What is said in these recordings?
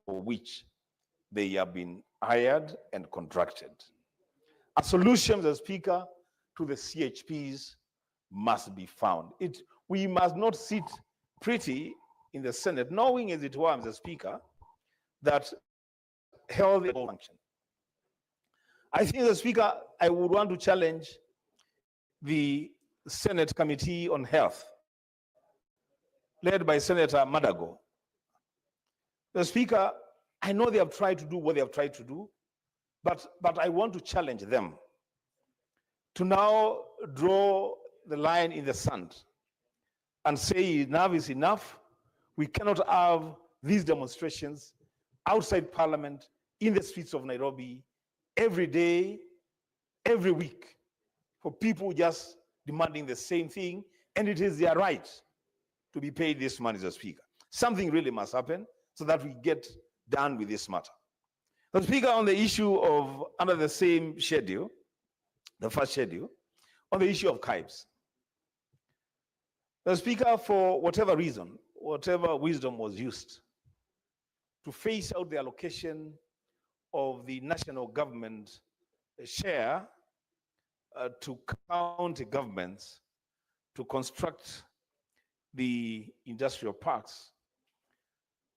for which they have been hired and contracted. A solution, Mr. Speaker, to the CHPs must be found. We must not sit pretty in the Senate, knowing as it were, Mr. Speaker, that health is a function. I think, Mr. Speaker, I would want to challenge the Senate Committee on Health, led by Senator Madago. The Speaker, I know they have tried to do what they have tried to do, but I want to challenge them to now draw the line in the sand and say enough is enough. We cannot have these demonstrations outside Parliament, in the streets of Nairobi, every day, every week, for people just demanding the same thing, and it is their right to be paid this money, Mr. Speaker. Something really must happen so that we get done with this matter. The Speaker, on the issue of, under the same schedule, the first schedule, on the issue of KIBES. The Speaker, for whatever reason, whatever wisdom was used to phase out the allocation of the national government share to county governments to construct the industrial parks,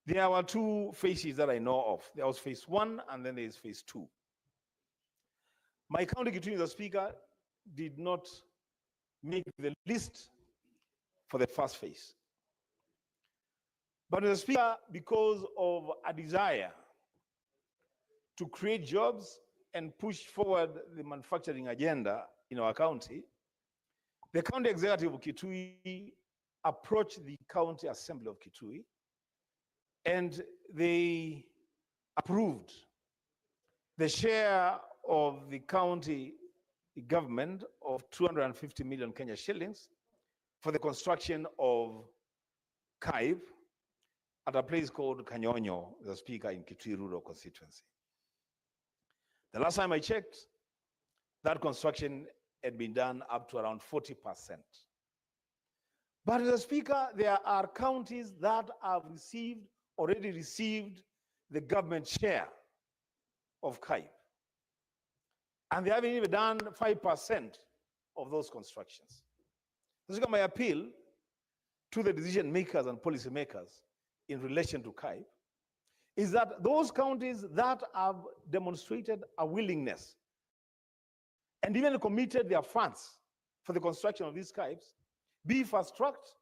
there were two phases that I know of. There was phase one, and then there is phase two. My county, Kitui, Speaker, did not make the list for the first phase. But, Mr. Speaker, because of a desire to create jobs and push forward the manufacturing agenda in our county, the county executive of Kitui approached the county assembly of Kitui, and they approved the share of the county government of 250 million Kenya shillings for the construction of KIBE at a place called Kanyonyo, the Speaker, in Kitui rural constituency. The last time I checked, that construction had been done up to around 40%. But, the Speaker, there are counties that have already received the government share of KIBE. And they haven't even done 5% of those constructions. This is my appeal to the decision makers and policy makers in relation to KIBE is that those counties that have demonstrated a willingness and even committed their funds for the construction of these KIBEs be fast-tracked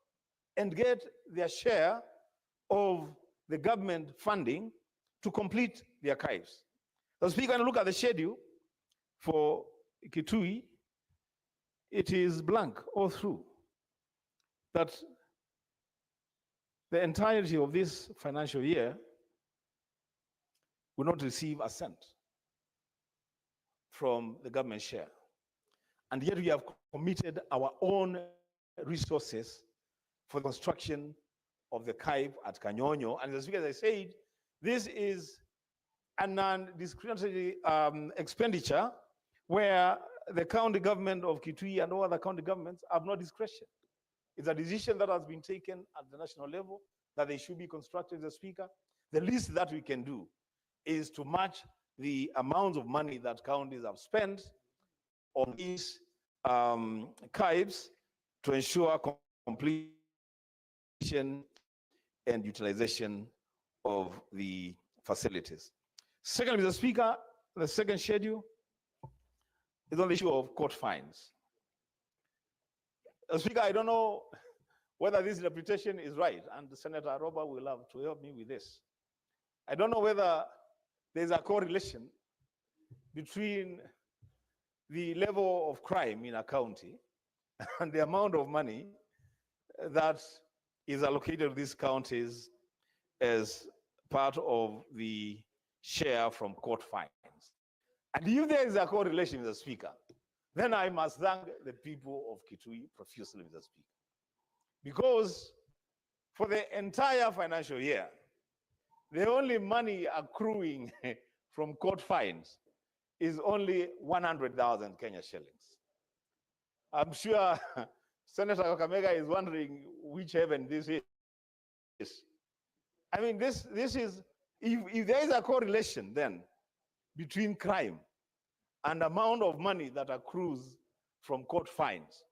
and get their share of the government funding to complete their KIBEs. The Speaker, and look at the schedule for Kitui, it is blank all through. That the entirety of this financial year will not receive a cent from the government share. And yet we have committed our own resources for the construction of the KIBE at Kanyonyo. And as I said, this is a non-discriminatory expenditure where the county government of Kitui and all other county governments have no discretion. It's a decision that has been taken at the national level that they should be constructed, the Speaker. The least that we can do is to match the amounts of money that counties have spent on these KIBEs to ensure completion and utilization of the facilities. Secondly, Mr. Speaker, the second schedule is on the issue of court fines. Speaker, I don't know whether this interpretation is right, and Senator Robert will have to help me with this. I don't know whether there's a correlation between the level of crime in a county and the amount of money that is allocated to these counties as part of the share from court fines. And if there is a correlation, Mr. Speaker, then I must thank the people of Kitui profusely, Mr. Speaker. Because for the entire financial year, the only money accruing from court fines is only 100,000 Kenya shillings. I'm sure Senator Kakamega is wondering which heaven this is. I mean, this is If there is a correlation then between crime and amount of money that accrues from court fines,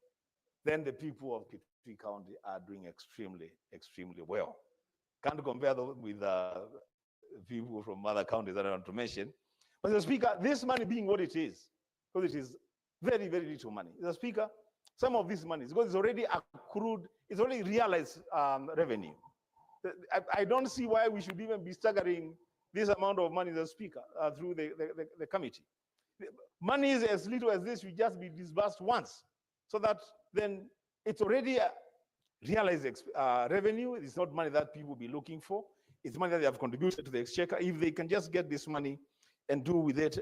then the people of Kitui County are doing extremely well. Can't compare with people from other counties that I want to mention. But the Speaker, this money being what it is, because it is very little money. The Speaker, some of this money, because it's already accrued, it's already realized revenue. I don't see why we should even be staggering this amount of money, the Speaker, through the committee. Money is as little as this should just be disbursed once, so that then it's already realized revenue. It's not money that people will be looking for. It's money that they have contributed to the exchequer. If they can just get this money and do with it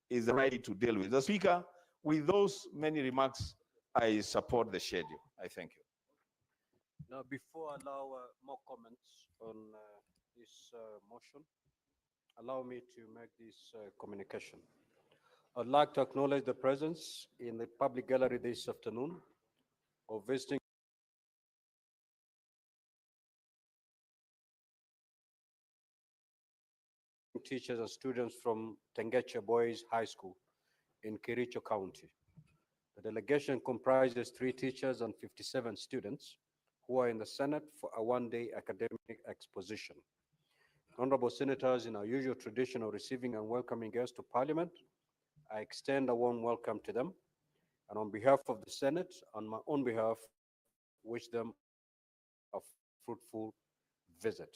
is the right to deal with. The Speaker, with those many remarks, I support the schedule. I thank you. Now, before I allow more comments on this motion, allow me to make this communication. I'd like to acknowledge the presence in the public gallery this afternoon of visiting teachers and students from Tengeche Boys High School in Kericho County. The delegation comprises 3 teachers and 57 students who are in the Senate for a one-day academic exposition. Honorable Senators, in our usual tradition of receiving and welcoming guests to Parliament, I extend a warm welcome to them, and on behalf of the Senate, on my own behalf, wish them a fruitful visit.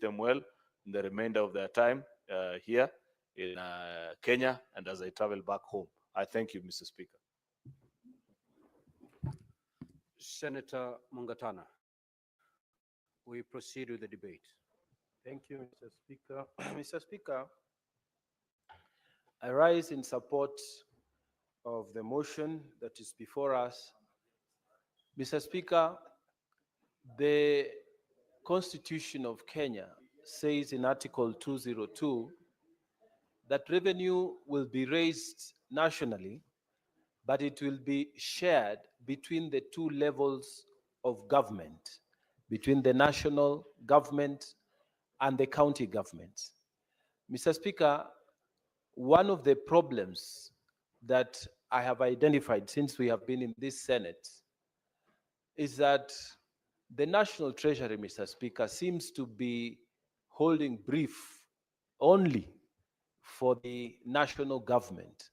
them well in the remainder of their time here in Kenya and as I travel back home. I thank you, Mr. Speaker. Senator Mungatana, we proceed with the debate. Thank you, Mr. Speaker. Mr. Speaker, I rise in support of the motion that is before us. Mr. Speaker, the Constitution of Kenya says in Article 202 that revenue will be raised nationally, but it will be shared between the two levels of government, between the national government and the county governments. Mr. Speaker, one of the problems that I have identified since we have been in this Senate is that the National Treasury, Mr. Speaker, seems to be holding brief only for the national government.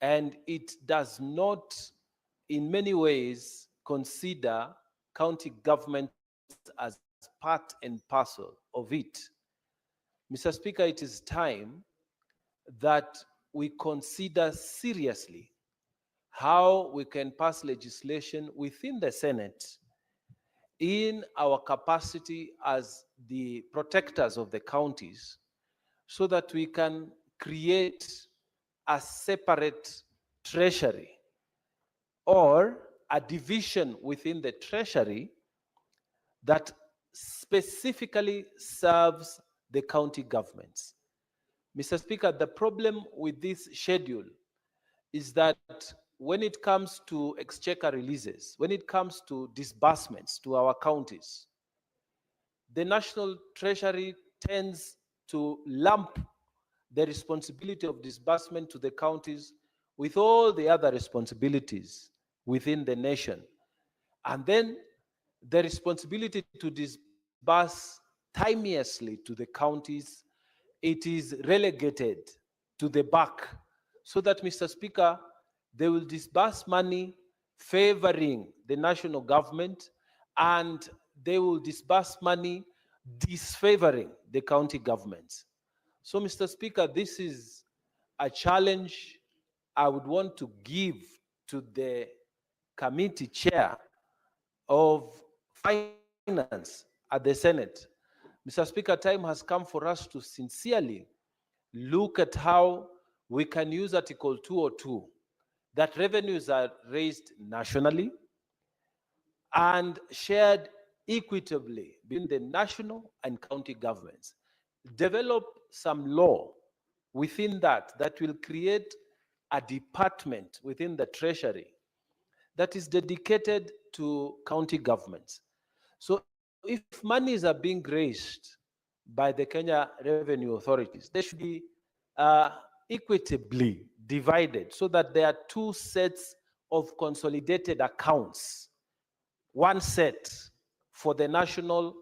And it does not, in many ways, consider county governments as part and parcel of it. Mr. Speaker, it is time that we consider seriously how we can pass legislation within the Senate in our capacity as the protectors of the counties so that we can create a separate treasury or a division within the treasury that specifically serves the county governments. Mr. Speaker, the problem with this schedule is that when it comes to exchequer releases, when it comes to disbursements to our counties, the National Treasury tends to lump the responsibility of disbursement to the counties with all the other responsibilities within the nation. And then the responsibility to disburse timeously to the counties, it is relegated to the back so that, Mr. Speaker, they will disburse money favoring the national government and they will disburse money disfavoring the county governments. So, Mr. Speaker, this is a challenge I would want to give to the committee chair of finance at the Senate. Mr. Speaker, time has come for us to sincerely look at how we can use Article 202, that revenues are raised nationally and shared equitably between the national and county governments. Develop some law within that will create a department within the Treasury that is dedicated to county governments. So if monies are being raised by the Kenya Revenue Authorities, they should be equitably divided so that there are two sets of consolidated accounts. One set for the national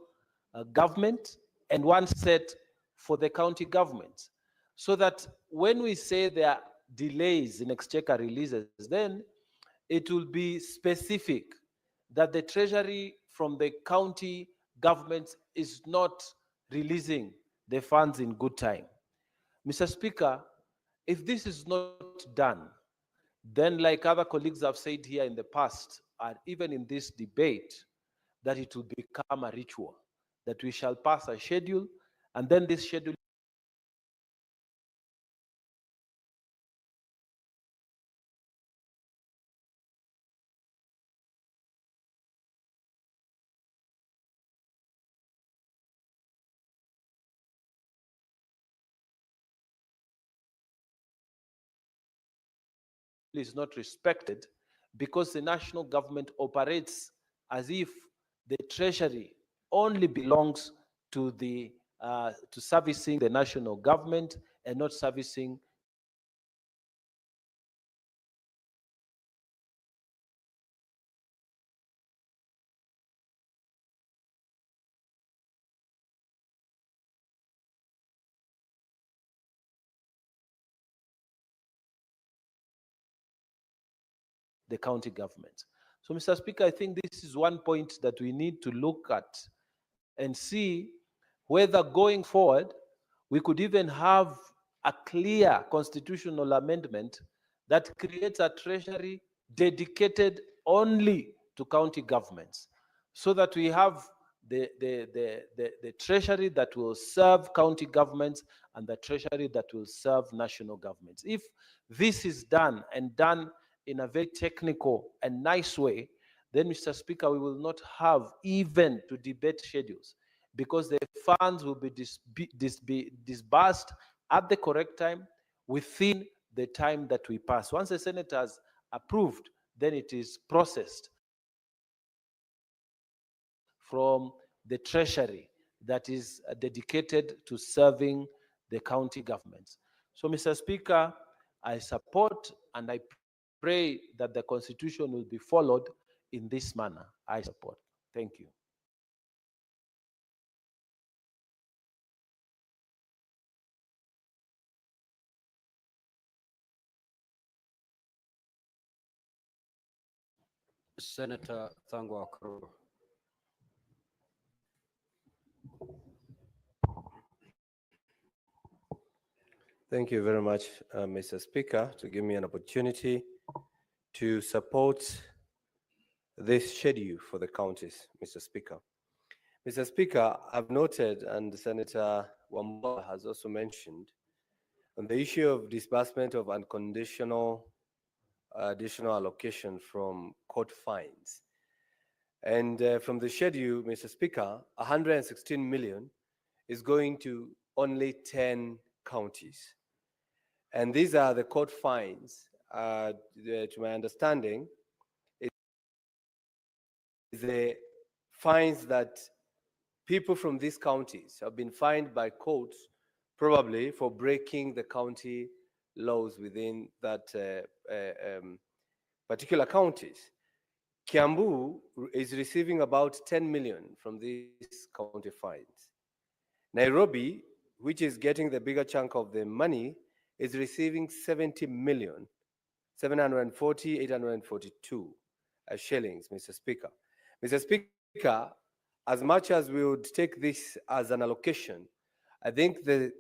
government and one set for the county governments. So that when we say there are delays in exchequer releases, then it will be specific that the treasury from the county governments is not releasing the funds in good time. Mr. Speaker, if this is not done, then like other colleagues have said here in the past, and even in this debate, that it will become a ritual, that we shall pass a schedule, and then this schedule is not respected because the national government operates as if the treasury only belongs to the to servicing the national government and not servicing the county government. So, Mr. Speaker, I think this is one point that we need to look at and see whether going forward, we could even have a clear constitutional amendment that creates a treasury dedicated only to county governments, so that we have the treasury that will serve county governments and the treasury that will serve national governments. If this is done and done in a very technical and nice way, then, Mr. Speaker, we will not have even to debate schedules, because the funds will be disbursed at the correct time within the time that we pass. Once the Senate has approved, then it is processed from the treasury that is dedicated to serving the county governments. So, Mr. Speaker, I support and I pray that the Constitution will be followed in this manner. I support. Thank you. Senator Thangwa Karur. Thank you very much, Mr. Speaker, to give me an opportunity to support this schedule for the counties, Mr. Speaker. Mr. Speaker, I've noted, and Senator Wambua has also mentioned, on the issue of disbursement of unconditional additional allocation from court fines. And from the schedule, Mr. Speaker, 116 million is going to only 10 counties. And these are the court fines, to my understanding, is the fines that people from these counties have been fined by courts, probably for breaking the county laws within that particular counties. Kiambu is receiving about 10 million from these county fines. Nairobi, which is getting the bigger chunk of the money, is receiving 70 million, 740, 842 shillings, Mr. Speaker. Mr. Speaker, as much as we would take this as an allocation, I think the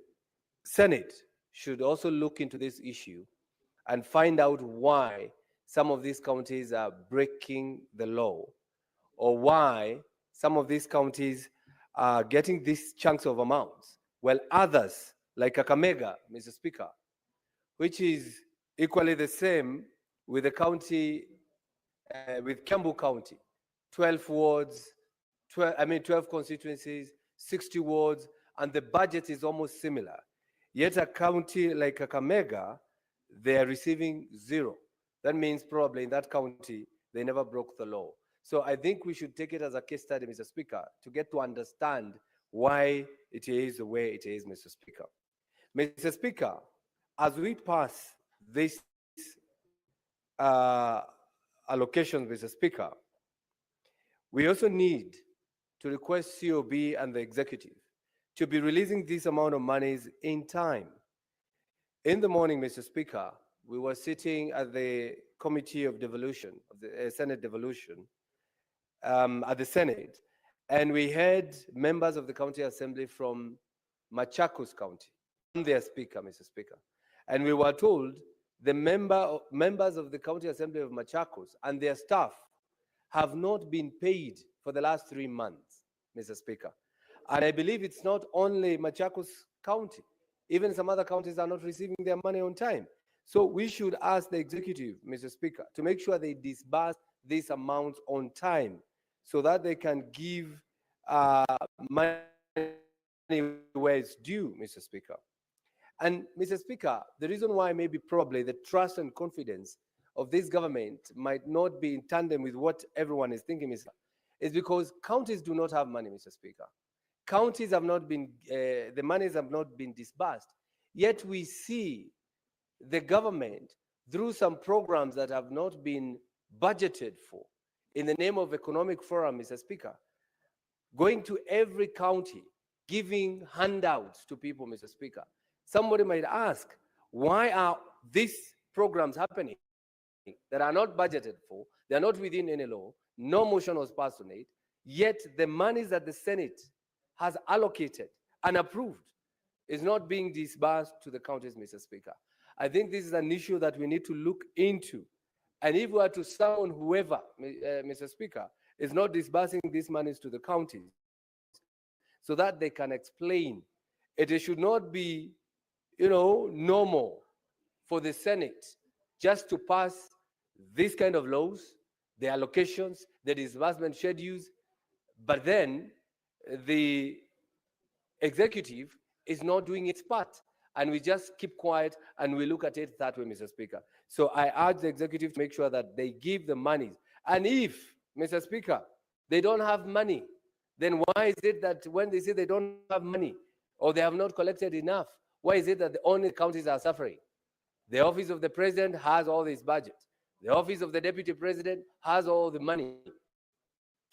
Senate should also look into this issue and find out why some of these counties are breaking the law, or why some of these counties are getting these chunks of amounts, while others, like Kakamega, Mr. Speaker, which is equally the same with the county, with Kiambu County, 12 wards, 12 constituencies, 60 wards, and the budget is almost similar. Yet a county like Kakamega, they are receiving zero. That means probably in that county, they never broke the law. So I think we should take it as a case study, Mr. Speaker, to get to understand why it is the way it is, Mr. Speaker. Mr. Speaker, as we pass this allocations, Mr. Speaker, we also need to request COB and the executive to be releasing this amount of monies in time. In the morning, Mr. Speaker, we were sitting at the Committee of Devolution, of the Senate Devolution, at the Senate, and we had members of the County Assembly from Machakos County, their speaker, Mr. Speaker. And we were told the members of the County Assembly of Machakos and their staff have not been paid for the last 3 months, Mr. Speaker. And I believe it's not only Machakos County, even some other counties are not receiving their money on time. So we should ask the executive, Mr. Speaker, to make sure they disburse these amounts on time so that they can give money where it's due, Mr. Speaker. And Mr. Speaker, the reason why maybe probably the trust and confidence of this government might not be in tandem with what everyone is thinking, is because counties do not have money, Mr. Speaker. Counties have not been, the monies have not been disbursed. Yet we see the government, through some programs that have not been budgeted for, in the name of economic forum, Mr. Speaker, going to every county, giving handouts to people, Mr. Speaker. Somebody might ask, why are these programs happening that are not budgeted for? They're not within any law. No motion was passed on it. Yet the monies that the Senate has allocated unapproved is not being disbursed to the counties, Mr. Speaker. I think this is an issue that we need to look into. And if we are to summon whoever, Mr. Speaker, is not disbursing these monies to the counties so that they can explain, it should not be, normal for the Senate just to pass this kind of laws, the allocations, the disbursement schedules, but then the executive is not doing its part. And we just keep quiet and we look at it that way, Mr. Speaker. So I urge the executive to make sure that they give the monies. And if, Mr. Speaker, they don't have money, then why is it that when they say they don't have money or they have not collected enough, why is it that the only counties are suffering? The office of the president has all this budget. The office of the deputy president has all the money,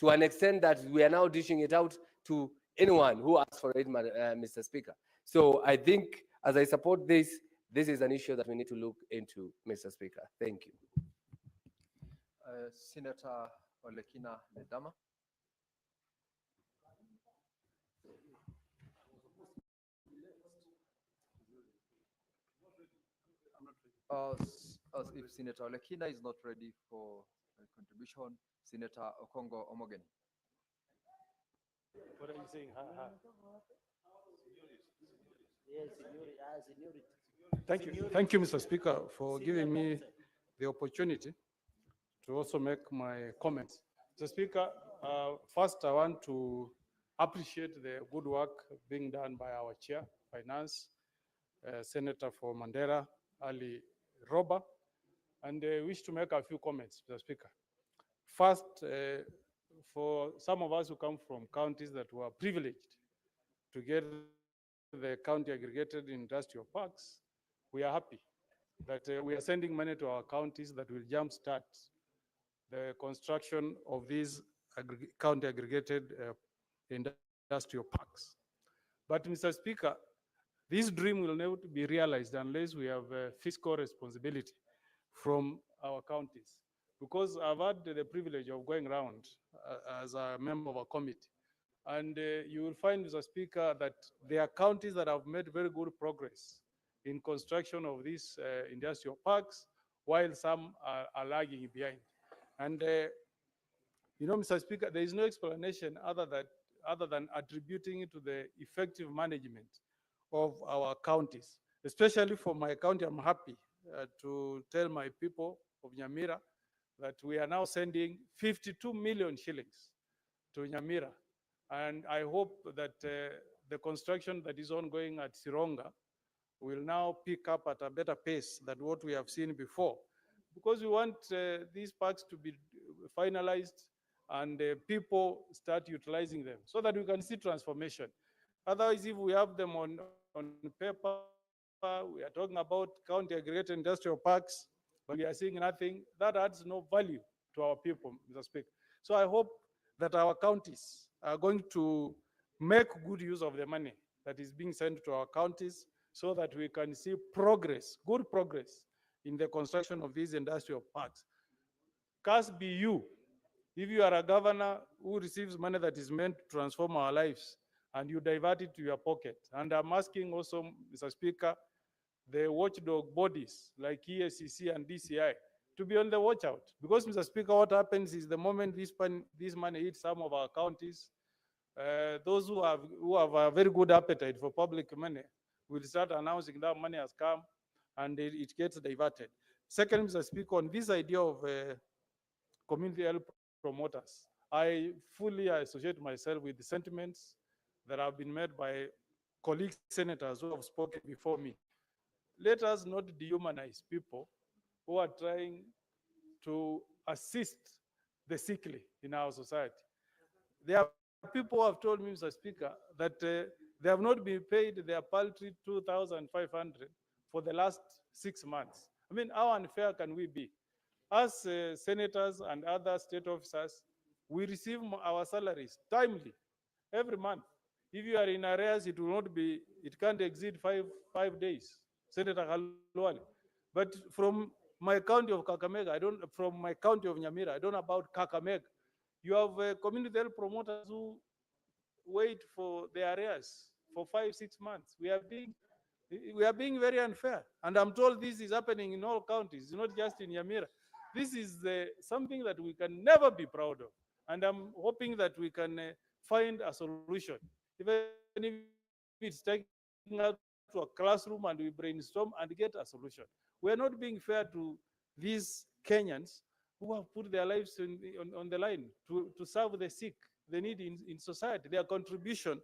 to an extent that we are now dishing it out to anyone who asks for it, Mr. Speaker. So I think, as I support this, this is an issue that we need to look into, Mr. Speaker. Thank you. Senator Olekina Ledama. If Senator Olekina is not ready for a contribution, Senator Okongo Omogeni. What are you saying? Thank you, Mr. Speaker, for giving me the opportunity to also make my comments. Mr. Speaker, first I want to appreciate the good work being done by our chair, Finance, Senator for Mandera, Ali Roba, and I wish to make a few comments, Mr. Speaker. First, for some of us who come from counties that were privileged to get the county aggregated industrial parks, we are happy that we are sending money to our counties that will jumpstart the construction of these county aggregated industrial parks. But Mr. Speaker, this dream will never be realized unless we have fiscal responsibility from our counties. Because I've had the privilege of going around as a member of a committee. And you will find, Mr. Speaker, that there are counties that have made very good progress in construction of these industrial parks, while some are lagging behind. And Mr. Speaker, there is no explanation other than attributing it to the effective management of our counties. Especially for my county, I'm happy to tell my people of Nyamira that we are now sending 52 million shillings to Nyamira. And I hope that the construction that is ongoing at Sironga will now pick up at a better pace than what we have seen before. Because we want these parks to be finalized and people start utilizing them so that we can see transformation. Otherwise, if we have them on paper, we are talking about county aggregated industrial parks, but we are seeing nothing. That adds no value to our people, Mr. Speaker. So I hope that our counties are going to make good use of the money that is being sent to our counties so that we can see progress, good progress in the construction of these industrial parks. Curse be you, if you are a governor who receives money that is meant to transform our lives and you divert it to your pocket. And I'm asking also, Mr. Speaker, the watchdog bodies like EACC and DCI to be on the watch out. Because, Mr. Speaker, what happens is the moment this money hits some of our counties, those who have a very good appetite for public money will start announcing that money has come and it gets diverted. Second, Mr. Speaker, on this idea of community health promoters, I fully associate myself with the sentiments that have been made by colleague senators who have spoken before me. Let us not dehumanize people who are trying to assist the sickly in our society. There are people who have told me, Mr. Speaker, that they have not been paid their paltry 2,500 for the last 6 months. I mean, how unfair can we be? As senators and other state officers, we receive our salaries timely, every month. If you are in arrears, it can't exceed five days, Senator Khalwale. But from my county of Kakamega, from my county of Nyamira, I don't know about Kakamega. You have community health promoters who wait for their arrears for 5-6 months. We are being very unfair. And I'm told this is happening in all counties, not just in Nyamira. This is something that we can never be proud of. And I'm hoping that we can find a solution. Even if it's taking out to a classroom and we brainstorm and get a solution. We are not being fair to these Kenyans who have put their lives on the line to serve the sick, the need in society. Their contribution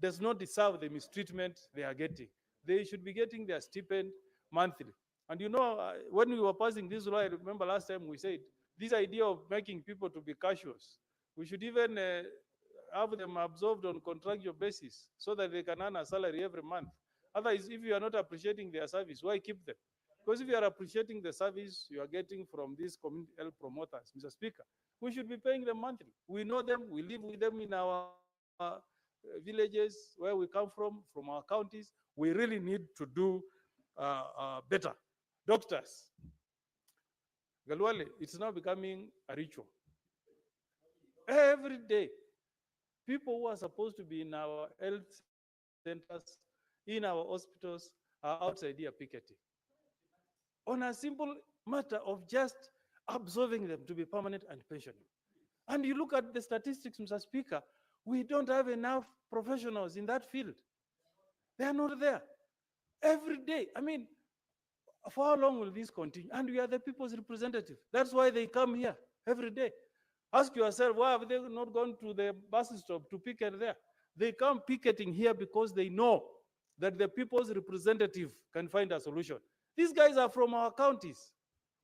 does not deserve the mistreatment they are getting. They should be getting their stipend monthly. And you know, when we were passing this law, I remember last time we said, this idea of making people to be casuals, we should even have them absorbed on contractual basis so that they can earn a salary every month. Otherwise, if you are not appreciating their service, why keep them? Because if you are appreciating the service you are getting from these community health promoters, Mr. Speaker, we should be paying them monthly. We know them, we live with them in our villages where we come from our counties. We really need to do better. Doctors, Galwale, it's now becoming a ritual. Every day, people who are supposed to be in our health centers, in our hospitals, are outside here picketing. On a simple matter of just absolving them to be permanent and pensioning. And you look at the statistics, Mr. Speaker, we don't have enough professionals in that field. They are not there. Every day, I mean, for how long will this continue? And we are the people's representative. That's why they come here every day. Ask yourself, why have they not gone to the bus stop to picket there? They come picketing here because they know that the people's representative can find a solution. These guys are from our counties.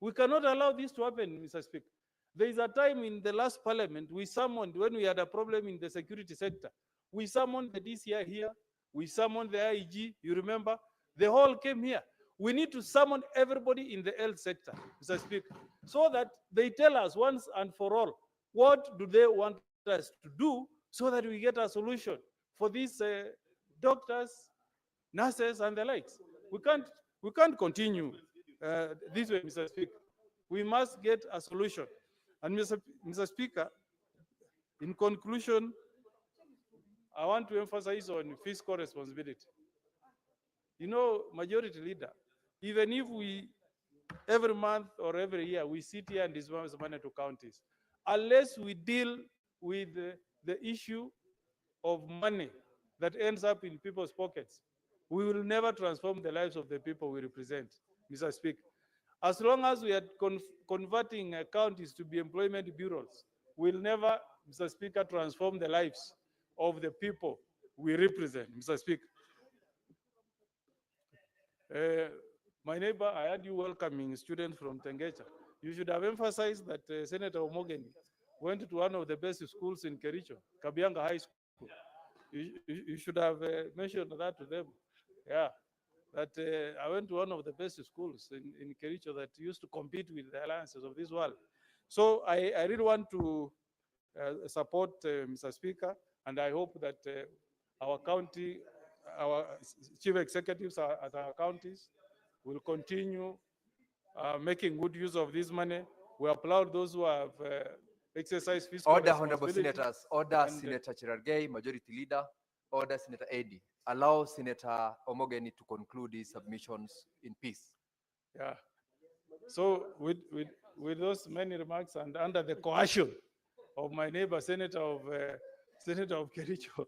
We cannot allow this to happen, Mr. Speaker. There is a time in the last parliament, we summoned, when we had a problem in the security sector, we summoned the DCI here, we summoned the IG, you remember? They all came here. We need to summon everybody in the health sector, Mr. Speaker, so that they tell us once and for all, what do they want us to do so that we get a solution for these doctors, nurses, and the likes. We can't continue this way, Mr. Speaker. We must get a solution. And Mr. Speaker, in conclusion, I want to emphasize on fiscal responsibility. You know, majority leader, even if we, every month or every year, we sit here and disburse money to counties, unless we deal with the issue of money that ends up in people's pockets, we will never transform the lives of the people we represent, Mr. Speaker. As long as we are converting counties to be employment bureaus, we'll never, Mr. Speaker, transform the lives of the people we represent, Mr. Speaker. My neighbor, I heard you welcoming students from Tengecha. You should have emphasized that Senator Omogeni went to one of the best schools in Kericho, Kabianga High School. You should have mentioned that to them. Yeah, that I went to one of the best schools in Kericho that used to compete with the alliances of this world. So I really want to support Mr. Speaker, and I hope that our county, our chief executives at our counties will continue making good use of this money. We applaud those who have exercised fiscal Order, responsibility. Honorable Senators. Order, Senator Cherargei, Majority Leader. Order, Senator Eddy. Allow Senator Omogeni to conclude his submissions in peace. Yeah. So with those many remarks and under the coercion of my neighbor, Senator of Kericho,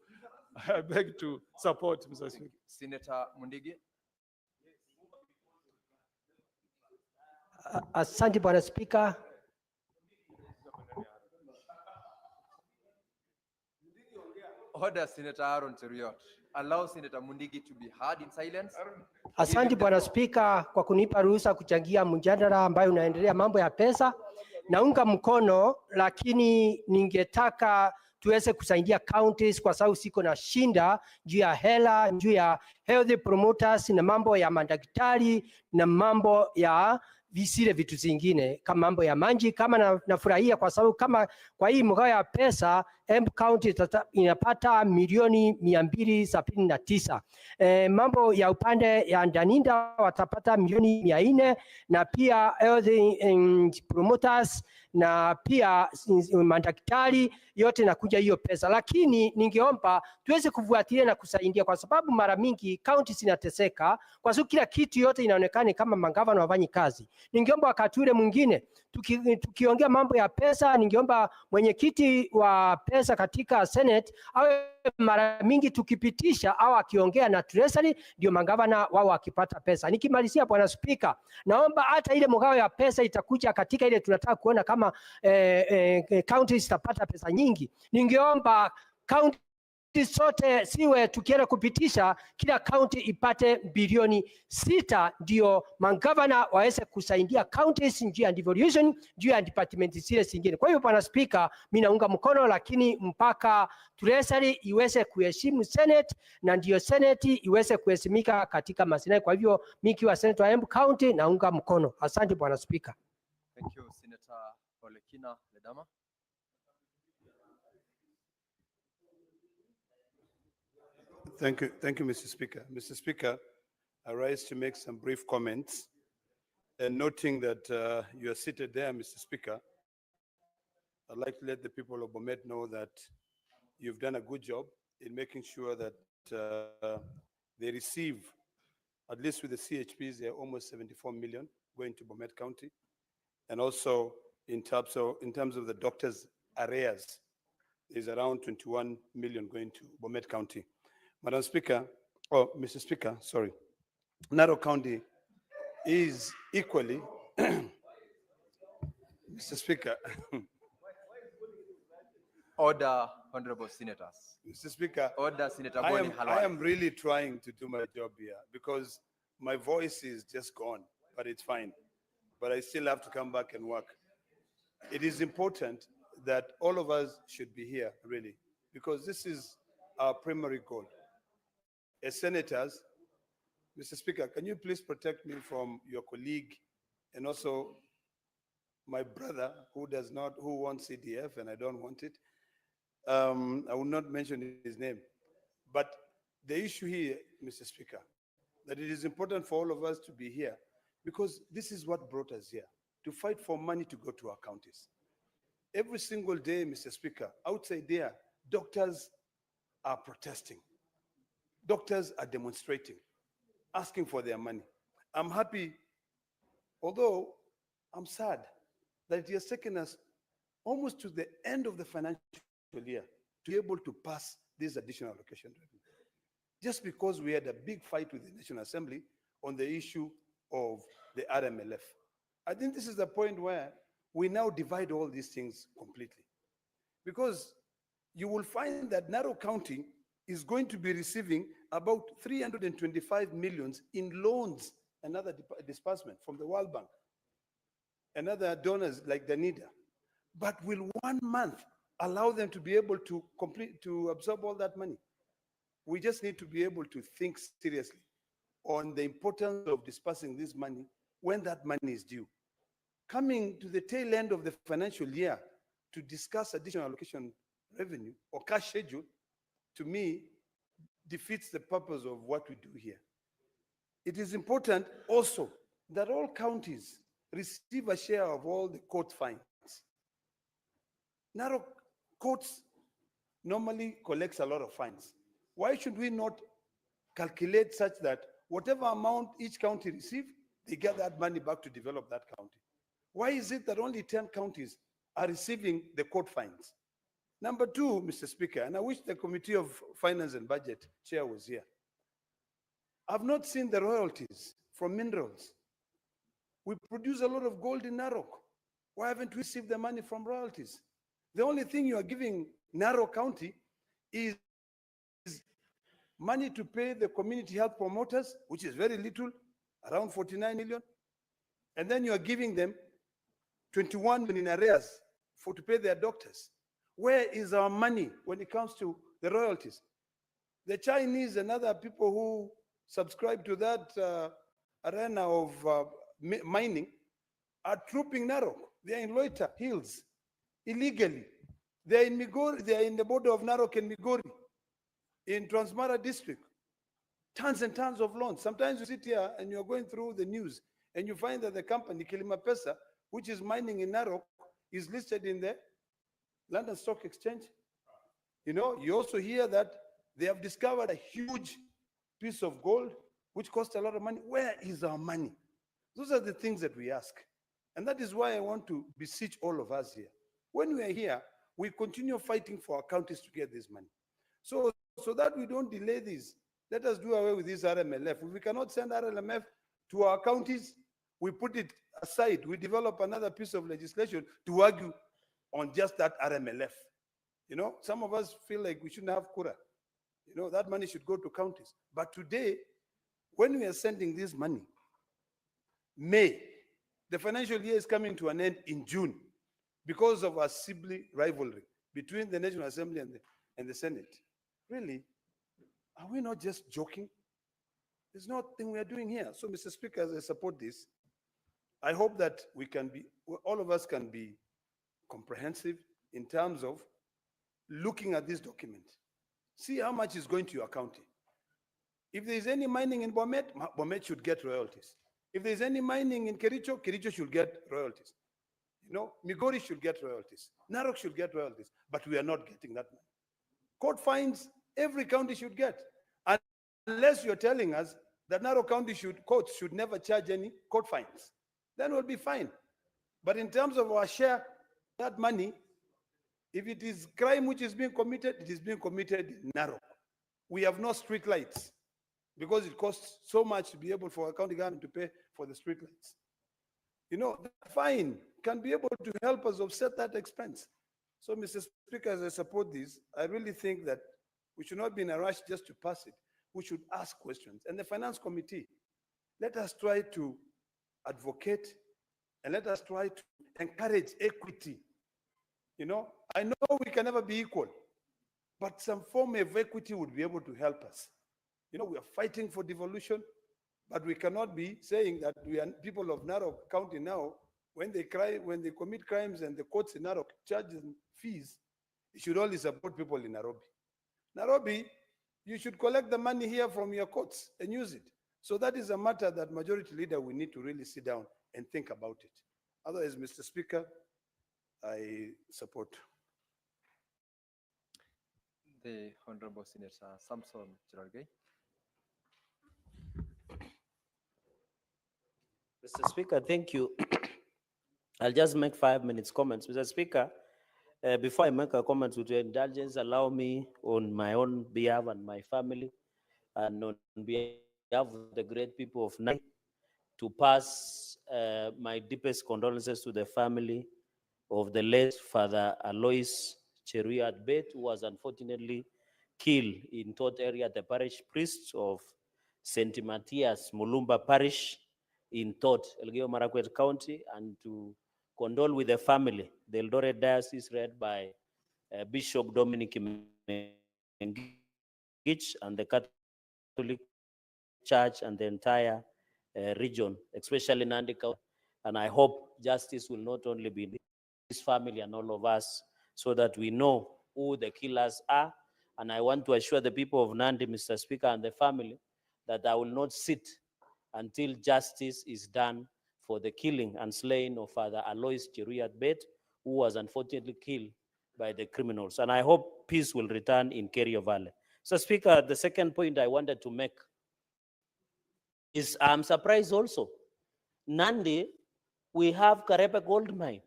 I beg to support, Mr. Speaker. Senator Mundigi. Asante Bwana Spika. Order, Senator Aaron Cheruiyot. Allow Senator Mundigi to be heard in silence. Asante Bwana Spika kwa kunipa ruhusa kuchangia mjadala ambayo unaendelea mambo ya pesa. Naunga mkono, lakini ningetaka tuweze kusaidia counties kwa sababu siko na shinda juu ya hela, juu ya health promoters na mambo ya madaktari na mambo ya visile vitu zingine kama mambo ya maji. Kama nafurahia kwa sababu kama kwa hii mgao ya pesa Embu County inapata milioni 279. Mambo ya upande ya Ndaninda watapata milioni 400, na pia health promoters na pia madaktari, yote nakuja hiyo pesa. Lakini ningeomba tuweze kufuatilia na kusaidia, kwa sababu mara mingi kaunti zinateseka kwa sababu kila kitu yote inaonekana kama magavana wafanyi kazi. Ningeomba wakati ule mwingine tukiongea mambo ya pesa, ningeomba mwenyekiti wa pesa katika Senate awe mara mingi tukipitisha au akiongea na Treasury, ndio magavana wao wakipata pesa. Nikimalizia, Bwana Spika, naomba hata ile mgao ya pesa itakuja katika ile tunataka kuona kama counties zitapata pesa nyingi. Ningeomba county sote siwe tukienda kupitisha kila county ipate bilioni 6, ndio magavana waweze kusaidia counties njia ya devolution, njia ya department zile zingine. Kwa hiyo Bwana Spika, mimi naunga mkono, lakini mpaka Treasury iweze kuheshimu Senate na ndio Senate iweze kuheshimika katika maslahi. Kwa hivyo mimi kiwa Senator wa Embu County naunga mkono. Asante Bwana Spika. Thank you, Senator Olekina Ledama. Thank you, Mr. Speaker. Mr. Speaker, I rise to make some brief comments. And noting that you are seated there, Mr. Speaker, I'd like to let the people of Bomet know that you've done a good job in making sure that they receive, at least with the CHPs, they're almost 74 million going to Bomet County. And also in terms of the doctors' arrears, there's around 21 million going to Bomet County. Madam Speaker, Mr. Speaker, sorry. Narok County is equally, Mr. Speaker. Order, honorable senators. Mr. Speaker, Order, Senator I Boni Halwale. am really trying to do my job here because my voice is just gone, but it's fine. But I still have to come back and work. It is important that all of us should be here, really, because this is our primary goal. As senators, Mr. Speaker, can you please protect me from your colleague and also my brother who wants CDF and I don't want it. I will not mention his name. But the issue here, Mr. Speaker, that it is important for all of us to be here because this is what brought us here, to fight for money to go to our counties. Every single day, Mr. Speaker, outside there, doctors are protesting. Doctors are demonstrating, asking for their money. I'm happy, although I'm sad that it has taken us almost to the end of the financial year to be able to pass this additional allocation revenue. Just because we had a big fight with the National Assembly on the issue of the RMLF. I think this is the point where we now divide all these things completely. Because you will find that Narok County is going to be receiving about 325 million in loans, another disbursement from the World Bank, and other donors like Danida. But will 1 month allow them to be able to absorb all that money? We just need to be able to think seriously on the importance of dispersing this money when that money is due. Coming to the tail end of the financial year to discuss additional allocation revenue or cash schedule, to me, defeats the purpose of what we do here. It is important also that all counties receive a share of all the court fines. Narok courts normally collects a lot of fines. Why should we not calculate such that whatever amount each county receives, they get that money back to develop that county? Why is it that only 10 counties are receiving the court fines? Number two, Mr. Speaker, and I wish the Committee of Finance and Budget chair was here. I've not seen the royalties from minerals. We produce a lot of gold in Narok. Why haven't we received the money from royalties? The only thing you are giving Narok County is money to pay the community health promoters, which is very little, around 49 million. And then you are giving them 21 million in arrears to pay their doctors. Where is our money when it comes to the royalties? The Chinese and other people who subscribe to that arena of mining are trooping Narok. They are in Loita Hills illegally. They are in Migori. They are in the border of Narok and Migori in Transmara district. Tons and tons of loans. Sometimes you sit here and you're going through the news and you find that the company Kilima Pesa, which is mining in Narok, is listed in the London Stock Exchange. You know, you also hear that they have discovered a huge piece of gold, which cost a lot of money. Where is our money? Those are the things that we ask. And that is why I want to beseech all of us here. When we are here, we continue fighting for our counties to get this money. So that we don't delay this, let us do away with this RMLF. If we cannot send RMLF to our counties, we put it aside. We develop another piece of legislation to argue on just that RMLF. You know, some of us feel like we shouldn't have Kura. You know, that money should go to counties. But today, when we are sending this money, May, the financial year is coming to an end in June because of our sibling rivalry between the National Assembly and the Senate. Really, are we not just joking? There's nothing we are doing here. So, Mr. Speaker, as I support this, I hope that we can be, all of us can be comprehensive in terms of looking at this document. See how much is going to your county. If there is any mining in Bomet, Bomet should get royalties. If there is any mining in Kericho, Kericho should get royalties. You know, Migori should get royalties. Narok should get royalties, but we are not getting that money. Court fines, every county should get. Unless you're telling us that Narok County courts should never charge any court fines, then we'll be fine. But in terms of our share, that money, if it is crime which is being committed, it is being committed in Narok. We have no street lights because it costs so much to be able for a county government to pay for the street lights. You know, the fine can be able to help us offset that expense. So, Mr. Speaker, as I support this, I really think that we should not be in a rush just to pass it. We should ask questions. And the Finance Committee, let us try to advocate and let us try to encourage equity. You know, I know we can never be equal, but some form of equity would be able to help us. You know, we are fighting for devolution, but we cannot be saying that we are people of Narok County now, when they commit crimes and the courts in Narok charge them fees, you should only support people in Nairobi. Nairobi, you should collect the money here from your courts and use it. So that is a matter that Majority Leader, we need to really sit down and think about it. Otherwise, Mr. Speaker, I support. The Honorable Senator Samson Cherargei. Mr. Speaker, thank you. I'll just make 5 minutes comments. Mr. Speaker, before I make a comment with your indulgence, allow me on my own behalf and my family and on behalf of the great people of Nai to pass my deepest condolences to the family of the late Father Alois Cheruiyot Bet, who was unfortunately killed in Tot area, the parish priest of St. Matthias Mulumba Parish in Tot, Elgeyo Marakwet County, and to condole with the family. The Eldoret Diocese led by Bishop Dominic Mengich and the Catholic Church and the entire region, especially Nandi County. And I hope justice will not only be this family and all of us, so that we know who the killers are. And I want to assure the people of Nandi, Mr. Speaker, and the family that I will not sit until justice is done for the killing and slaying of Father Alois Cheruiyot Bet, who was unfortunately killed by the criminals. And I hope peace will return in Kerio Valley. So, Speaker, the second point I wanted to make is I'm surprised also. Nandi, we have Karepe Gold Mine.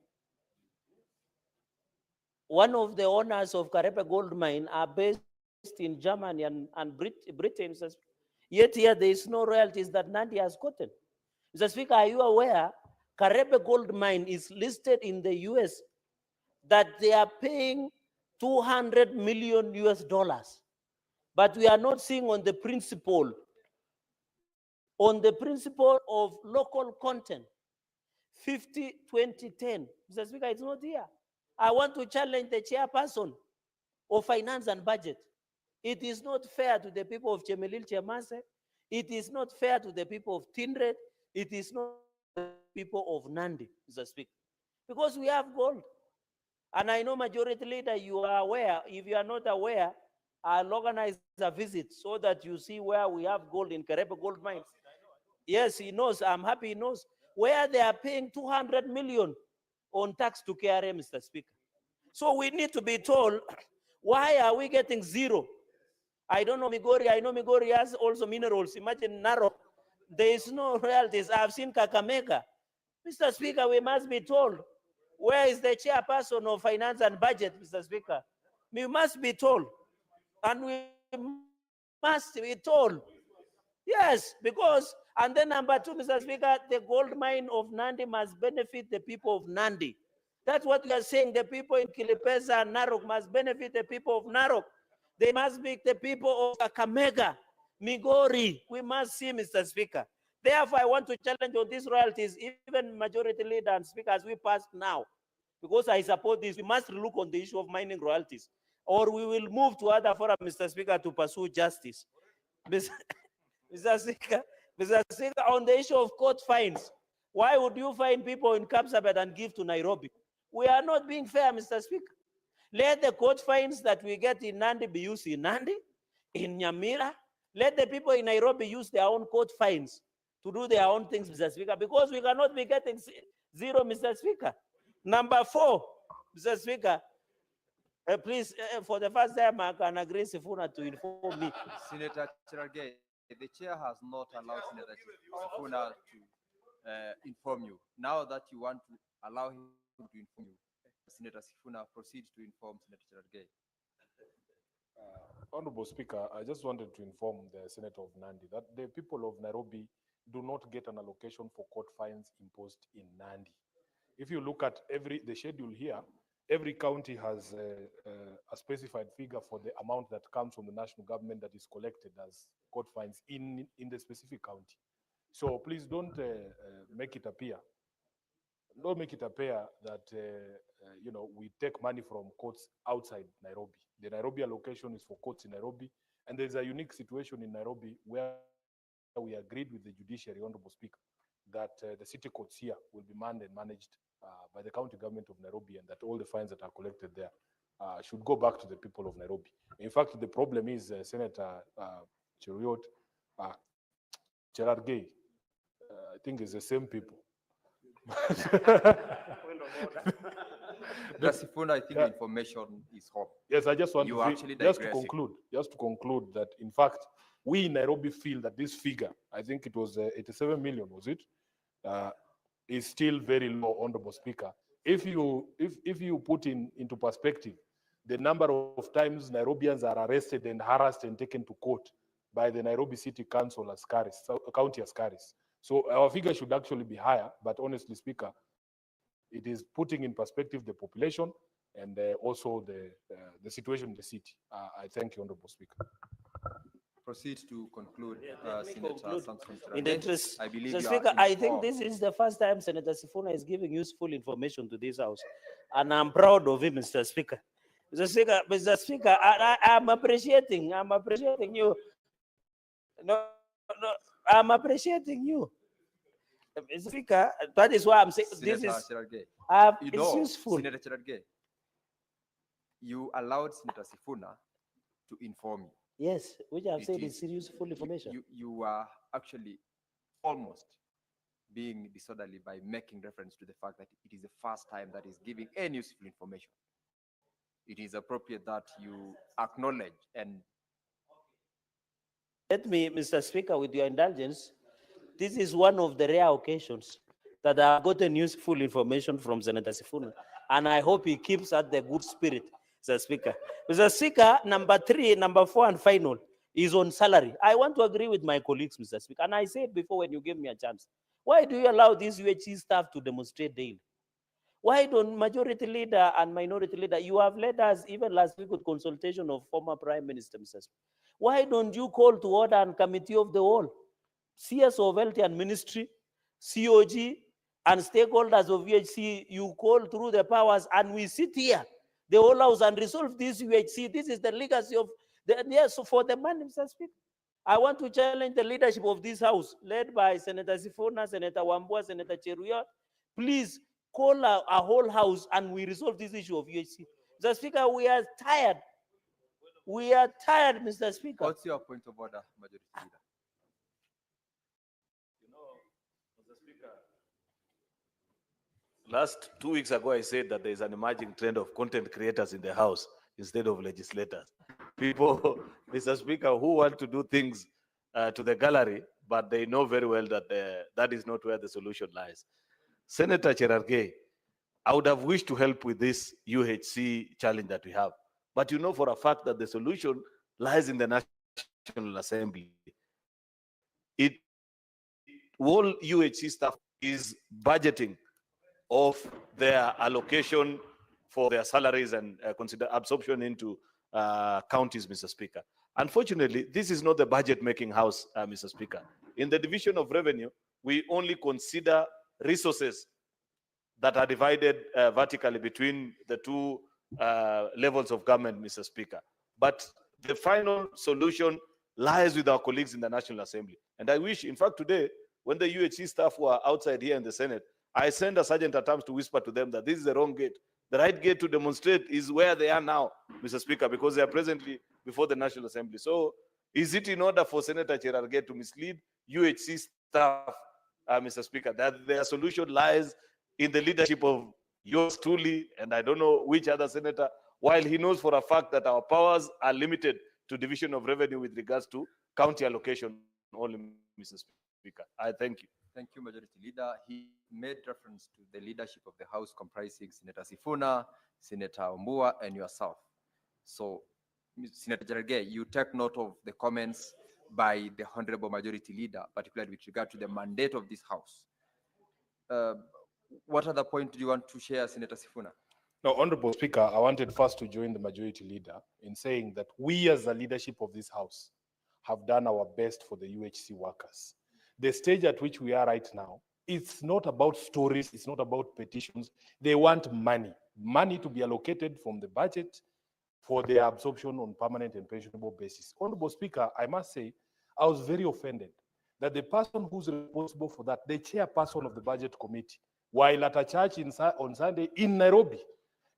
One of the owners of Karepe Gold Mine are based in Germany and Britain. Yet here there is no royalties that Nandi has gotten. Mr. Speaker, are you aware Karepe Gold Mine is listed in the US that they are paying $200 million US, but we are not seeing on the principle of local content, 50-20-10. Mr. Speaker, it's not here. I want to challenge the chairperson of Finance and Budget. It is not fair to the people of Chemelil Chemase. It is not fair to the people of Tindred. It is not the people of Nandi, Mr. Speaker. Because we have gold. And I know Majority Leader, you are aware. If you are not aware, I'll organize a visit so that you see where we have gold in Karepe Gold Mines. Yes, he knows. I'm happy he knows. Where they are paying $200 million on tax to KRA, Mr. Speaker. So we need to be told, why are we getting zero? I don't know Migori. I know Migori has also minerals. Imagine Narok. There is no royalties. I've seen Kakamega. Mr. Speaker, we must be told, where is the chairperson of finance and budget, Mr. Speaker? We must be told. And we must be told. Yes, because, and then number two, Mr. Speaker, the gold mine of Nandi must benefit the people of Nandi. That's what we are saying. The people in Kilipesa and Narok must benefit the people of Narok. They must be the people of Kakamega, Migori. We must see, Mr. Speaker. Therefore, I want to challenge on these royalties, even majority leader and speaker, as we pass now. Because I support this, we must look on the issue of mining royalties. Or we will move to other fora, Mr. Speaker, to pursue justice. Mr. Speaker, on the issue of court fines, why would you fine people in Kapsabet and give to Nairobi? We are not being fair, Mr. Speaker. Let the court fines that we get in Nandi be used in Nandi, in Nyamira. Let the people in Nairobi use their own court fines to do their own things, Mr. Speaker, because we cannot be getting zero, Mr. Speaker. Number four, Mr. Speaker, please, for the first time, I can agree Sifuna to inform me. Senator Cherargei, the chair has not allowed Senator Sifuna to inform you. Now that you want to allow him to inform you, Senator Sifuna, proceed to inform Senator Cherargei. Honorable Speaker, I just wanted to inform the Senator of Nandi that the people of Nairobi do not get an allocation for court fines imposed in Nandi. If you look at the schedule here, every county has a specified figure for the amount that comes from the national government that is collected as court fines in the specific county. So please don't make it appear. Don't make it appear that we take money from courts outside Nairobi. The Nairobi allocation is for courts in Nairobi, and there's a unique situation in Nairobi where we agreed with the judiciary, Honorable Speaker, that the city courts here will be manned and managed by the county government of Nairobi, and that all the fines that are collected there should go back to the people of Nairobi. In fact, the problem is Senator Cheruiyot, Cherargei, I think it's the same people. Sifuna, I think the information is home. Yes, I just want You to actually just digressing. to conclude that in fact we in Nairobi feel that this figure, I think it was 87 million, was it, is still very low, Honorable Speaker. If you put into perspective the number of times Nairobians are arrested and harassed and taken to court by the Nairobi City Council Askaris, County Askaris. So our figure should actually be higher, but honestly, Speaker, it is putting in perspective the population and also the situation in the city. I thank you, Honorable Speaker. Proceed to conclude, Let me Senator conclude. Samson In the Cherargei. interest, I believe Mr. you Speaker, are I think informed. this is the first time Senator Sifuna is giving useful information to this house, and I'm proud of him, Mr. Speaker. Mr. Speaker, I'm appreciating you. No, I'm appreciating you. Mr. Speaker, that is why I'm saying this Senator is Cherargei, it's useful. Senator Cherargei, you allowed Senator Sifuna to inform you. Yes, which I've It said is- is useful information. You are actually almost being disorderly by making reference to the fact that it is the first time that is giving any useful information. It is appropriate that you acknowledge and Let me, Mr. Speaker, with your indulgence, this is one of the rare occasions that I've gotten useful information from Senator Sifuna, and I hope he keeps at the good spirit, Mr. Speaker. Mr. Speaker, number 3, number 4, and final is on salary. I want to agree with my colleagues, Mr. Speaker, and I said before when you gave me a chance, why do you allow these UHC staff to demonstrate daily? Why don't majority leader and minority leader, you have led us even last week with consultation of former Prime Minister, Mr. Speaker. Why don't you call to order and committee of the whole, CS of Health and Ministry, COG, and stakeholders of UHC, you call through the powers and we sit here, the whole house, and resolve this UHC. This is the legacy of yes, for the man, Mr. Speaker. I want to challenge the leadership of this house, led by Senator Sifuna, Senator Wambua, Senator Cheruiyot. Please call a whole house and we resolve this issue of UHC. Mr. Speaker, we are tired. We are tired, Mr. Speaker. what's your point of order, Majority Leader? Mr. Speaker, Last 2 weeks ago, I said that there is an emerging trend of content creators in the House instead of legislators. People, Mr. Speaker, who want to do things to the gallery, but they know very well that that is not where the solution lies. Senator Cherargei, I would have wished to help with this UHC challenge that we have. But you know for a fact that the solution lies in the National Assembly. All UHC staff is budgeting of their allocation for their salaries and consider absorption into counties, Mr. Speaker. Unfortunately, this is not the budget-making house, Mr. Speaker. In the division of revenue, we only consider resources that are divided vertically between the two levels of government, Mr. Speaker. But the final solution lies with our colleagues in the National Assembly. And I wish, in fact, today, when the UHC staff were outside here in the Senate, I sent a sergeant at arms to whisper to them that this is the wrong gate. The right gate to demonstrate is where they are now, Mr. Speaker, because they are presently before the National Assembly. So is it in order for Senator Cherargei to mislead UHC staff, Mr. Speaker, that their solution lies in the leadership of yours truly, and I don't know which other senator, while he knows for a fact that our powers are limited to division of revenue with regards to county allocation only, Mr. Speaker. I thank you. Thank you, Majority Leader. He made reference to the leadership of the House comprising Senator Sifuna, Senator Ombua, and yourself. So, Senator Cherargei, you take note of the comments by the Honorable Majority Leader, particularly with regard to the mandate of this House. What other point do you want to share, Senator Sifuna? No, Honorable Speaker, I wanted first to join the Majority Leader in saying that we as the leadership of this House have done our best for the UHC workers. The stage at which we are right now, it's not about stories, it's not about petitions. They want money to be allocated from the budget for their absorption on permanent and pensionable basis. Honorable Speaker, I must say, I was very offended that the person who's responsible for that, the chairperson of the budget committee, while at a church on Sunday in Nairobi,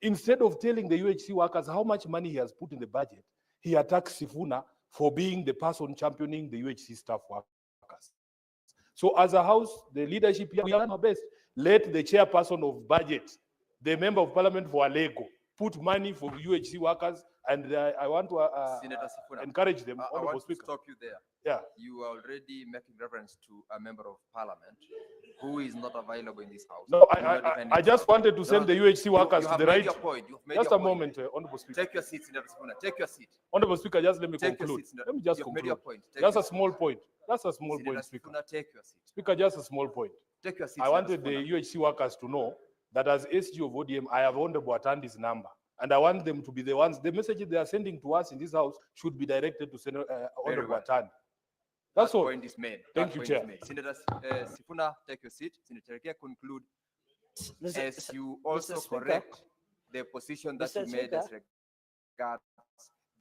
instead of telling the UHC workers how much money he has put in the budget, he attacks Sifuna for being the person championing the UHC staff workers. So as a house, the leadership here, we are our best. Let the chairperson of budget, the member of parliament for Alego, put money for UHC workers, and I want to Senator Sifuna, encourage them. I want to stop you there. Yeah. You are already making reference to a member of parliament who is not available in this House. No, I just wanted to send the UHC workers to the right. Your point. Just a moment, Honorable Speaker. Take your seat, Senator Sifuna. Take your seat. Honorable Speaker, just let me Take your conclude. seat, Let me just You've made conclude. your point. Take Just your a small point. Just a small Senator point, Speaker. Sifuna, take your seat. Speaker, just a small point. Take your seat. I Senator wanted the Sifuna. UHC workers to know that as SG of ODM, I have Honorable Atandi's number. And I want them to be the ones, the messages they are sending to us in this House should be directed to Senator Honorable Atandi. That's all. Point is made. Thank you, Chair. Senator Sifuna, take your seat. Senator Cherargei, conclude. As you also correct the position that you made as regards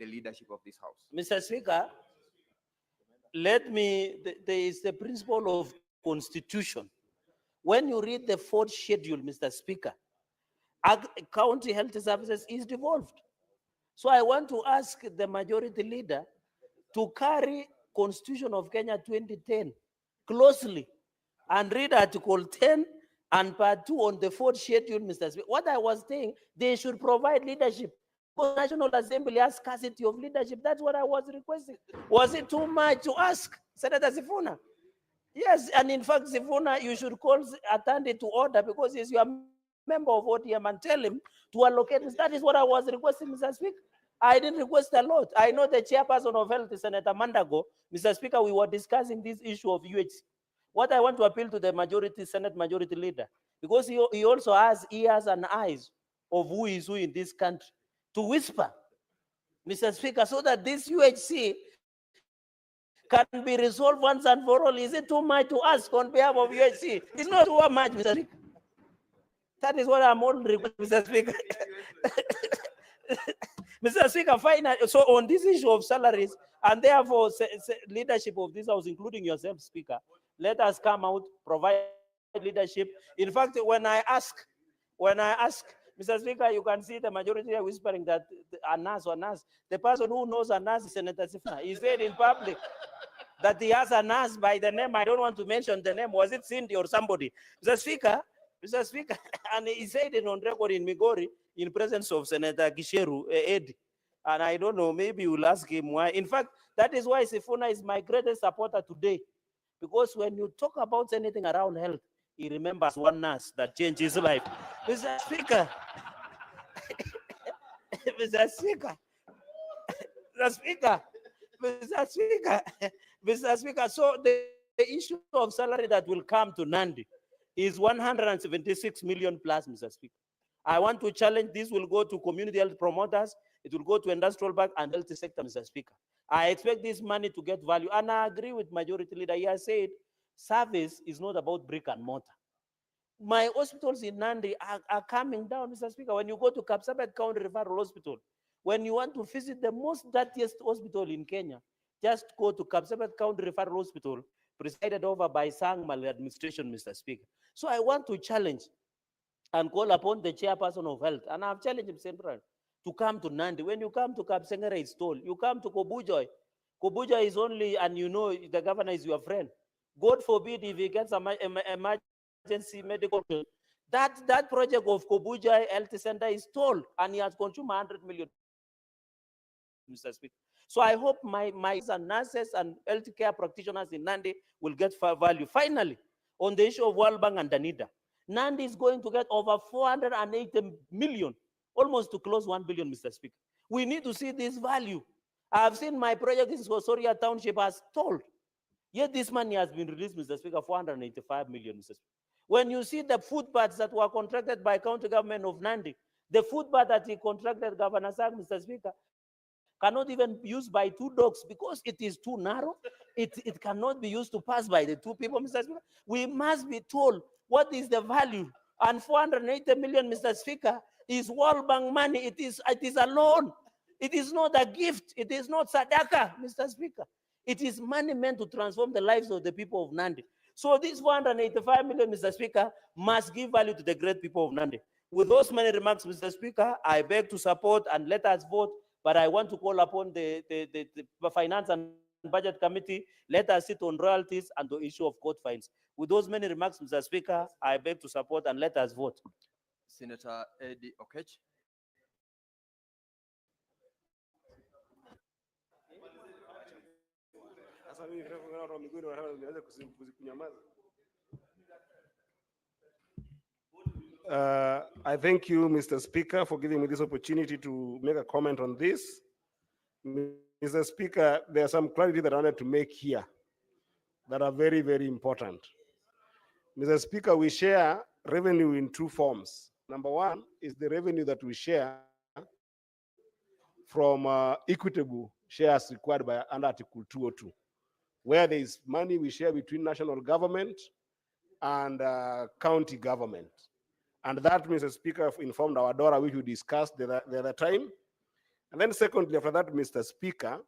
the leadership of this House. Mr. Speaker, there is the principle of constitution. When you read the fourth schedule, Mr. Speaker, county health services is devolved. So I want to ask the majority leader to carry Constitution of Kenya 2010 closely and read Article 10 and Part 2 on the fourth schedule, Mr. Speaker. What I was saying, they should provide leadership. The National Assembly has scarcity of leadership. That's what I was requesting. Was it too much to ask, Senator Sifuna? Yes, and in fact, Sifuna, you should call Atandi to order because he's your member of ODM and tell him to allocate. That is what I was requesting, Mr. Speaker. I didn't request a lot. I know the chairperson of health, Senator Mandago. Mr. Speaker, we were discussing this issue of UHC. What I want to appeal to the majority, Senate majority leader, because he also has ears and eyes of who is who in this country, to whisper, Mr. Speaker, so that this UHC can be resolved once and for all. Is it too much to ask on behalf of UHC? It's not too much, Mr. Speaker. That is what I'm all requesting, Mr. Speaker. Mr. Speaker, finally, so on this issue of salaries, and therefore leadership of this House, including yourself, Speaker, let us come out, provide leadership. In fact, when I ask, Mr. Speaker, you can see the majority are whispering that Anas. The person who knows Anas is Senator Sifuna. He said in public that he has Anas by the name. I don't want to mention the name. Was it Cindy or somebody? Mr. Speaker, Mr. Speaker, and he said it on record in Migori in presence of Senator Gisheru, Ed. And I don't know, maybe you'll ask him why. In fact, that is why Sifuna is my greatest supporter today. Because when you talk about anything around health, he remembers one nurse that changed his life. Mr. Speaker, Mr. Speaker, Mr. Speaker, Mr. Speaker, Mr. Speaker. So the issue of salary that will come to Nandi is 176 million plus, Mr. Speaker. I want to challenge this will go to community health promoters, it will go to industrial bank and health sector, Mr. Speaker. I expect this money to get value. And I agree with Majority Leader. He has said service is not about brick and mortar. My hospitals in Nandi are coming down, Mr. Speaker. When you go to Kapsabet County Referral Hospital, when you want to visit the most dirtiest hospital in Kenya, just go to Kapsabet County Referral Hospital, presided over by Sang Maladministration, Mr. Speaker. So I want to challenge and call upon the chairperson of health, and I've challenged him central to come to Nandi. When you come to Kapsengere, it's toll. You come to Kobujoy. Kobujoy is only, and you know the governor is your friend. God forbid if he gets an emergency medical. That project of Kobujoy Health Center is toll, and he has consumed 100 million, Mr. Speaker. So I hope my nurses and healthcare practitioners in Nandi will get value. Finally, on the issue of World Bank and Danida, Nandi is going to get over 480 million, almost to close 1 billion, Mr. Speaker. We need to see this value. I have seen my project in Soria Township as told. Yet this money has been released, Mr. Speaker, 485 million, Mr. Speaker. When you see the footpaths that were contracted by county government of Nandi, the footpath that he contracted Governor Sang, Mr. Speaker, cannot even be used by two dogs because it is too narrow. It cannot be used to pass by the two people, Mr. Speaker. We must be told what is the value. And 480 million, Mr. Speaker, is World Bank money. It is a loan. It is not a gift. It is not sadaka, Mr. Speaker. It is money meant to transform the lives of the people of Nandi. So this 485 million, Mr. Speaker, must give value to the great people of Nandi. With those many remarks, Mr. Speaker, I beg to support and let us vote. But I want to call upon the Finance and Budget Committee, let us sit on royalties and the issue of court fines. With those many remarks, Mr. Speaker, I beg to support and let us vote. Senator Eddie Okech. I thank you, Mr. Speaker, for giving me this opportunity to make a comment on this. Mr. Speaker, there are some clarity that I wanted to make here that are very, very important. Mr. Speaker, we share revenue in two forms. Number one is the revenue that we share from equitable shares required by under Article 202, where there is money we share between national government and county government. And that, Mr. Speaker, informed our DORA, which we discussed the other time. And then secondly, after that, Mr. Speaker,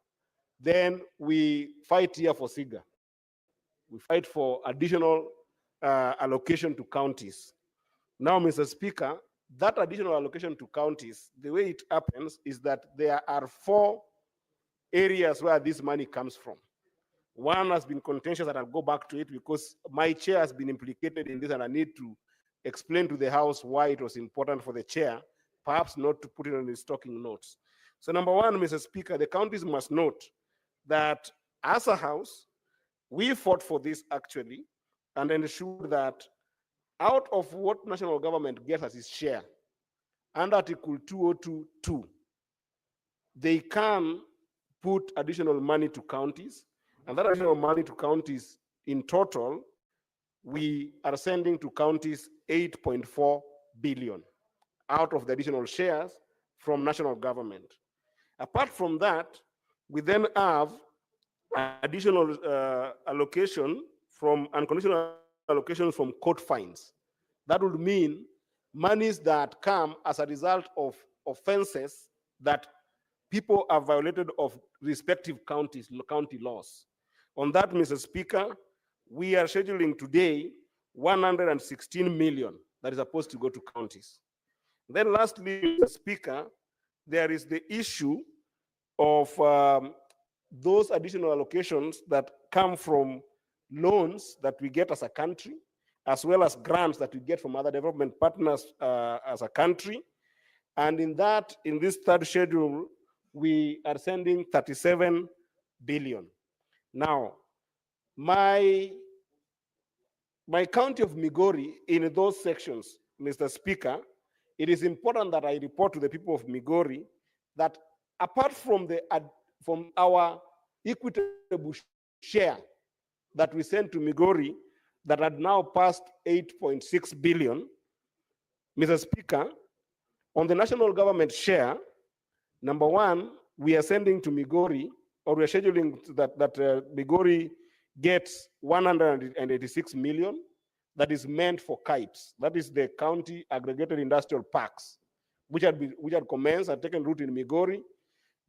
then we fight here for SIGA. We fight for additional allocation to counties. Now, Mr. Speaker, that additional allocation to counties, the way it happens is that there are 4 areas where this money comes from. One has been contentious, and I'll go back to it because my chair has been implicated in this, and I need to explain to the House why it was important for the chair, perhaps not to put it on his talking notes. So number one, Mr. Speaker, the counties must note that as a House, we fought for this actually and ensured that out of what national government gets as its share, under Article 202.2, they can put additional money to counties, and that additional money to counties in total, we are sending to counties 8.4 billion out of the additional shares from national government. Apart from that, we then have additional allocation from unconditional allocation from court fines. That would mean monies that come as a result of offenses that people have violated of respective counties, county laws. On that, Mr. Speaker, we are scheduling today 116 million that is supposed to go to counties. Then lastly, Mr. Speaker, there is the issue of those additional allocations that come from loans that we get as a country as well as grants that we get from other development partners as a country. And in this third schedule, we are sending 37 billion. Now, my county of Migori, in those sections, Mr. Speaker, it is important that I report to the people of Migori that apart from our equitable share that we sent to Migori that had now passed 8.6 billion, Mr. Speaker, on the national government share, number one, we are sending to Migori, or we are scheduling that Migori gets 186 million that is meant for kites. That is the county aggregated industrial parks, which had commenced and taken root in Migori.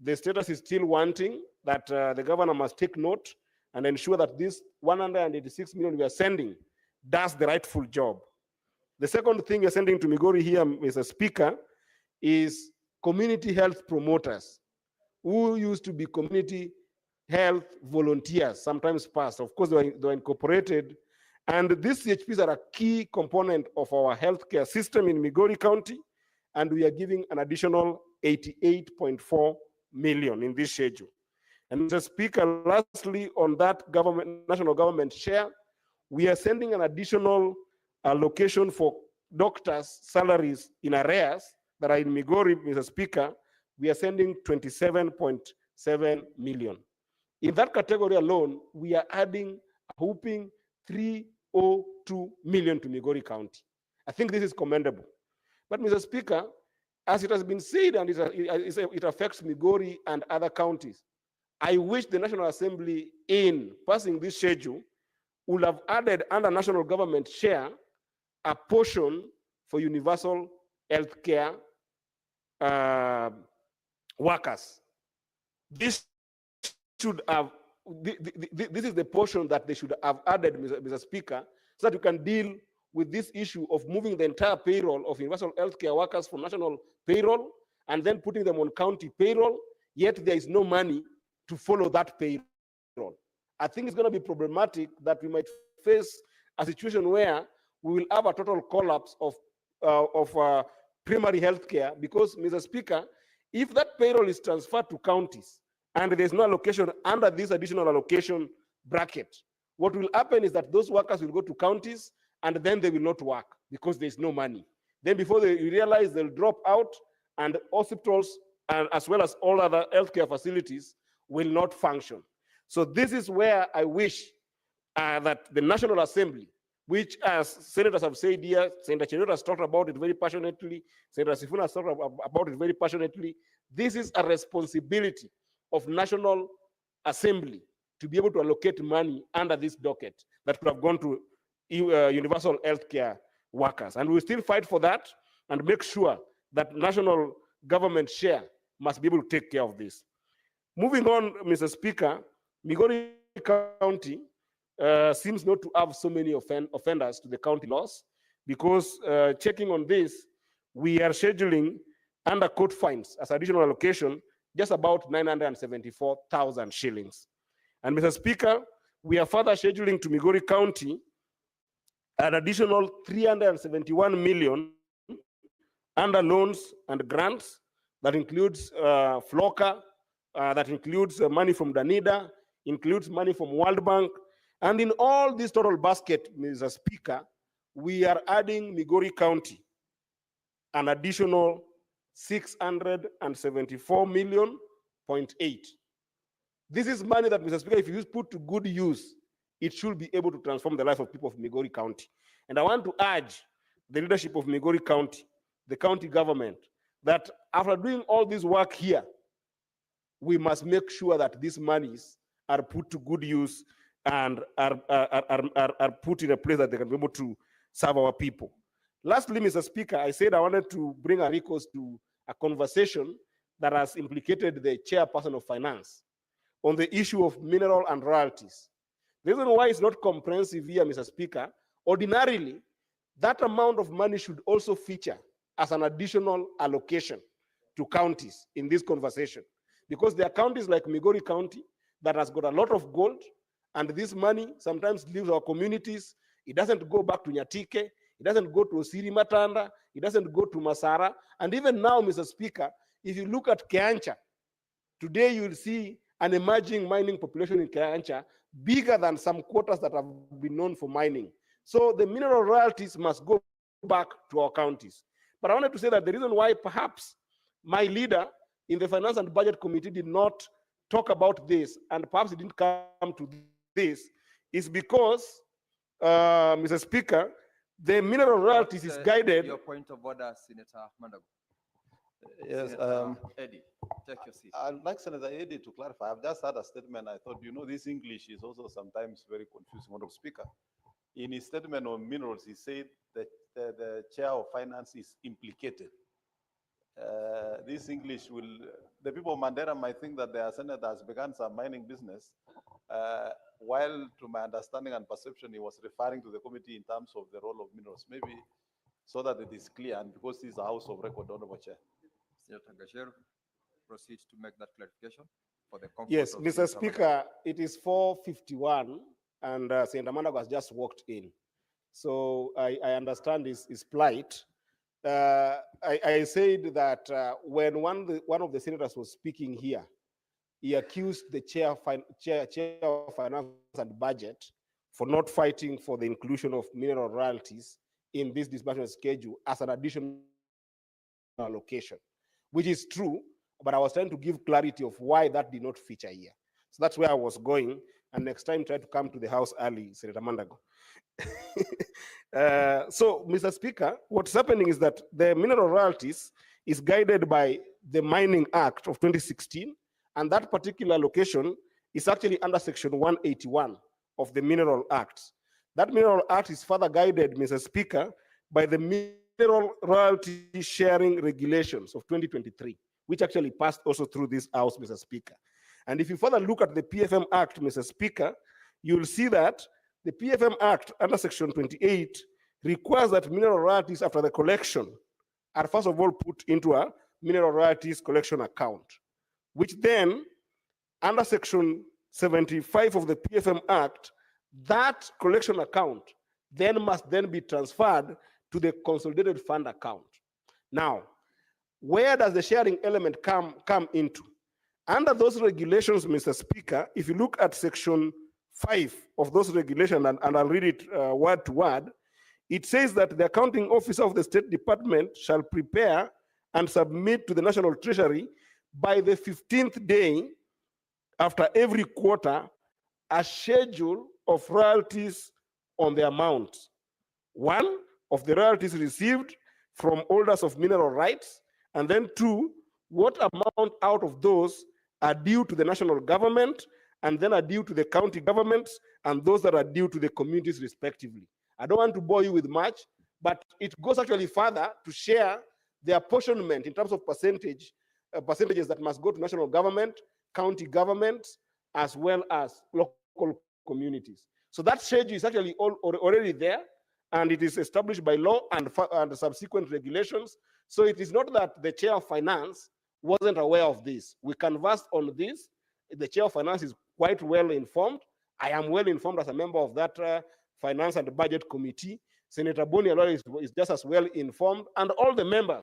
The status is still wanting that the governor must take note and ensure that this 186 million we are sending does the rightful job. The second thing we are sending to Migori here, Mr. Speaker, is community health promoters who used to be community health volunteers, sometimes past. Of course, they were incorporated. And these CHPs are a key component of our healthcare system in Migori County, and we are giving an additional 88.4 million in this schedule. And Mr. Speaker, lastly, on that national government share, we are sending an additional allocation for doctors' salaries in arrears that are in Migori, Mr. Speaker. We are sending 27.7 million. In that category alone, we are adding a whooping 302 million to Migori County. I think this is commendable. But Mr. Speaker, as it has been said, and it affects Migori and other counties, I wish the National Assembly, in passing this schedule, would have added under national government share a portion for universal healthcare workers. This should have, this is the portion that they should have added, Mr. Speaker, so that you can deal with this issue of moving the entire payroll of universal healthcare workers from national payroll and then putting them on county payroll, yet there is no money to follow that payroll. I think it's going to be problematic that we might face a situation where we will have a total collapse of primary healthcare because, Mr. Speaker, if that payroll is transferred to counties and there's no allocation under this additional allocation bracket, what will happen is that those workers will go to counties and then they will not work because there's no money. Then before they realize, they'll drop out, and hospitals, as well as all other healthcare facilities, will not function. So this is where I wish that the National Assembly, which, as senators have said here, Senator Cheruiyot has talked about it very passionately, Senator Sifuna has talked about it very passionately. This is a responsibility of National Assembly to be able to allocate money under this docket that could have gone to universal healthcare workers. And we'll still fight for that and make sure that national government share must be able to take care of this. Moving on, Mr. Speaker, Migori County seems not to have so many offenders to the county laws because checking on this, we are scheduling under court fines as additional allocation just about 974,000 shillings. And Mr. Speaker, we are further scheduling to Migori County an additional 371 million under loans and grants. That includes FLOCA, that includes money from Danida, includes money from World Bank. And in all this total basket, Mr. Speaker, we are adding Migori County an additional 674.8 million. This is money that, Mr. Speaker, if you put to good use, it should be able to transform the life of people of Migori County. And I want to urge the leadership of Migori County, the county government, that after doing all this work here, we must make sure that these monies are put to good use and are put in a place that they can be able to serve our people. Lastly, Mr. Speaker, I said I wanted to bring a recourse to a conversation that has implicated the chairperson of finance on the issue of mineral and royalties. The reason why it's not comprehensive here, Mr. Speaker, ordinarily, that amount of money should also feature as an additional allocation to counties in this conversation. Because there are counties like Migori County that has got a lot of gold, and this money sometimes leaves our communities It doesn't go back to Nyatike. It doesn't go to Osiri Matanda. It doesn't go to Masara. And even now, Mr. Speaker, if you look at Keancha, today you will see an emerging mining population in Keancha bigger than some quarters that have been known for mining. So the mineral royalties must go back to our counties. But I wanted to say that the reason why perhaps my leader in the Finance and Budget Committee did not talk about this, and perhaps it didn't come to this, is because, Mr. Speaker, the mineral royalties is guided. Your point of order, Senator Mandago. Yes, Senator Eddie, take your seat. I'd like Senator Eddie to clarify. I've just had a statement. I thought, this English is also sometimes very confusing. Honorable Speaker, in his statement on minerals, he said that the chair of finance is implicated. This English the people of Mandera might think that their senator has begun some mining business, while to my understanding and perception, he was referring to the committee in terms of the role of minerals. Maybe so that it is clear, and because this is a house of record, Honorable Chair. Senator Gasheru, proceed to make that clarification for the comfort Yes, of Mr. Senator Speaker, it is 4:51, and Senator Mandago has just walked in. So I understand his plight. I said that when one of the senators was speaking here, he accused the chair of Finance and Budget for not fighting for the inclusion of mineral royalties in this disbursement schedule as an additional allocation, which is true, but I was trying to give clarity of why that did not feature here. So that's where I was going, and next time try to come to the house early, Senator Mandago. So, Mr. Speaker, what's happening is that the mineral royalties is guided by the Mining Act of 2016, and that particular location is actually under Section 181 of the Mineral Act. That Mineral Act is further guided, Mr. Speaker, by the Mineral Royalty Sharing Regulations of 2023, which actually passed also through this House, Mr. Speaker. And if you further look at the PFM Act, Mr. Speaker, you'll see that the PFM Act under Section 28 requires that mineral royalties after the collection are first of all put into a mineral royalties collection account, which then under Section 75 of the PFM Act, that collection account then must then be transferred to the consolidated fund account. Now, where does the sharing element come into? Under those regulations, Mr. Speaker, if you look at Section 5 of those regulations, and I'll read it word to word, it says that the accounting officer of the State Department shall prepare and submit to the National Treasury by the 15th day after every quarter a schedule of royalties on the amount. One, of the royalties received from holders of mineral rights, and then two, what amount out of those are due to the national government, and then are due to the county governments, and those that are due to the communities respectively. I don't want to bore you with much, but it goes actually further to share the apportionment in terms of percentages that must go to national government, county governments, as well as local communities. So that schedule is actually already there, and it is established by law and subsequent regulations. So it is not that the chair of finance wasn't aware of this. We conversed on this. The chair of finance is quite well informed. I am well informed as a member of that Finance and Budget Committee. Senator Boni Alora is just as well informed, and all the members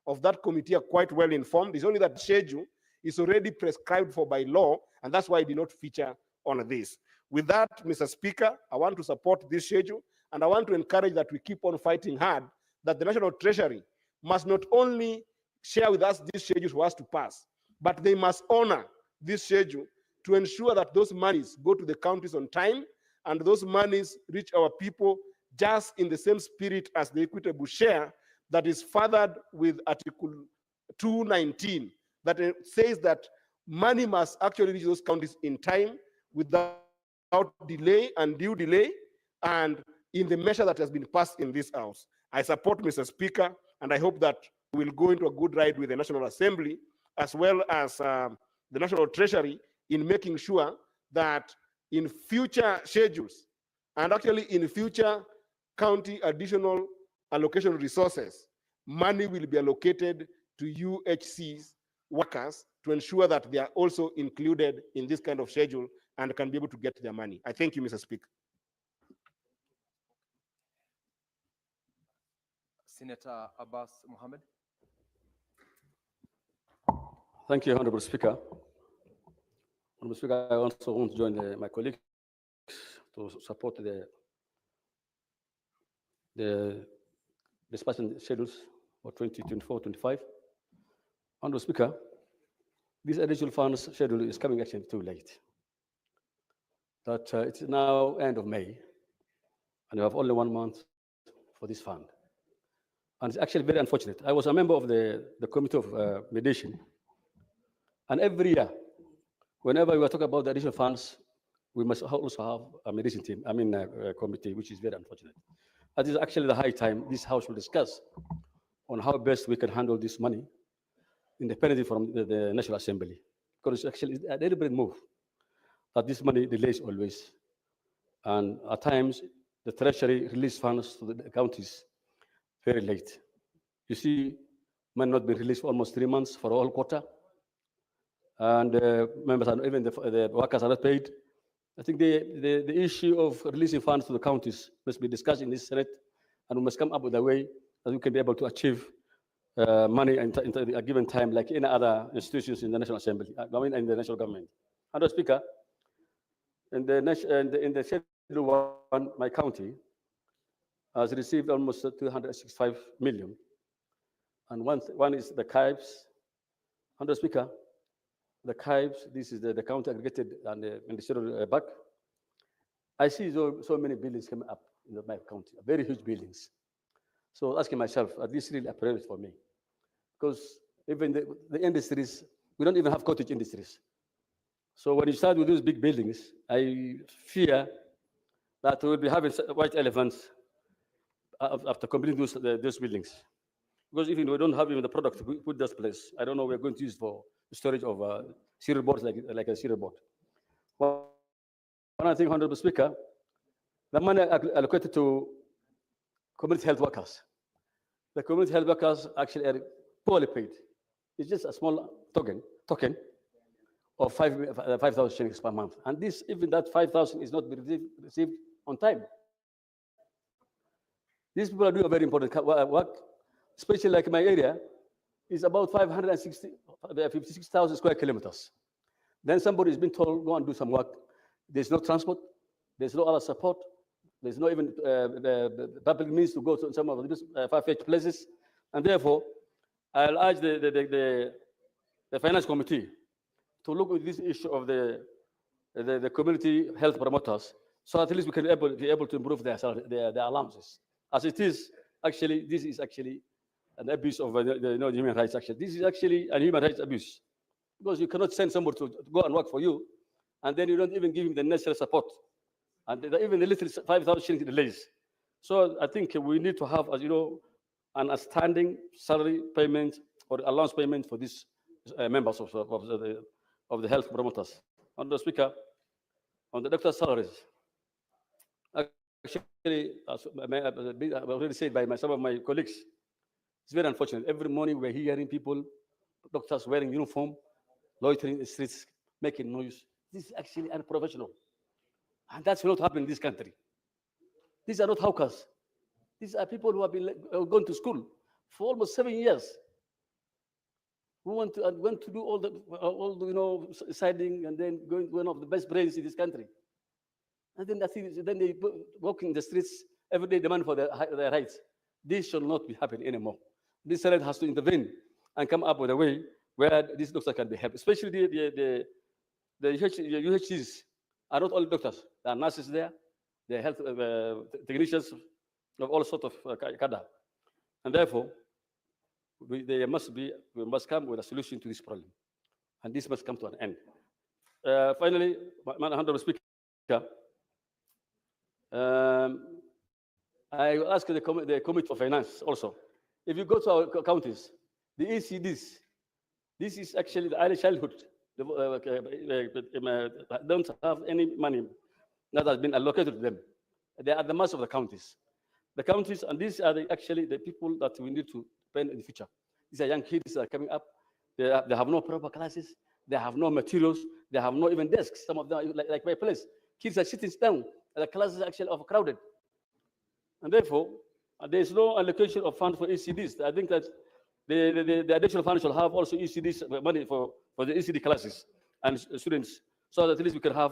of that committee are quite well informed. It's only that schedule is already prescribed for by law, and that's why it did not feature on this. With that, Mr. Speaker, I want to support this schedule, and I want to encourage that we keep on fighting hard, that the National Treasury must not only share with us this schedule for us to pass, but they must honor this schedule to ensure that those monies go to the counties on time, and those monies reach our people just in the same spirit as the equitable share that is furthered with Article 219, that says that money must actually reach those counties in time without delay and due delay, and in the measure that has been passed in this House. I support, Mr. Speaker, and I hope that we'll go into a good ride with the National Assembly as well as the National Treasury in making sure that in future schedules and actually in future county additional allocation resources, money will be allocated to UHC's workers to ensure that they are also included in this kind of schedule and can be able to get their money. I thank you, Mr. Speaker. Senator Abbas Mohammed. Thank you, Honorable Speaker. Honorable Speaker, I also want to join my colleagues to support the discussion schedules for 2024-25. Honorable Speaker, this additional funds schedule is coming actually too late. That it's now end of May, and you have only 1 month for this fund. And it's actually very unfortunate. I was a member of the Committee of Mediation, and every year, whenever we are talking about the additional funds, we must also have a mediation team, a committee, which is very unfortunate. It is actually the high time this House will discuss on how best we can handle this money independently from the National Assembly. Because it's actually a deliberate move that this money delays always. And at times, the Treasury release funds to the counties very late. You see, money not been released for almost 3 months for all quarter. And members are, even the workers are not paid. I think the issue of releasing funds to the counties must be discussed in this Senate, and we must come up with a way that we can be able to achieve money in a given time, like any other institutions in the National Assembly, in the national government. Under Speaker, in the Schedule 1, my county has received almost 265 million, and one is the CAIBs. Under Speaker, the CAIBs, this is the county aggregated and in the schedule back. I see so many buildings coming up in my county, very huge buildings. So asking myself, are these really a priority for me? Because even the industries, we don't even have cottage industries. So when you start with those big buildings, I fear that we will be having white elephants after completing those buildings. Because even we don't have even the product to put this place, I don't know we're going to use for storage of cereal boards like a cereal board. One other thing, Honorable Speaker, the money allocated to community health workers. The community health workers actually are poorly paid. It's just a small token of 5,000 shillings per month. And this, even that 5,000 is not received on time. These people are doing a very important work, especially like my area, is about 56,000 square kilometers. Then somebody is being told, go and do some work. There's no transport, there's no other support, there's no even the public means to go to some of these far-fetched places. And therefore, I'll urge the Finance Committee to look at this issue of the community health promoters, so at least we can be able to improve their allowances. As it is, actually, this is actually an abuse of human rights. Actually, this is actually a human rights abuse, because you cannot send somebody to go and work for you, and then you don't even give him the necessary support, and even the little 5,000 shillings delays. So I think we need to have, as you know, an outstanding salary payment or allowance payment for these members of the health promoters. On the Speaker, on the doctor's salaries, actually, as I've already said by some of my colleagues, it's very unfortunate. Every morning we're hearing people, doctors wearing uniform, loitering in the streets, making noise. This is actually unprofessional. And that's not happening in this country. These are not hawkers. These are people who have been going to school for almost 7 years. Who want to do all the siding and then going one of the best brains in this country. And then they walk in the streets every day, demand for their rights. This should not be happening anymore. This Senate has to intervene and come up with a way where these doctors can be helped. Especially the UHCs are not all doctors. There are nurses there, there are health technicians of all sorts of cadre. And therefore, we must come with a solution to this problem. And this must come to an end. Finally, Madam Honorable Speaker, I will ask the Committee for Finance also. If you go to our counties, the ECDs, this is actually the early childhood, don't have any money that has been allocated to them. They are the mass of the counties. The counties, and these are actually the people that we need to spend in the future. These are young kids that are coming up. They have no proper classes. They have no materials. They have no even desks. Some of them, like my place, kids are sitting down. The classes are actually overcrowded. And therefore, There is no allocation of funds for ECDs. I think that the additional funds shall have also ECDs money for the ECD classes and students, so that at least we can have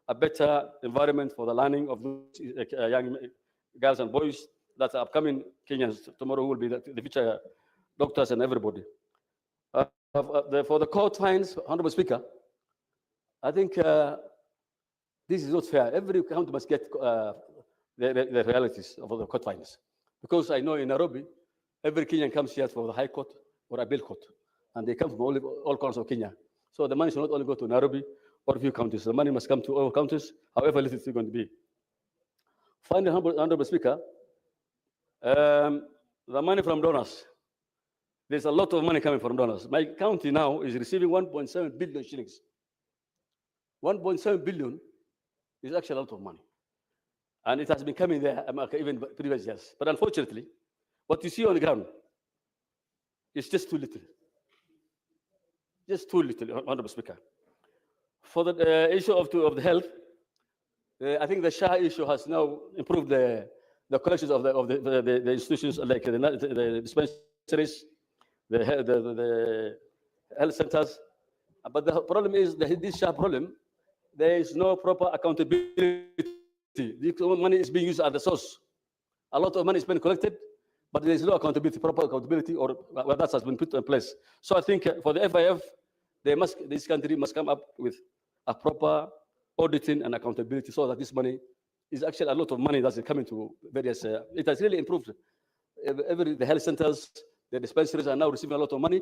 a better environment for the learning of those young girls and boys that are upcoming Kenyans tomorrow, who will be the future doctors and everybody. For the court fines, Honorable Speaker, I think this is not fair. Every county must get the realities of the court fines. Because I know in Nairobi, every Kenyan comes here for the High Court or appeal court, and they come from all corners of Kenya. So the money should not only go to Nairobi or a few counties. The money must come to all counties, however little it's going to be. Finally, Honorable Speaker, the money from donors. There's a lot of money coming from donors. My county now is receiving 1.7 billion shillings. 1.7 billion is actually a lot of money. And it has been coming there even previous years. But unfortunately, what you see on the ground is just too little. Just too little, Honorable Speaker. For the issue of the health, I think the SHA issue has now improved the collections of the institutions, like the dispensaries, the health centers. But the problem is that this SHA problem, there is no proper accountability. The money is being used at the source. A lot of money is being collected, but there is no accountability, proper accountability, or that has been put in place. So I think for the FIF, this country must come up with a proper auditing and accountability, so that this money is actually a lot of money that's coming to various. It has really improved. The health centers, the dispensaries are now receiving a lot of money,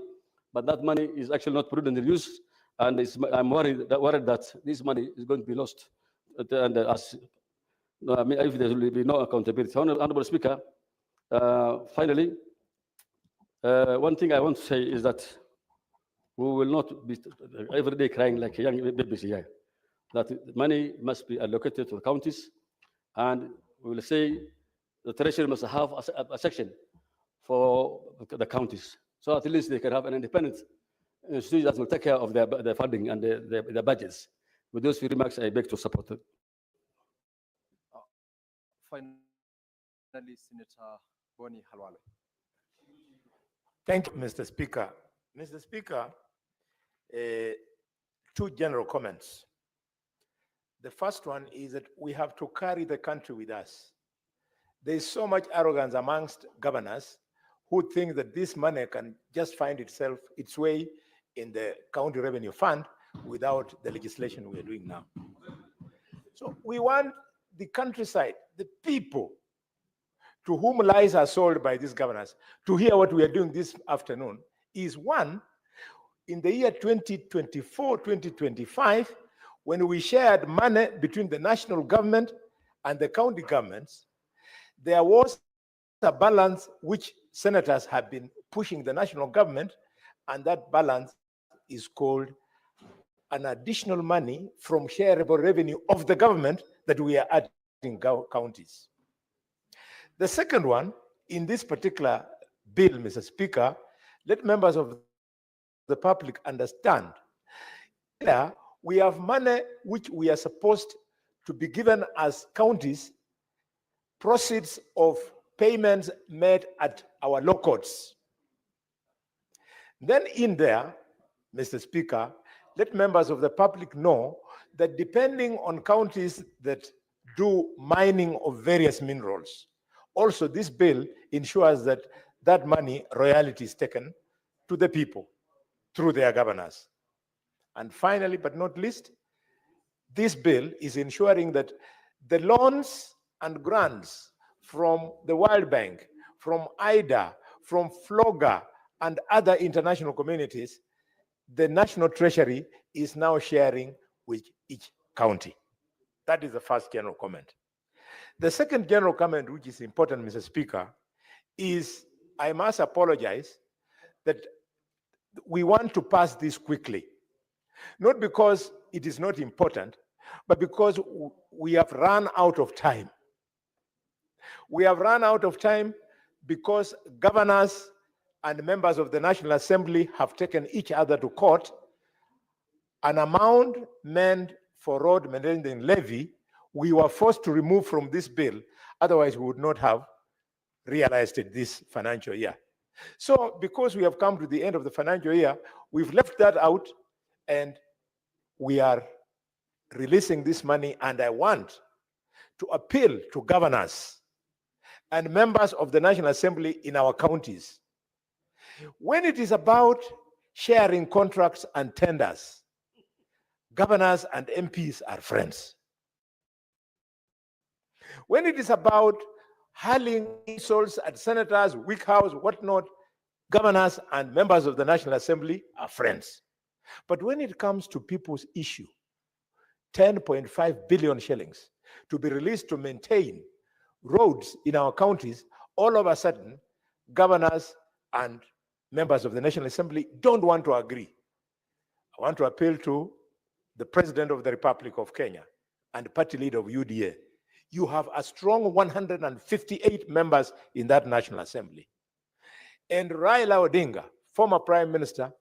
but that money is actually not prudently used, and I'm worried that this money is going to be lost. And if there will be no accountability. Honorable Speaker, finally, one thing I want to say is that we will not be every day crying like young babies here. That money must be allocated to the counties, and we will say the treasury must have a section for the counties, so at least they can have an independent institution that will take care of their funding and their budgets. With those few remarks, I beg to support it. Finally, Senator Boni Halwale. Thank you, Mr. Speaker. Mr. Speaker, two general comments. The first one is that we have to carry the country with us. There is so much arrogance amongst governors who think that this money can just find its way in the county revenue fund without the legislation we are doing now. So we want the countryside, the people to whom lies are sold by these governors, to hear what we are doing this afternoon is one, in the year 2024, 2025, when we shared money between the national government and the county governments, there was a balance which senators have been pushing the national government, and that balance is called an additional money from shareable revenue of the government that we are adding in counties. The second one, in this particular bill, Mr. Speaker, let members of the public understand. Here, we have money which we are supposed to be given as counties, proceeds of payments made at our law courts. Then in there, Mr. Speaker, let members of the public know that depending on counties that do mining of various minerals, also this bill ensures that that money, royalty, is taken to the people through their governors. And finally, but not least, this bill is ensuring that the loans and grants from the World Bank, from IDA, from FLOGA, and other international communities, the National Treasury is now sharing with each county. That is the first general comment. The second general comment, which is important, Mr. Speaker, is I must apologize that we want to pass this quickly. Not because it is not important, but because we have run out of time. We have run out of time because governors and members of the National Assembly have taken each other to court. An amount meant for road maintenance levy, we were forced to remove from this bill. Otherwise, we would not have realized it this financial year. So because we have come to the end of the financial year, we've left that out and we are releasing this money, and I want to appeal to governors and members of the National Assembly in our counties. When it is about sharing contracts and tenders, governors and MPs are friends. When it is about hurling insults at senators, weak house, whatnot, governors and members of the National Assembly are friends. But when it comes to people's issue, 10.5 billion shillings to be released to maintain roads in our counties, all of a sudden, governors and members of the National Assembly don't want to agree. I want to appeal to the President of the Republic of Kenya and party leader of UDA. You have a strong 158 members in that National Assembly. And Raila Odinga, former Prime Minister,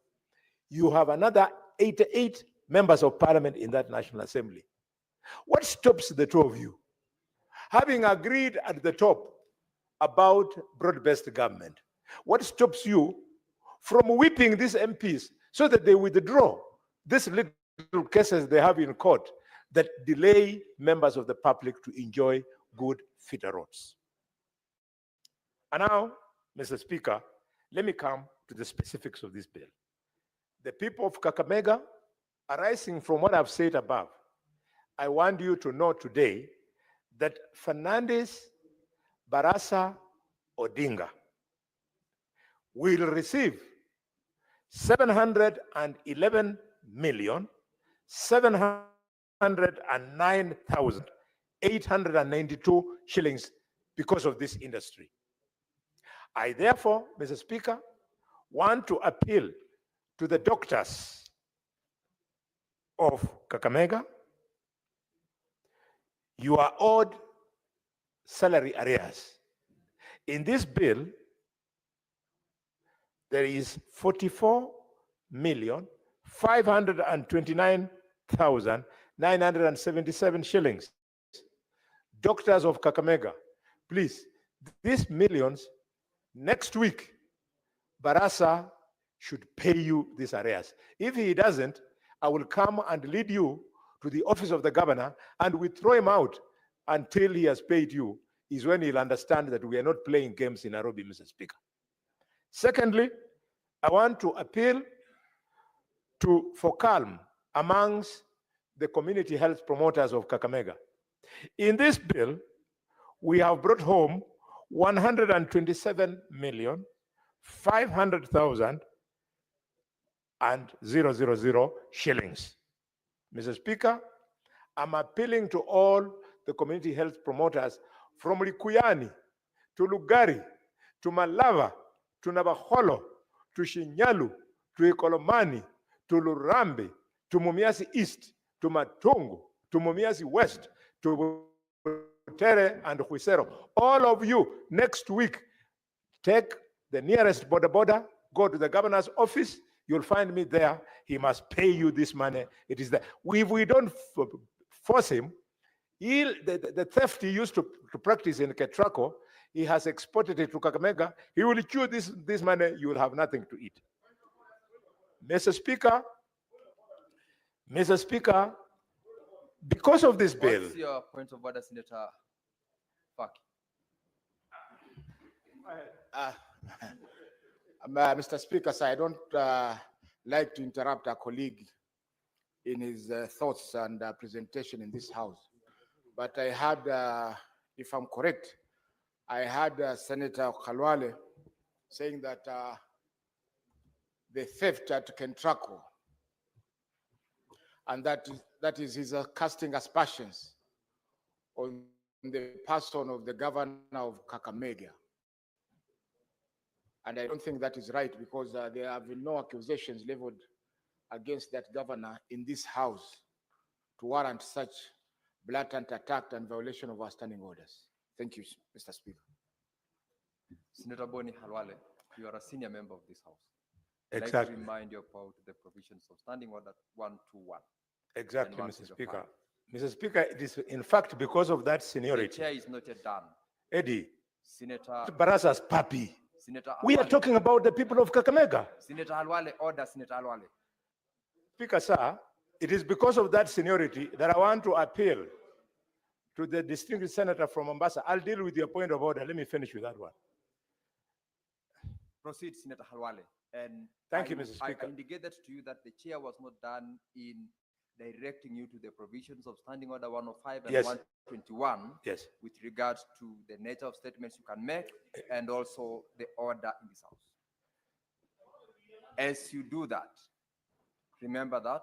you have another 88 members of parliament in that National Assembly. What stops the two of you? Having agreed at the top about broad-based government, what stops you from whipping these MPs so that they withdraw these little cases they have in court that delay members of the public to enjoy good feeder roads? And now, Mr. Speaker, let me come to the specifics of this bill. The people of Kakamega, arising from what I've said above, I want you to know today that Fernandes Barasa Odinga will receive 711,709,892 shillings because of this industry. I therefore, Mr. Speaker, want to appeal to the doctors of Kakamega. You are owed salary arrears. In this bill, there is 44,529,977 shillings. Doctors of Kakamega, please, these millions, next week, Barasa should pay you these arrears. If he doesn't, I will come and lead you to the office of the governor and we throw him out until he has paid you, is when he'll understand that we are not playing games in Nairobi, Mr. Speaker. Secondly, I want to appeal for calm amongst the community health promoters of Kakamega. In this bill, we have brought home 127,500,000 and 000 shillings. Mr. Speaker, I'm appealing to all the community health promoters from Likuyani to Lugari to Malava to Navakholo to Shinyalu to Ikolomani to Lurambe to Mumias East to Matungu to Mumias West to Butere and Huisero. All of you, next week, take the nearest border, go to the governor's office. You'll find me there. He must pay you this money. It is there. If we don't force him, the theft he used to practice in Ketraco, he has exported it to Kakamega. He will chew this money. You will have nothing to eat. Mr. Speaker, because of this bill. What's your point of order, Senator Faki? Mr. Speaker, sir, I don't like to interrupt a colleague in his thoughts and presentation in this house. But I had, if I'm correct, I had Senator Khalwale saying that the theft at Kentraco, and that is his casting aspersions on the person of the governor of Kakamega. And I don't think that is right, because there have been no accusations leveled against that governor in this house to warrant such blatant attack and violation of our standing orders. Thank you, Mr. Speaker. Senator Boni Halwale, you are a senior member of this house. Exactly. I'd like to remind you about the provisions of Standing Order 121. Exactly, Mr. Speaker. Mr. Speaker, it is in fact because of that seniority. The chair is not yet done. Eddie, Senator Barasa's puppy. Senator We are Alwale. talking about the people of Kakamega. Senator Alwale, order, Senator Alwale. Speaker, sir, it is because of that seniority that I want to appeal to the distinguished senator from Mombasa. I'll deal with your point of order. Let me finish with that one. Proceed, Senator Halwale. And Thank you, Mr. Speaker. I indicated to you that the chair was not done in directing you to the provisions of Standing Order 105 and Yes. 121 Yes. with regards to the nature of statements you can make and also the order in this house. As you do that, remember that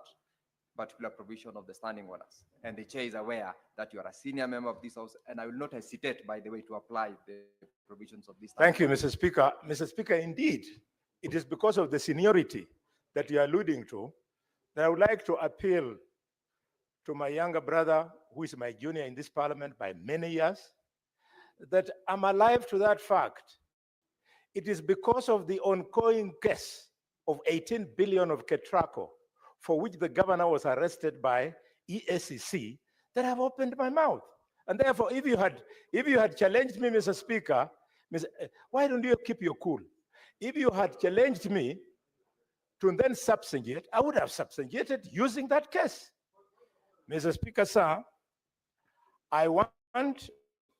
particular provision of the standing orders. And the chair is aware that you are a senior member of this house, and I will not hesitate, by the way, to apply the provisions of this. Thank you, Mr. Speaker. Mr. Speaker, indeed, it is because of the seniority that you are alluding to that I would like to appeal to my younger brother, who is my junior in this parliament by many years, that I'm alive to that fact. It is because of the ongoing case of 18 billion of Ketraco, for which the governor was arrested by EACC, that I've opened my mouth. And therefore, if you had challenged me, Mr. Speaker, why don't you keep your cool? If you had challenged me to then substantiate, I would have substantiated using that case. Mr. Speaker, sir, I want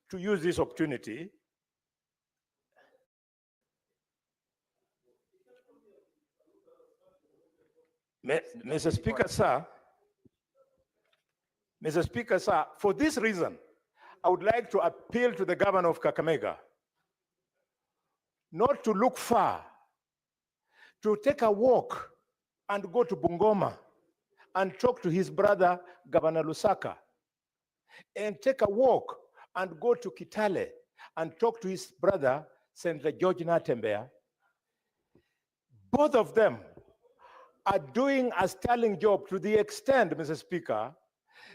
to use this opportunity Mr. Speaker, sir, for this reason, I would like to appeal to the governor of Kakamega not to look far, to take a walk and go to Bungoma and talk to his brother, Governor Lusaka, and take a walk and go to Kitale and talk to his brother, Senator George Natembea. Both of them are doing a sterling job to the extent, Mr. Speaker,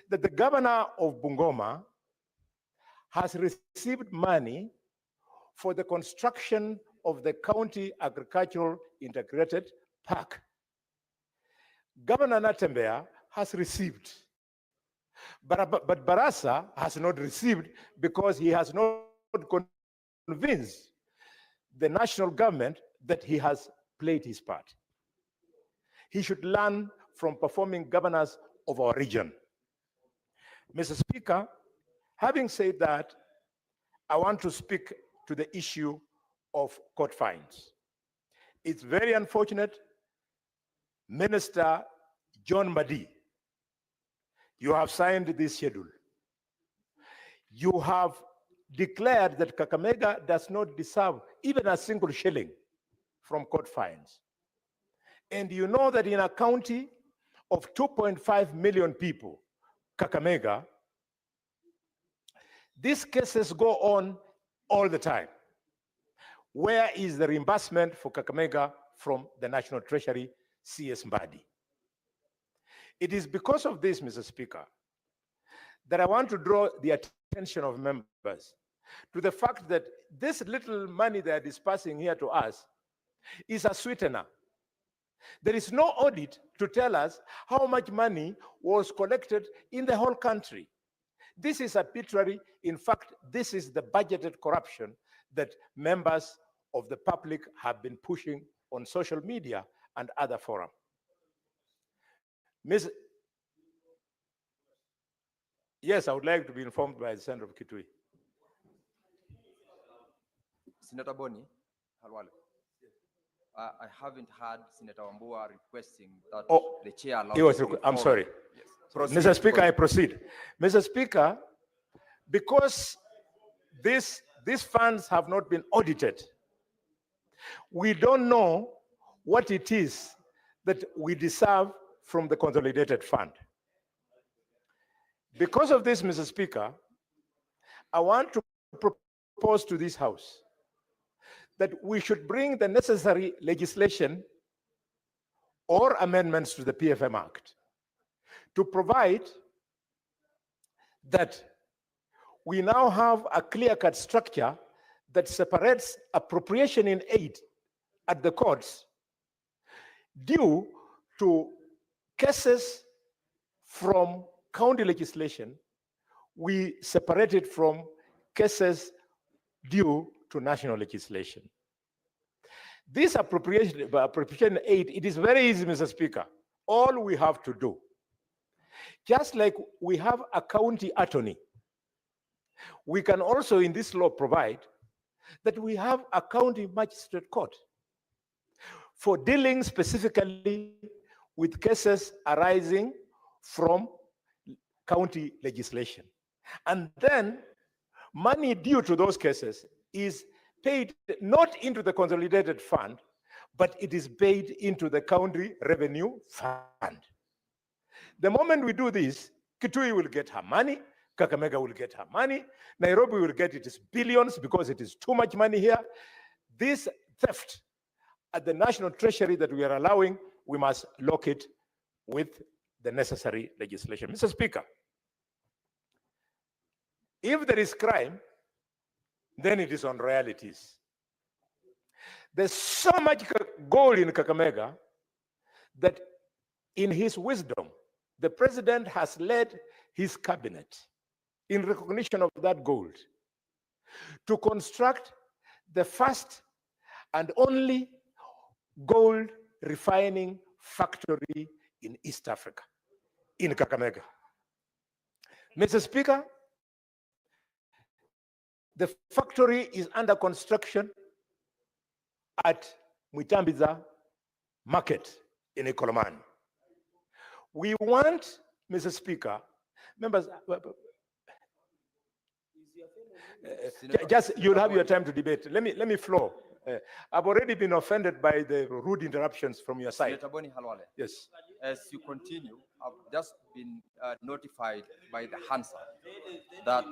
that the governor of Bungoma has received money for the construction of the County Agricultural Integrated Park. Governor Natembea has received, but Barasa has not received because he has not convinced the national government that he has played his part. He should learn from performing governors of our region. Mr. Speaker, having said that, I want to speak to the issue of court fines. It's very unfortunate, Minister John Madi, you have signed this schedule. You have declared that Kakamega does not deserve even a single shilling from court fines. And you know that in a county of 2.5 million people, Kakamega, these cases go on all the time. Where is the reimbursement for Kakamega from the National Treasury, CS Mbadi? It is because of this, Mr. Speaker, that I want to draw the attention of members to the fact that this little money they are dispersing here to us is a sweetener. There is no audit to tell us how much money was collected in the whole country. This is arbitrary. In fact, this is the budgeted corruption that members of the public have been pushing on social media and other forums. Yes, I would like to be informed by the Senator of Kitui. Senator Boni, Halwale. I haven't heard Senator Wambua requesting that the chair allows. I'm sorry. Yes. Mr. Speaker, I proceed. Mr. Speaker, because these funds have not been audited, we don't know what it is that we deserve from the consolidated fund. Because of this, Mr. Speaker, I want to propose to this House that we should bring the necessary legislation or amendments to the PFM Act to provide that we now have a clear-cut structure that separates appropriation in aid at the courts due to cases from county legislation. We separate it from cases due to national legislation. This appropriation aid, it is very easy, Mr. Speaker. All we have to do, just like we have a county attorney, we can also in this law provide that we have a county magistrate court for dealing specifically with cases arising from county legislation. And then money due to those cases is paid not into the consolidated fund, but it is paid into the county revenue fund. The moment we do this, Kitui will get her money, Kakamega will get her money, Nairobi will get its billions because it is too much money here. This theft at the national treasury that we are allowing, we must lock it with the necessary legislation. Mr. Speaker, if there is crime, then it is on realities. There's so much gold in Kakamega that in his wisdom, the president has led his cabinet in recognition of that gold to construct the first and only gold refining factory in East Africa, in Kakamega. Mr. Speaker, the factory is under construction at Mwitambiza Market in Ikolomani. We want, Mr. Speaker, members, just you'll have your time to debate. Let me flow. I've already been offended by the rude interruptions from your side. Senator Boni Halwale. Yes. As you continue, I've just been notified by the Hansard that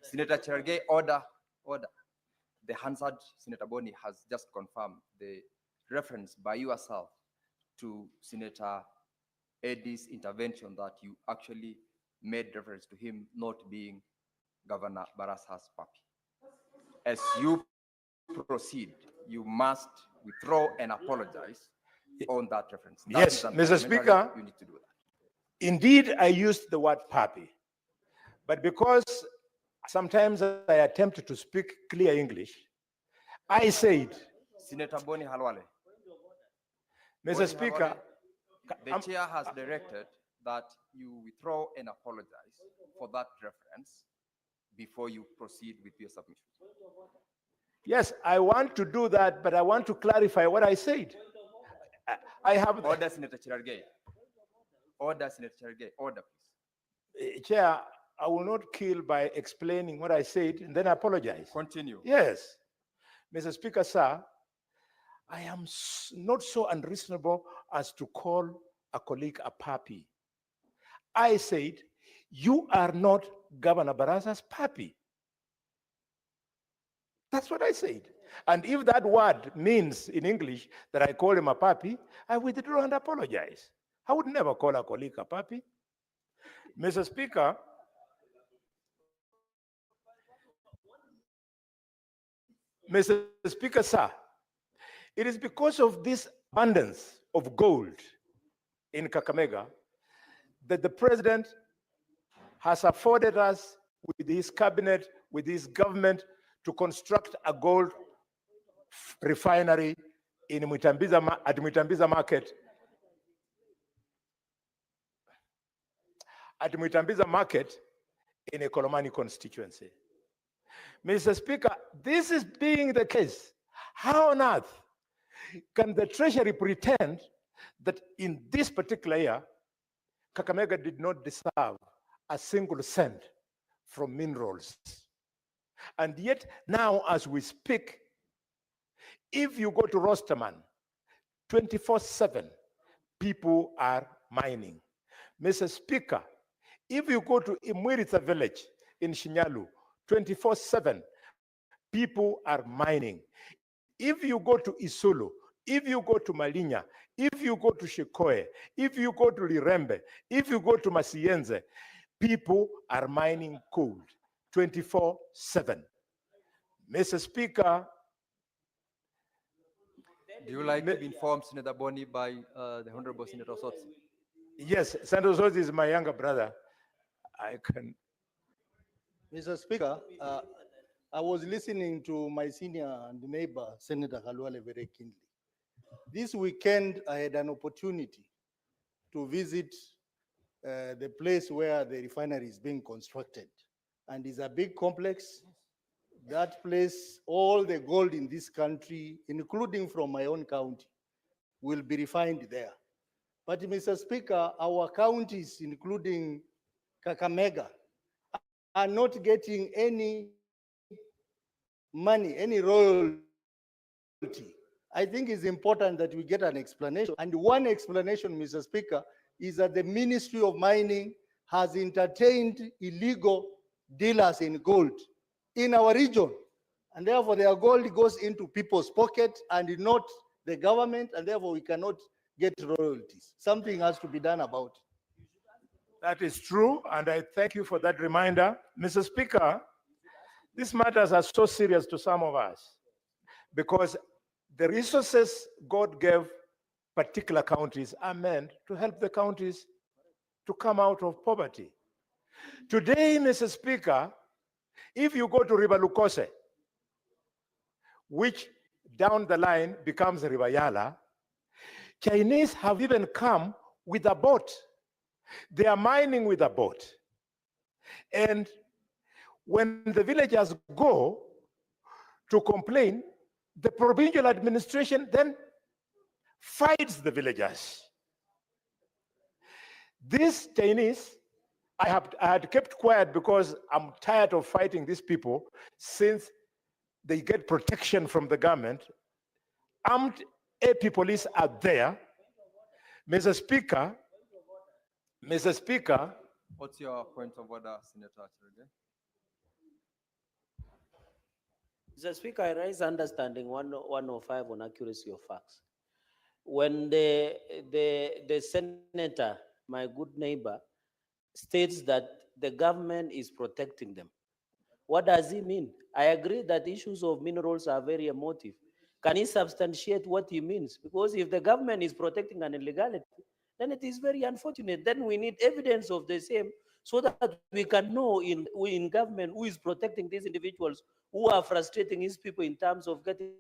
Senator Cherargei order. The Hansard, Senator Boni has just confirmed the reference by yourself to Senator Eddie's intervention that you actually made reference to him not being Governor Barassa's puppy. As you proceed, you must withdraw and apologize on that reference. That Yes, is Mr. Speaker, you need to do that. Indeed, I used the word puppy, but because sometimes I attempt to speak clear English, I said, Senator Boni Halwale. Mr. Boni Speaker, Halwale, the chair has directed that you withdraw and apologize for that reference before you proceed with your submission. yes, I want to do that, but I want to clarify what I said. I have order, Senator Cherargei. Order, Senator Cherargei. Order, please. Chair, I will not kill by explaining what I said and then apologize. Continue. Yes. Mr. Speaker, sir, I am not so unreasonable as to call a colleague a puppy. I said, you are not Governor Barassa's puppy. That's what I said. And if that word means in English that I call him a puppy, I withdraw and apologize. I would never call a colleague a puppy. Mr. Speaker, Mr. Speaker, sir, it is because of this abundance of gold in Kakamega that the president has afforded us with his cabinet, with his government, to construct a gold refinery in at Mwitambiza Market. At Mwitambiza Market in a Ikolomani constituency. Mr. Speaker, this is being the case. How on earth can the Treasury pretend that in this particular year, Kakamega did not deserve a single cent from minerals? And yet now as we speak, if you go to Rosterman, 24/7, people are mining. Mr. Speaker, if you go to Imwiritsa village in Shinyalu, 24/7, people are mining. If you go to Isulu, if you go to Malinya, if you go to Shikoe, if you go to Lirembe, if you go to Masienze, people are mining gold 24/7. Mr. Speaker, do you like to be informed, Senator Boni, by the Honorable Senator Sotsi? Yes, Senator Sotsi is my younger brother. I can. Mr. Speaker, I was listening to my senior and neighbor, Senator Khalwale, very keenly. This weekend, I had an opportunity to visit the place where the refinery is being constructed. And it's a big complex. That place, all the gold in this country, including from my own county, will be refined there. But Mr. Speaker, our counties, including Kakamega, are not getting any money, any royalty. I think it's important that we get an explanation. And one explanation, Mr. Speaker, is that the Ministry of Mining has entertained illegal dealers in gold in our region. And therefore their gold goes into people's pocket and not the government, and therefore we cannot get royalties. Something has to be done about it. That is true, and I thank you for that reminder. Mr. Speaker, these matters are so serious to some of us because the resources God gave particular counties are meant to help the counties to come out of poverty. Today, Mr. Speaker, if you go to River Lukose, which down the line becomes River Yala, Chinese have even come with a boat. They are mining with a boat. And when the villagers go to complain, the provincial administration then fights the villagers. These Chinese, I had kept quiet because I'm tired of fighting these people since they get protection from the government. Armed AP police are there. Mr. Speaker, What's your point of order, Senator Chirage? Mr. Speaker, I raise understanding 105 on accuracy of facts. When the senator, my good neighbor, states that the government is protecting them, what does he mean? I agree that issues of minerals are very emotive. Can he substantiate what he means? Because if the government is protecting an illegality, then it is very unfortunate. Then we need evidence of the same so that we can know in government who is protecting these individuals who are frustrating his people in terms of getting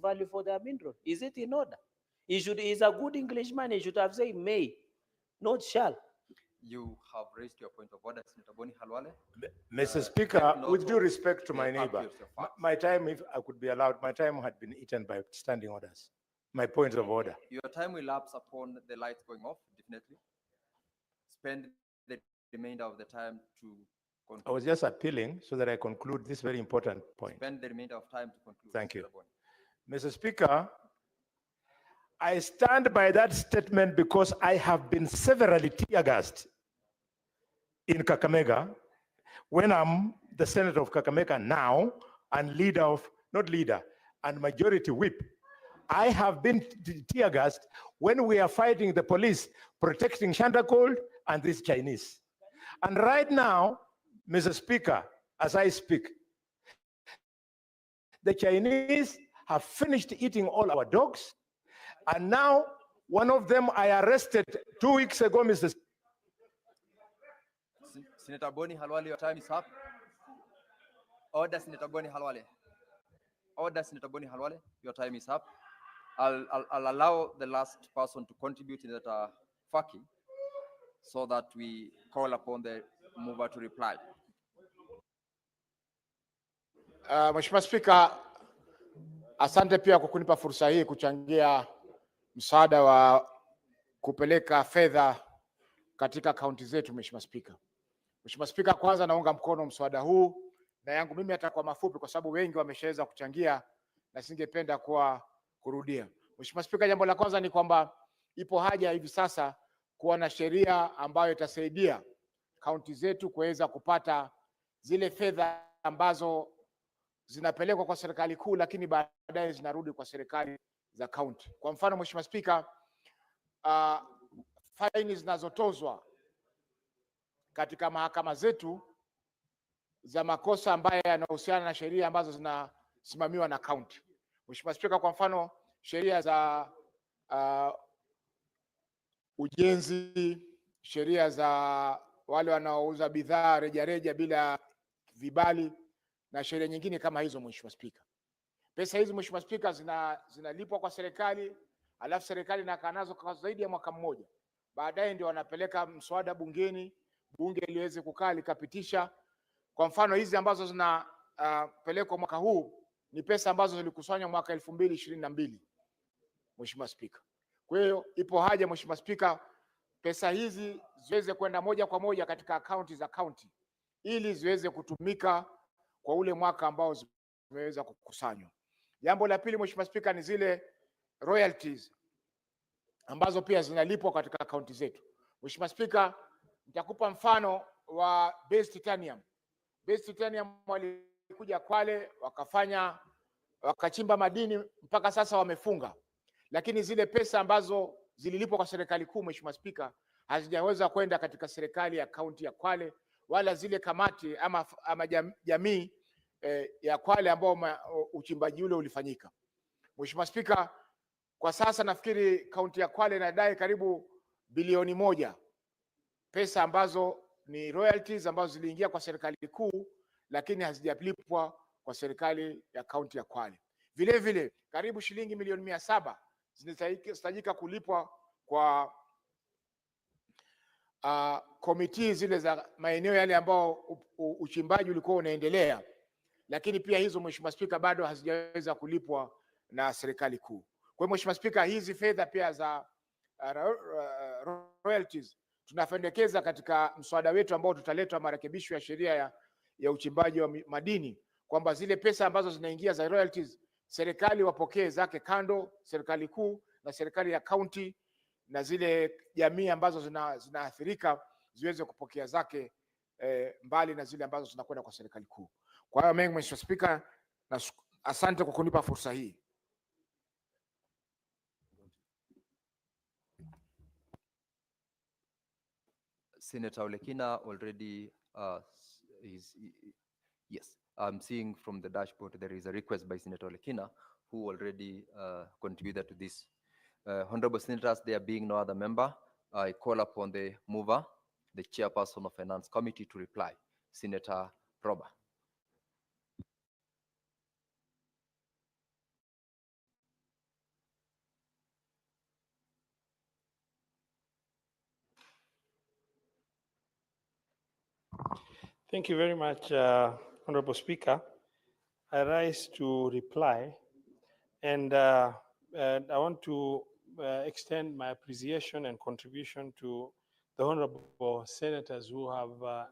value for their mineral. Is it in order? He's a good Englishman. He should have said may, not shall. You have raised your point of order, Senator Boni Halwale. Mr. Speaker, with due respect to my neighbor, my time, if I could be allowed, my time had been eaten by standing orders. My points of order. Your time will lapse upon the lights going off, definitely. Spend the remainder of the time to conclude. I was just appealing so that I conclude this very important point. Spend the remainder of time to conclude. Thank you. Mr. Speaker, I stand by that statement because I have been severally tear-gassed in Kakamega when I'm the senator of Kakamega now and leader of, not leader, and majority whip. I have been tear-gassed when we are fighting the police, protecting Shanda Gold and these Chinese. And right now, Mr. Speaker, as I speak, the Chinese have finished eating all our dogs, and now one of them I arrested 2 weeks ago, Mr. Senator Boni Halwale, your time is up. Order, Senator Boni Halwale. Order, Senator Boni Halwale, your time is up. I'll allow the last person to contribute, Senator Faki, so that we call upon the mover to reply. Mheshimiwa Spika, asante pia kwa kunipa fursa hii kuchangia msaada wa kupeleka fedha katika kaunti zetu. Mheshimiwa Spika. Mheshimiwa Spika, kwanza naunga mkono mswada huu na yangu mimi atakuwa mafupi kwa sababu wengi wameshaweza kuchangia na singependa kurudia. Mheshimiwa Spika, jambo la kwanza ni kwamba ipo haja hivi sasa kuwa na sheria ambayo itasaidia kaunti zetu kuweza kupata zile fedha ambazo zinapelekwa kwa serikali kuu lakini baadaye zinarudi kwa serikali za kaunti. Kwa mfano, Mheshimiwa Spika, faini zinazotozwa katika mahakama zetu za makosa ambayo yanahusiana na sheria ambazo zinasimamiwa na kaunti. Mheshimiwa Spika, kwa mfano sheria za ujenzi, sheria za wale wanaouza bidhaa rejareja bila vibali na sheria nyingine kama hizo, Mheshimiwa Spika. Pesa hizi Mheshimiwa Spika zinalipwa kwa serikali, alafu serikali inakaa nazo kwa zaidi ya mwaka mmoja. Baadaye ndio wanapeleka mswada bungeni, bunge liweze kukaa likapitisha. Kwa mfano hizi ambazo zinapelekwa mwaka huu ni pesa ambazo zilikusanywa mwaka 2022 Mheshimiwa Spika. Kwa hiyo ipo haja Mheshimiwa Spika, pesa hizi ziweze kwenda moja kwa moja katika akaunti za kaunti ili ziweze kutumika kwa ule mwaka ambao zimeweza kukusanywa. Jambo la pili Mheshimiwa Spika ni zile royalties ambazo pia zinalipwa katika akaunti zetu. Mheshimiwa Spika, nitakupa mfano wa Base Titanium. Base Titanium walikuja Kwale wakachimba madini mpaka sasa wamefunga, lakini zile pesa ambazo zililipwa kwa serikali kuu Mheshimiwa Spika hazijaweza kwenda katika serikali ya kaunti ya Kwale wala zile kamati ama jamii ya Kwale ambao uchimbaji ule ulifanyika. Mheshimiwa Spika, kwa sasa nafikiri kaunti ya Kwale inadai karibu bilioni 1 pesa ambazo ni royalties ambazo ziliingia kwa serikali kuu lakini hazijalipwa kwa serikali ya kaunti ya Kwale. Vile vile karibu shilingi milioni 700 zinahitajika kulipwa kwa komiti zile za maeneo yale ambao uchimbaji ulikuwa unaendelea, lakini pia hizo Mheshimiwa Spika bado hazijaweza kulipwa na serikali kuu. Kwa hiyo Mheshimiwa Spika, hizi fedha pia za royalties tunapendekeza katika mswada wetu ambao tutaleta marekebisho ya sheria ya uchimbaji wa madini, kwamba zile pesa ambazo zinaingia za royalties serikali wapokee zake kando, serikali kuu na serikali ya kaunti na zile jamii ambazo zinaathirika ziweze kupokea zake mbali na zile ambazo zinakwenda kwa serikali kuu. Kwa hiyo mengi Mheshimiwa Spika, na asante kwa kunipa fursa hii. Senator Olekina already yes, I'm seeing from the dashboard there is a request by Senator Olekina who already contributed to this. Honorable Senators, there being no other member, I call upon the mover, the chairperson of Finance Committee, to reply. Senator Roba. Thank you very much, Honorable Speaker. I rise to reply, and I want to extend my appreciation and contribution to the honorable senators who have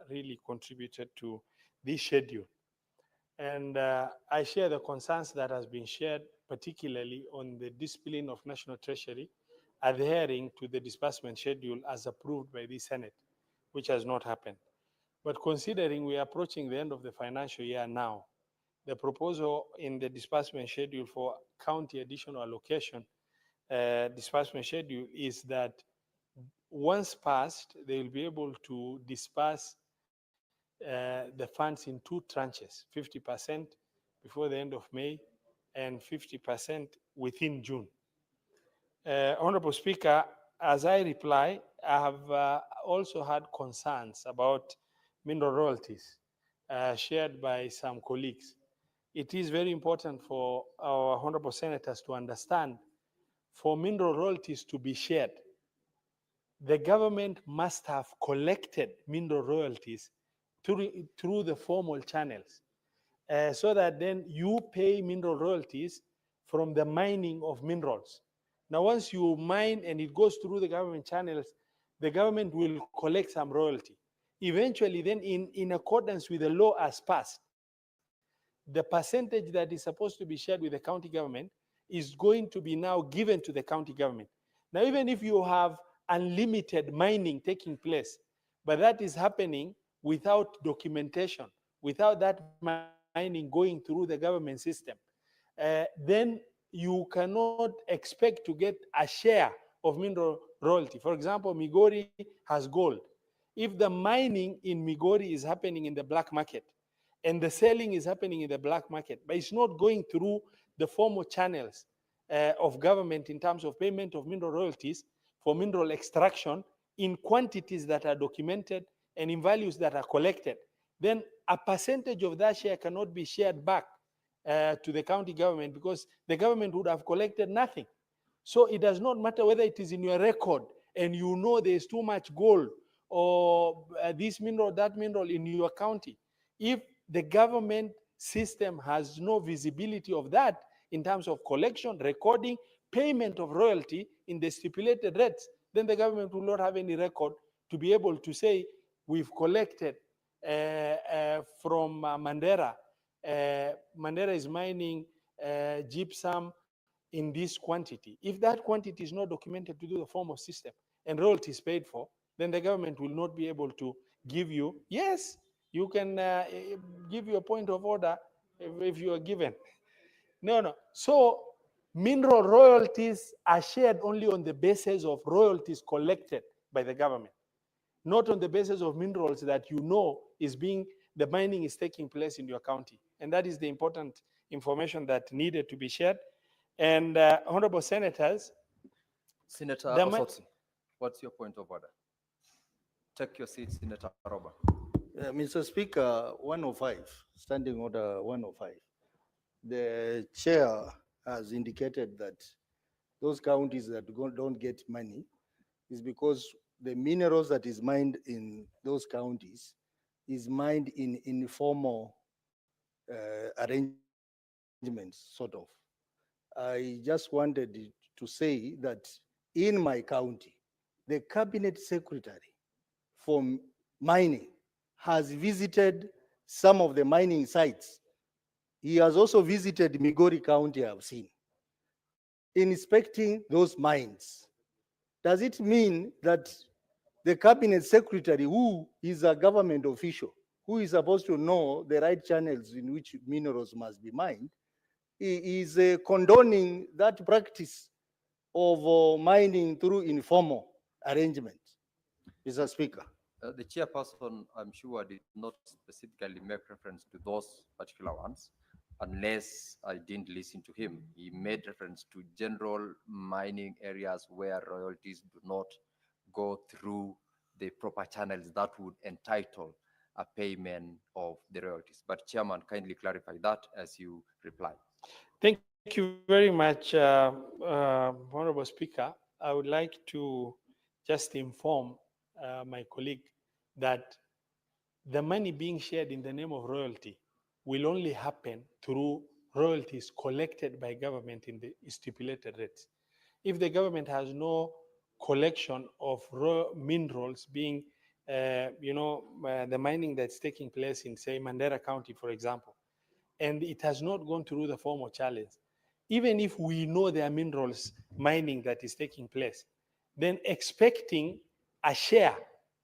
really contributed to this schedule. And I share the concerns that has been shared, particularly on the discipline of National Treasury adhering to the disbursement schedule as approved by the Senate, which has not happened. But considering we are approaching the end of the financial year now, the proposal in the disbursement schedule for county additional allocation disbursement schedule is that once passed, they will be able to disperse the funds in 2 tranches, 50% before the end of May and 50% within June. Honorable Speaker, as I reply, I have also had concerns about mineral royalties shared by some colleagues. It is very important for our honorable senators to understand, for mineral royalties to be shared, the government must have collected mineral royalties through the formal channels, so that then you pay mineral royalties from the mining of minerals. Now, once you mine and it goes through the government channels, the government will collect some royalty. Eventually, then in accordance with the law as passed, the percentage that is supposed to be shared with the county government is going to be now given to the county government. Now, even if you have unlimited mining taking place, but that is happening without documentation, without that mining going through the government system, then you cannot expect to get a share of mineral royalty. For example, Migori has gold. If the mining in Migori is happening in the black market and the selling is happening in the black market, but it's not going through the formal channels of government in terms of payment of mineral royalties for mineral extraction in quantities that are documented and in values that are collected, then a percentage of that share cannot be shared back to the county government because the government would have collected nothing. So it does not matter whether it is in your record and you know there's too much gold or this mineral, that mineral in your county. If the government system has no visibility of that in terms of collection, recording, payment of royalty in the stipulated rates, then the government will not have any record to be able to say, we've collected from Mandera. Mandera is mining gypsum in this quantity. If that quantity is not documented to do the formal system and royalty is paid for, then the government will not be able to give you, yes, you can give you a point of order if you are given. No. So mineral royalties are shared only on the basis of royalties collected by the government, not on the basis of minerals that you know the mining is taking place in your county. And that is the important information that needed to be shared. And honorable senators. Senator Osotsi, what's your point of order? Take your seat, Senator Roba. Mr. Speaker, 105, Standing Order 105. The chair has indicated that those counties that don't get money is because the minerals that is mined in those counties is mined in informal arrangements, sort of. I just wanted to say that in my county, the cabinet secretary for mining has visited some of the mining sites. He has also visited Migori County, I've seen, inspecting those mines. Does it mean that the cabinet secretary, who is a government official, who is supposed to know the right channels in which minerals must be mined, is condoning that practice of mining through informal arrangement, Mr. Speaker? The chairperson, I'm sure, did not specifically make reference to those particular ones, unless I didn't listen to him. He made reference to general mining areas where royalties do not go through the proper channels that would entitle a payment of the royalties. But Chairman, kindly clarify that as you reply. Thank you very much, Honorable Speaker. I would like to just inform my colleague that the money being shared in the name of royalty will only happen through royalties collected by government in the stipulated rates. If the government has no collection of raw minerals being, the mining that's taking place in, say, Mandera County, for example, and it has not gone through the formal challenge, even if we know there are minerals mining that is taking place, then expecting a share,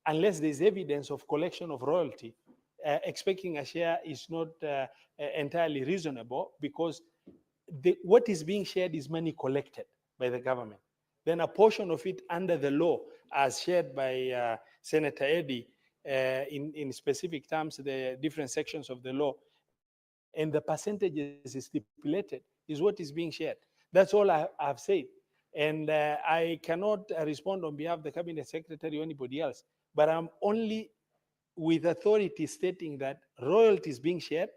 unless there's evidence of collection of royalty, expecting a share is not entirely reasonable, because what is being shared is money collected by the government. Then a portion of it under the law, as shared by Senator Eddy, in specific terms, the different sections of the law, and the percentages stipulated, is what is being shared. That's all I've said. And I cannot respond on behalf of the Cabinet Secretary or anybody else, but I'm only with authority stating that royalties being shared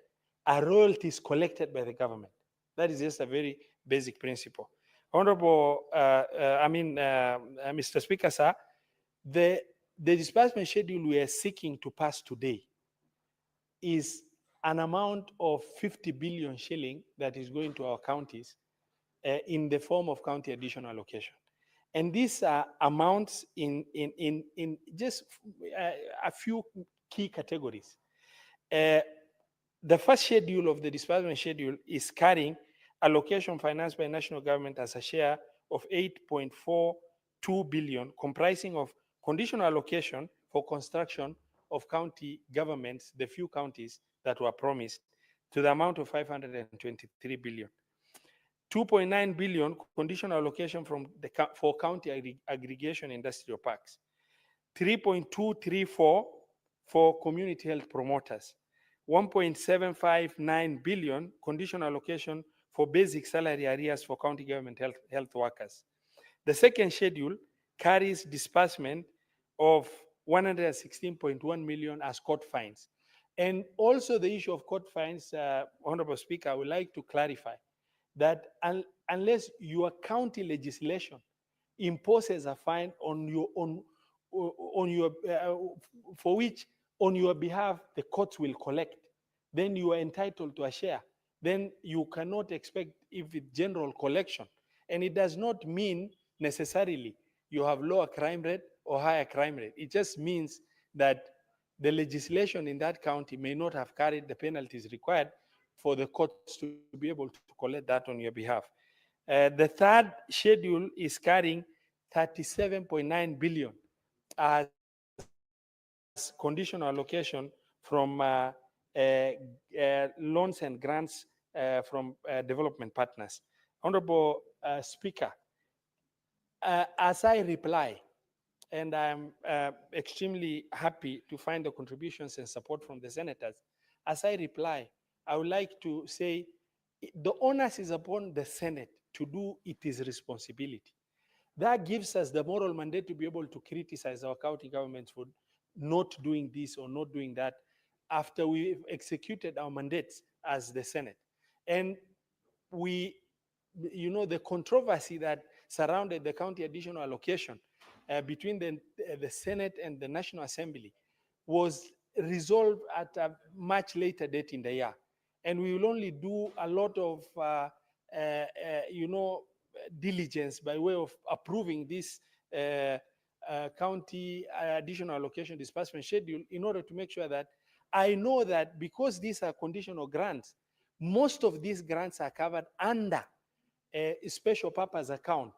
are royalties collected by the government. That is just a very basic principle. Honorable, Mr. Speaker, sir, the disbursement schedule we are seeking to pass today is an amount of 50 billion shilling that is going to our counties in the form of county additional allocation. And these are amounts in just a few key categories. The first schedule of the disbursement schedule is carrying allocation financed by national government as a share of 8.42 billion, comprising of conditional allocation for construction of county governments, the few counties that were promised, to the amount of 523 billion. 2.9 billion conditional allocation for county aggregation industrial parks. 3.234 for community health promoters. 1.759 billion conditional allocation for basic salary arrears for county government health workers. The second schedule carries disbursement of 116.1 million as court fines. And also the issue of court fines, Honorable Speaker, I would like to clarify that unless your county legislation imposes a fine on your for which on your behalf the courts will collect, then you are entitled to a share. Then you cannot expect if it's general collection. And it does not mean necessarily you have lower crime rate or higher crime rate. It just means that the legislation in that county may not have carried the penalties required for the courts to be able to collect that on your behalf. The third schedule is carrying 37.9 billion as conditional allocation from loans and grants from development partners. Honorable Speaker, as I reply, and I'm extremely happy to find the contributions and support from the senators. As I reply, I would like to say the onus is upon the Senate to do its responsibility. That gives us the moral mandate to be able to criticize our county governments for not doing this or not doing that after we've executed our mandates as the Senate. And we, the controversy that surrounded the county additional allocation between the Senate and the National Assembly was resolved at a much later date in the year. And we will only do a lot of, diligence by way of approving this county additional allocation disbursement schedule in order to make sure that I know that because these are conditional grants, most of these grants are covered under a special purpose account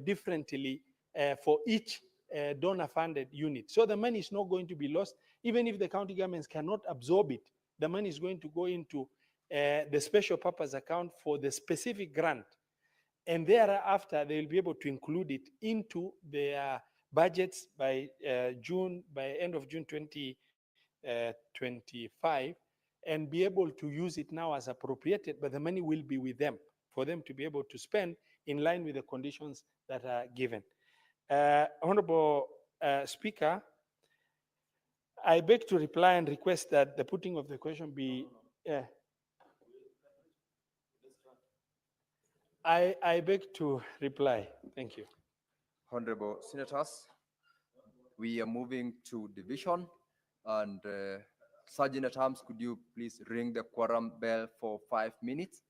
differently for each donor-funded unit. So the money is not going to be lost. Even if the county governments cannot absorb it, the money is going to go into the special purpose account for the specific grant. And thereafter, they will be able to include it into their budgets by end of June 2025, and be able to use it now as appropriated, but the money will be with them for them to be able to spend in line with the conditions that are given. Honorable Speaker, I beg to reply and request that the putting of the question be. I beg to reply. Thank you. Honorable Senators, we are moving to division, and Sergeant at Arms, could you please ring the quorum bell for 5 minutes?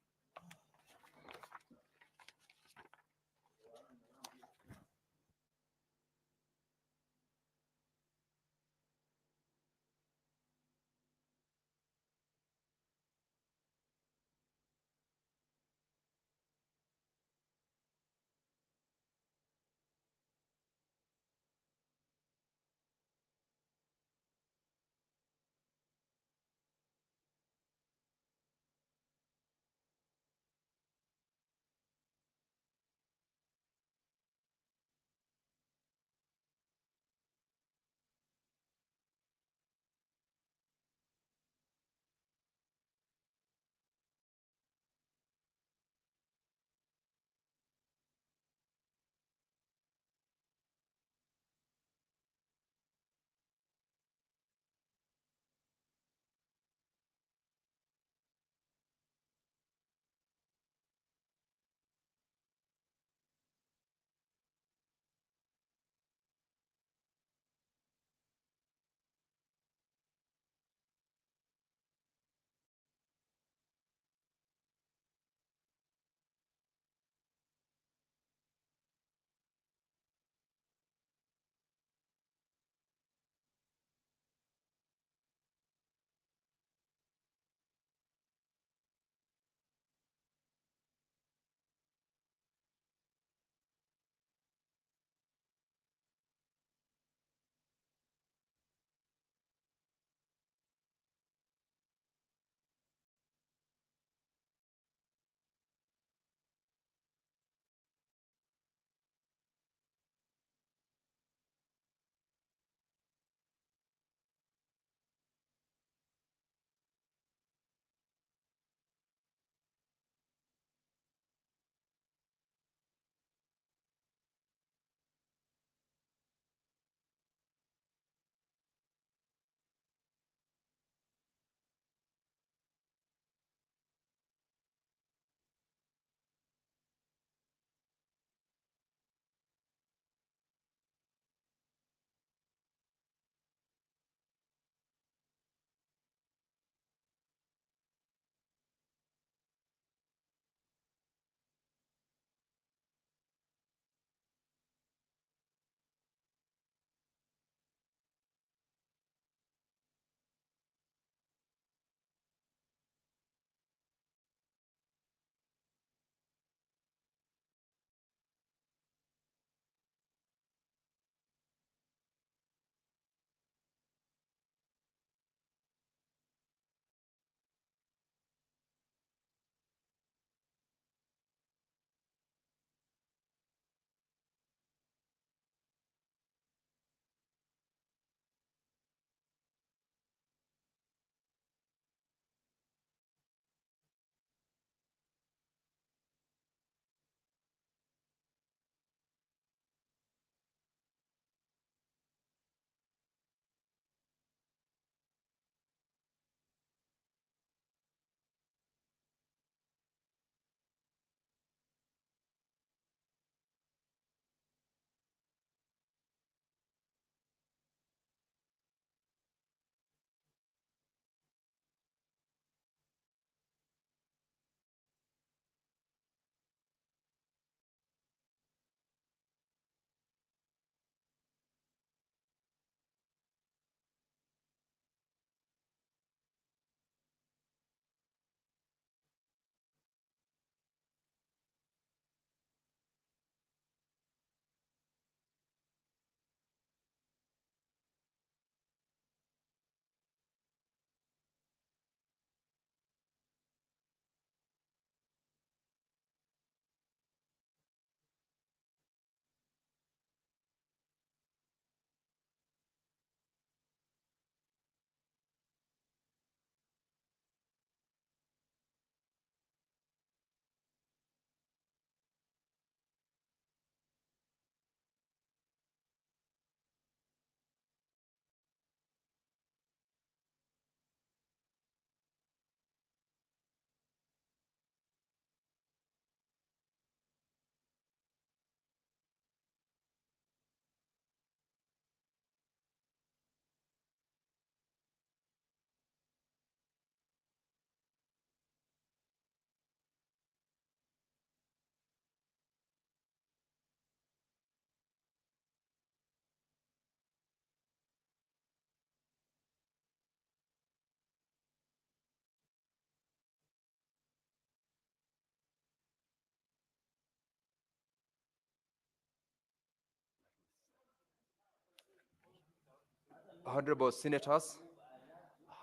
Honorable senators,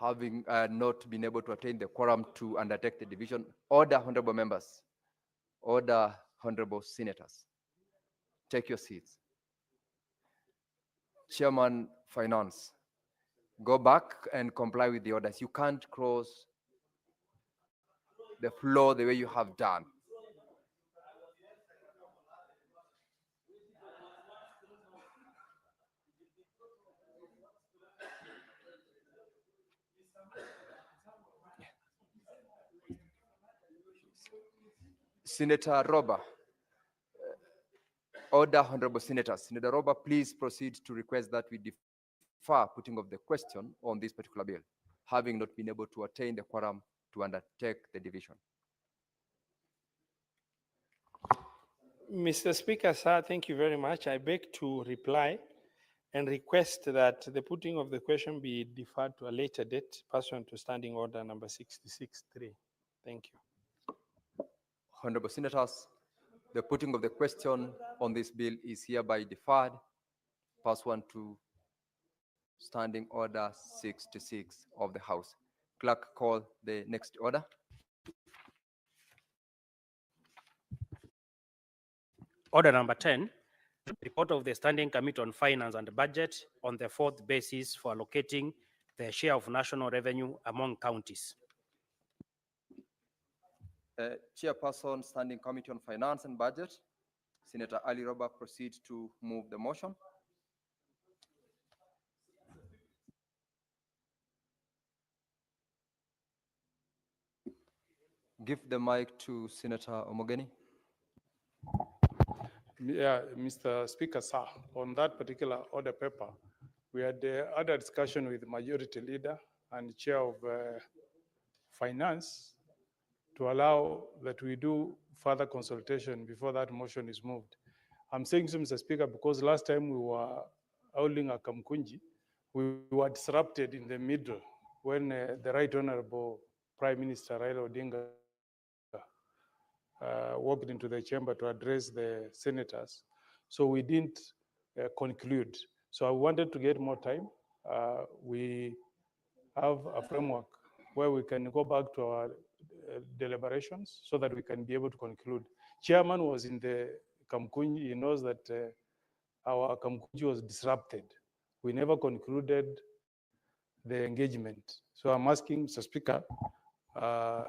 having not been able to attain the quorum to undertake the division, order, honorable members, order, honorable senators, take your seats. Chairman Finance, go back and comply with the orders. You can't cross the floor the way you have done. Senator Roba, order, honorable senators. Senator Roba, please proceed to request that we defer putting of the question on this particular bill, having not been able to attain the quorum to undertake the division. Mr. Speaker, sir, thank you very much. I beg to reply and request that the putting of the question be deferred to a later date pursuant to Standing Order number 66.3. Thank you. Honorable senators, the putting of the question on this bill is hereby deferred pursuant to Standing Order 66 of the House. Clerk, call the next order. Order number 10, report of the Standing Committee on Finance and Budget on the fourth basis for allocating the share of national revenue among counties. Chairperson, Standing Committee on Finance and Budget, Senator Ali Roba, proceed to move the motion. Give the mic to Senator Omogeni. Yeah, Mr. Speaker, sir, on that particular order paper, we had other discussion with the majority leader and chair of finance to allow that we do further consultation before that motion is moved. I'm saying so, Mr. Speaker, because last time we were holding a Kamkunji, we were disrupted in the middle when the Right Honorable Prime Minister Raila Odinga walked into the chamber to address the senators. So we didn't conclude. So I wanted to get more time. We have a framework where we can go back to our deliberations so that we can be able to conclude. Chairman was in the Kamkunji. He knows that our Kamkunji was disrupted. We never concluded the engagement. So I'm asking, Mr. Speaker,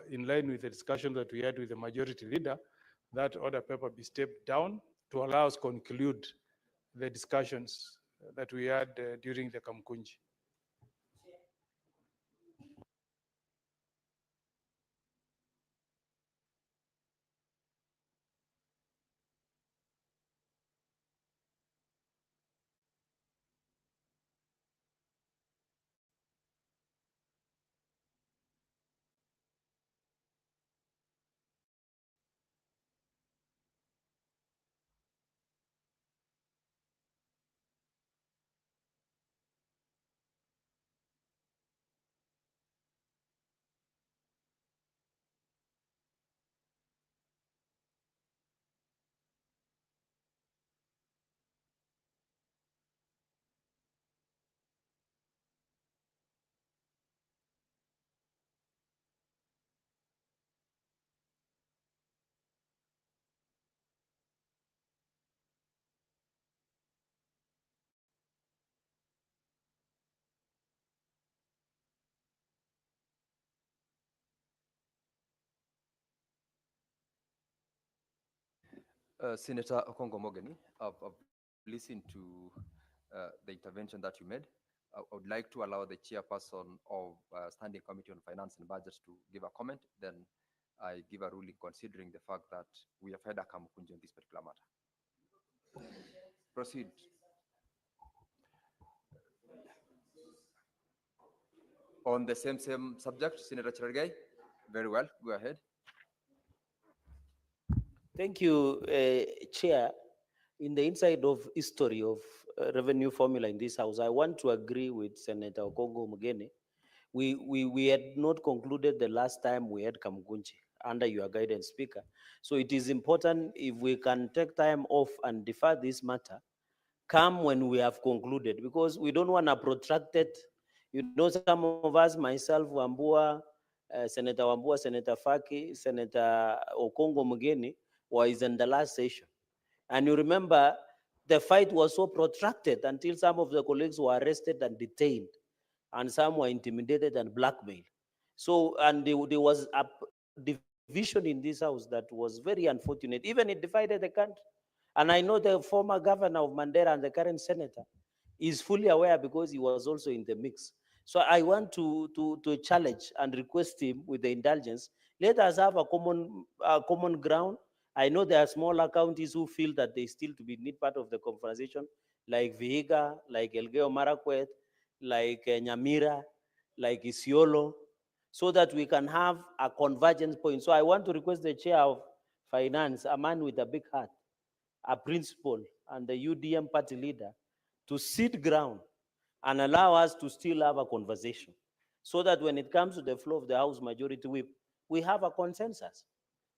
in line with the discussion that we had with the majority leader, that order paper be stepped down to allow us conclude the discussions that we had during the Kamkunji. Senator Okongo Mogeni, I've listened to the intervention that you made. I would like to allow the chairperson of Standing Committee on Finance and Budget to give a comment. Then I give a ruling considering the fact that we have had a Kamukunji on this particular matter. Proceed. On the same subject, Senator Cherargei, very well, go ahead. Thank you, Chair. In the inside of history of revenue formula in this house, I want to agree with Senator Okongo Mugeni. We had not concluded the last time we had Kamukunji under your guidance, Speaker. So it is important if we can take time off and defer this matter come when we have concluded, because we don't want a protracted, you know, some of us, myself, Wambua, Senator Wambua, Senator Faki, Senator Okongo Mugeni, was in the last session. And you remember, the fight was so protracted until some of the colleagues were arrested and detained, and some were intimidated and blackmailed. So, and there was a division in this house that was very unfortunate. Even it divided the country. And I know the former governor of Mandera and the current senator is fully aware, because he was also in the mix. So I want to challenge and request him with the indulgence. Let us have a common ground. I know there are smaller counties who feel that they still to be need part of the conversation, like Vihiga, like Elgeyo Marakwet, like Nyamira, like Isiolo, so that we can have a convergence point. So I want to request the chair of finance, a man with a big heart, a principal, and the UDM party leader, to sit ground and allow us to still have a conversation, so that when it comes to the flow of the House Majority Whip, we have a consensus.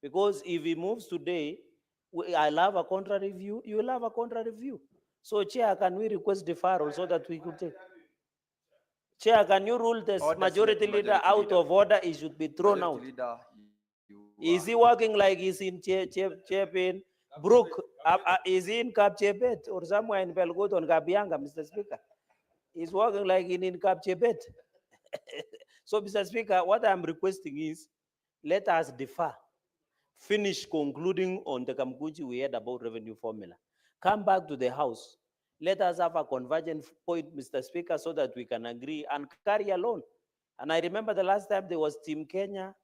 Because if he moves today, I'll have a contrary view, you will have a contrary view. So, Chair, can we request deferral so that we could take? Chair, can you rule this majority leader out of order? He should be thrown out. Is he working like he's in Chepin? Brook, is he in Kapchepet or somewhere in Belgoton, Gabianga, Mr. Speaker? He's working like in Kapchepet. So, Mr. Speaker, what I'm requesting is, let us defer. Finish concluding on the Kamkuji we heard about revenue formula. Come back to the House. Let us have a convergent point, Mr. Speaker, so that we can agree and carry alone. And I remember the last time there was Team Kenya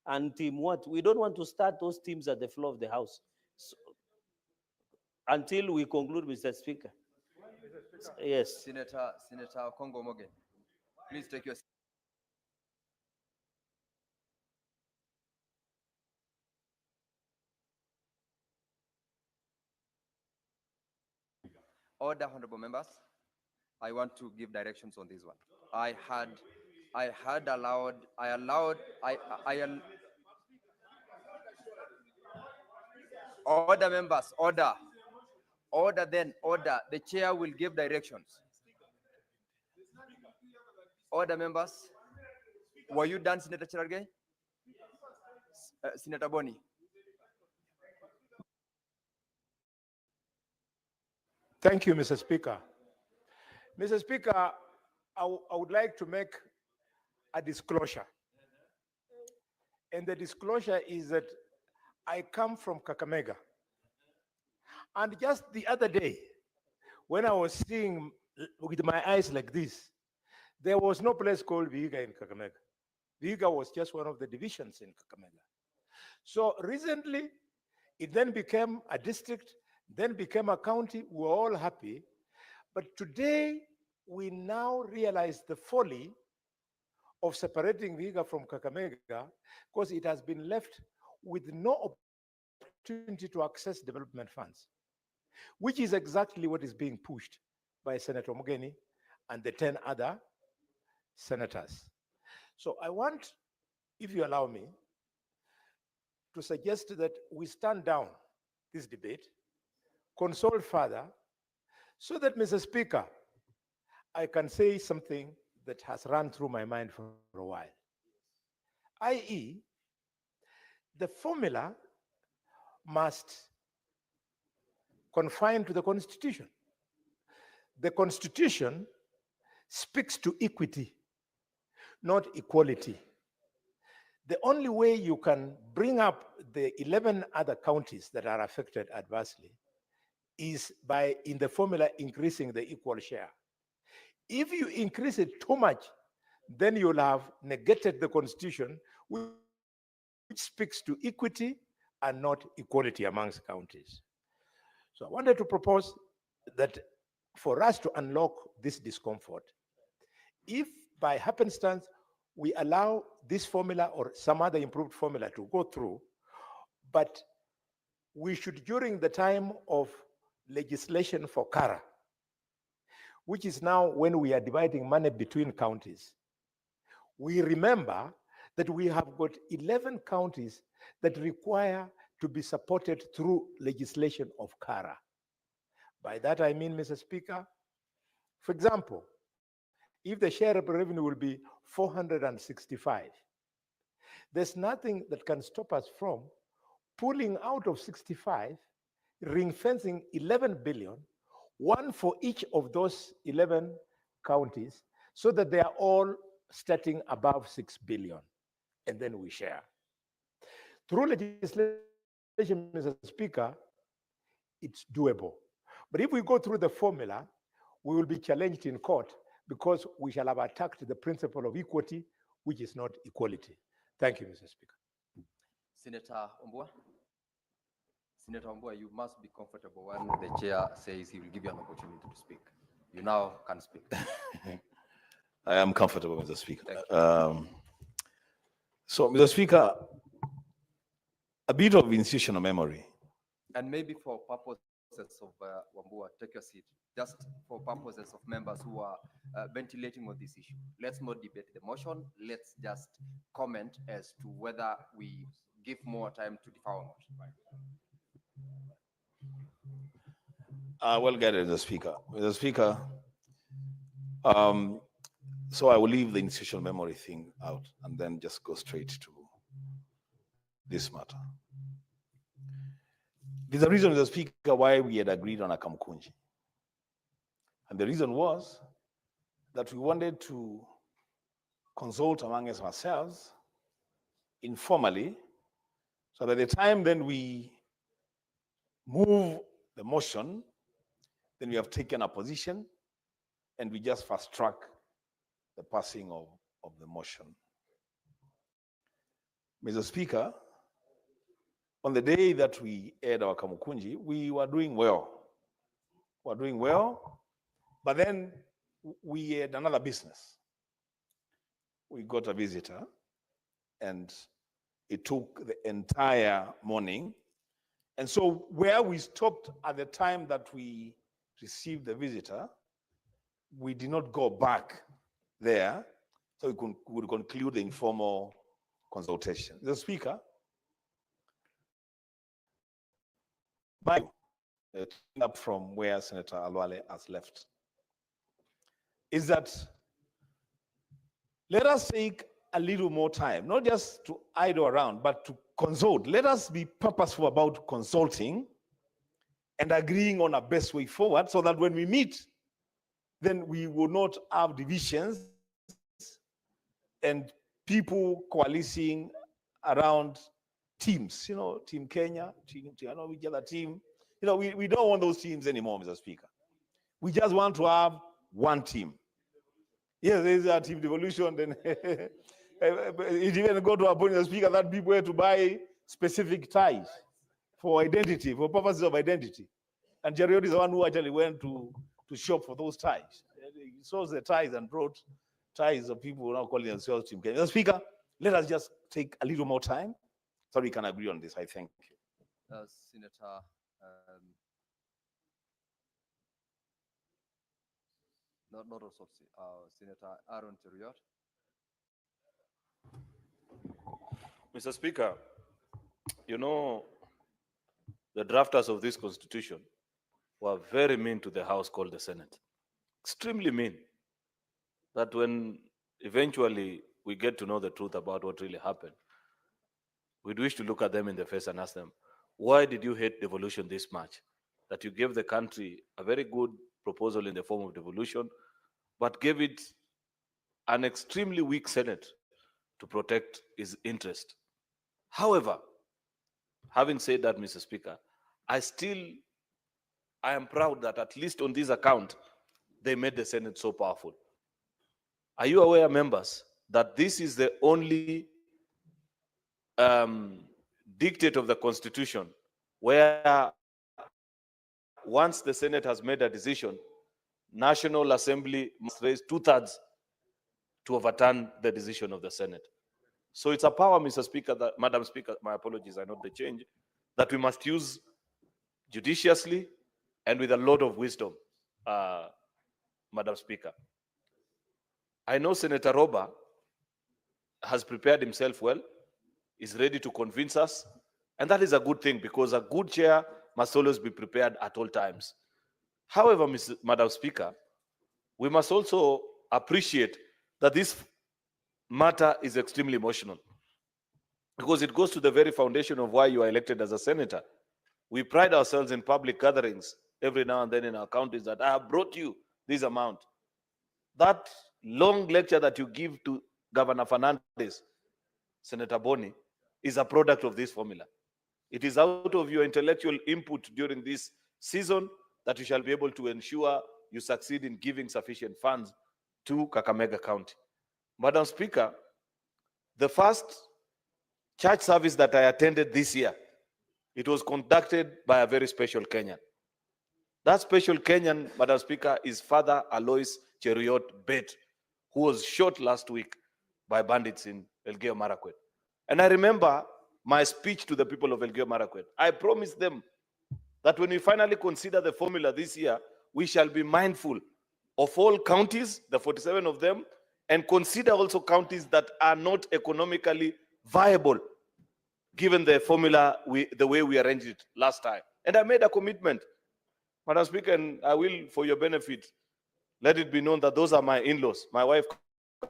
and Team what? We don't want to start those teams at the floor of the House. So, until we conclude, Mr. Speaker. Yes. Senator Congo Mogen, please take your seat. Order, honorable members. I want to give directions on this one. I order, members, order. Order then, order. The chair will give directions. Order, members. Were you done, Senator Cherargei? Senator Boni. Thank you, Mr. Speaker. Mr. Speaker, I would like to make a disclosure. And the disclosure is that I come from Kakamega. And just the other day, when I was seeing with my eyes like this, there was no place called Vihiga in Kakamega. Vihiga was just one of the divisions in Kakamega. So recently, it then became a district, then became a county. We were all happy. But today, we now realize the folly of separating Vihiga from Kakamega, because it has been left with no opportunity to access development funds, which is exactly what is being pushed by Senator Mugeni and the 10 other senators. So I want, if you allow me, to suggest that we stand down this debate, consult further, so that, Mr. Speaker, I can say something that has run through my mind for a while, i.e., the formula must confine to the Constitution. The Constitution speaks to equity, not equality. The only way you can bring up the 11 other counties that are affected adversely is by, in the formula, increasing the equal share. If you increase it too much, then you'll have negated the Constitution, which speaks to equity and not equality amongst counties. So I wanted to propose that for us to unlock this discomfort, if by happenstance we allow this formula or some other improved formula to go through, but we should, during the time of legislation for CARA, which is now when we are dividing money between counties, we remember that we have got 11 counties that require to be supported through legislation of CARA. By that I mean, Mr. Speaker, for example, if the share of revenue will be 465, there's nothing that can stop us from pulling out of 65, ring fencing 11 billion, one for each of those 11 counties, so that they are all starting above 6 billion, and then we share. Through legislation, Mr. Speaker, it's doable. But if we go through the formula, we will be challenged in court because we shall have attacked the principle of equity, which is not equality. Thank you, Mr. Speaker. Senator Ombua. Senator Ombua, you must be comfortable when the chair says he will give you an opportunity to speak. You now can speak. I am comfortable, Mr. Speaker. So, Mr. Speaker, a bit of institutional memory. And maybe for purposes of Wambua, take your seat. Just for purposes of members who are ventilating on this issue. Let's not debate the motion. Let's just comment as to whether we give more time to defer or not. Well guided, Mr. Speaker. Mr. Speaker, so I will leave the institutional memory thing out and then just go straight to this matter. There's a reason, Mr. Speaker, why we had agreed on a Kamkunji. And the reason was that we wanted to consult among ourselves informally, so by the time then we move the motion, then we have taken a position and we just fast track the passing of the motion. Mr. Speaker, on the day that we aired our Kamukunji, we were doing well. We were doing well, but then we had another business. We got a visitor and it took the entire morning. And so where we stopped at the time that we received the visitor, we did not go back there, so we could conclude the informal consultation. The Speaker, up from where Senator Alwale has left, is that let us take a little more time, not just to idle around, but to consult. Let us be purposeful about consulting and agreeing on a best way forward so that when we meet, then we will not have divisions and people coalescing around teams, Team Kenya, which other team. We don't want those teams anymore, Mr. Speaker. We just want to have one team. Yes, there's a team devolution, then it even go to a point, Mr. Speaker, that people had to buy specific ties for identity, for purposes of identity. And Jeriot is the one who actually went to shop for those ties. He saw the ties and brought ties of people now calling themselves Team Kenya. Mr. Speaker, let us just take a little more time so we can agree on this. I thank you. Senator not also Senator Aaron Teriot. Mr. Speaker, the drafters of this constitution were very mean to the House called the Senate. Extremely mean. That when eventually we get to know the truth about what really happened, we'd wish to look at them in the face and ask them, why did you hate devolution this much? That you gave the country a very good proposal in the form of devolution, but gave it an extremely weak Senate to protect its interest. However, having said that, Mr. Speaker, I am proud that at least on this account, they made the Senate so powerful. Are you aware, members, that this is the only dictate of the Constitution where once the Senate has made a decision, National Assembly must raise 2/3 to overturn the decision of the Senate. So it's a power, Mr. Speaker, Madam Speaker, my apologies, I know the change, that we must use judiciously and with a lot of wisdom, Madam Speaker. I know Senator Roba has prepared himself well, is ready to convince us, and that is a good thing because a good chair must always be prepared at all times. However, Madam Speaker, we must also appreciate that this matter is extremely emotional because it goes to the very foundation of why you are elected as a senator. We pride ourselves in public gatherings every now and then in our counties that I have brought you this amount. That long lecture that you give to Governor Fernandez, Senator Boni, is a product of this formula. It is out of your intellectual input during this season that you shall be able to ensure you succeed in giving sufficient funds to Kakamega County. Madam Speaker, the first church service that I attended this year, it was conducted by a very special Kenyan. That special Kenyan, Madam Speaker, is Father Alois Cheruiyot Bet, who was shot last week by bandits in Elgeyo Marakwet. And I remember my speech to the people of Elgeyo Marakwet. I promised them that when we finally consider the formula this year, we shall be mindful of all counties, the 47 of them, and consider also counties that are not economically viable, given the formula, the way we arranged it last time. And I made a commitment, Madam Speaker, and I will, for your benefit, let it be known that those are my in-laws. My wife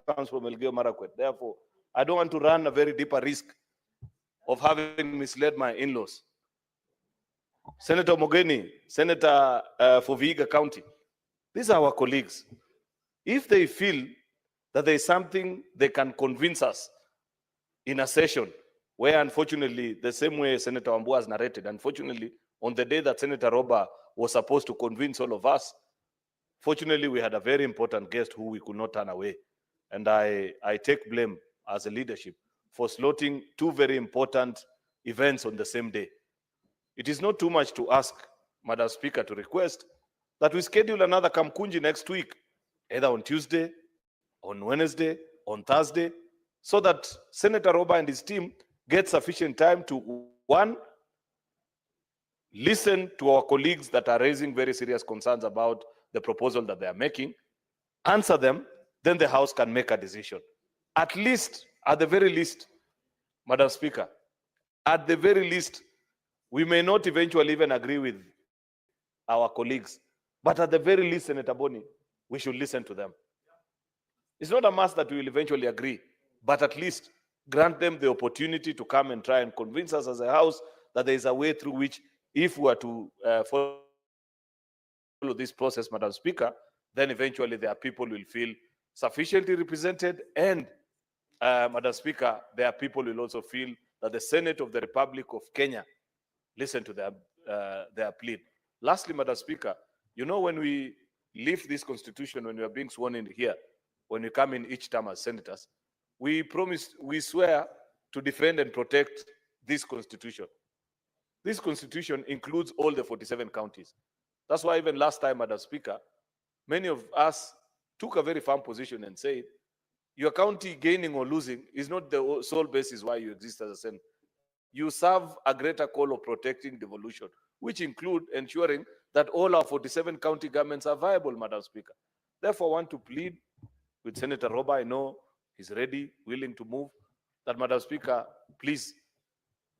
comes from Elgeyo Marakwet. Therefore, I don't want to run a very deeper risk of having misled my in-laws. Senator Mogeni, Senator for Vihiga County, these are our colleagues. If they feel that there is something they can convince us in a session where, unfortunately, the same way Senator Wambua has narrated, unfortunately, on the day that Senator Roba was supposed to convince all of us, fortunately, we had a very important guest who we could not turn away. And I take blame as a leadership for slotting two very important events on the same day. It is not too much to ask, Madam Speaker, to request that we schedule another Kamkunji next week, either on Tuesday, on Wednesday, on Thursday, so that Senator Roba and his team get sufficient time to, one, listen to our colleagues that are raising very serious concerns about the proposal that they are making, answer them, then the House can make a decision. At least, at the very least, Madam Speaker, at the very least, we may not eventually even agree with our colleagues, but at the very least, Senator Boni, we should listen to them. It's not a must that we will eventually agree, but at least grant them the opportunity to come and try and convince us as a House that there is a way through which, if we are to follow this process, Madam Speaker, then eventually their people will feel sufficiently represented, and Madam Speaker, their people will also feel that the Senate of the Republic of Kenya listen to their plea. Lastly, Madam Speaker, you know, when we lift this constitution, when we are being sworn in here, when we come in each term as senators, we swear to defend and protect this constitution. This constitution includes all the 47 counties. That's why even last time, Madam Speaker, many of us took a very firm position and said, your county gaining or losing is not the sole basis why you exist as a Senate. You serve a greater call of protecting devolution, which include ensuring that all our 47 county governments are viable, Madam Speaker. Therefore, I want to plead with Senator Roba. I know he's ready, willing to move, that, Madam Speaker, please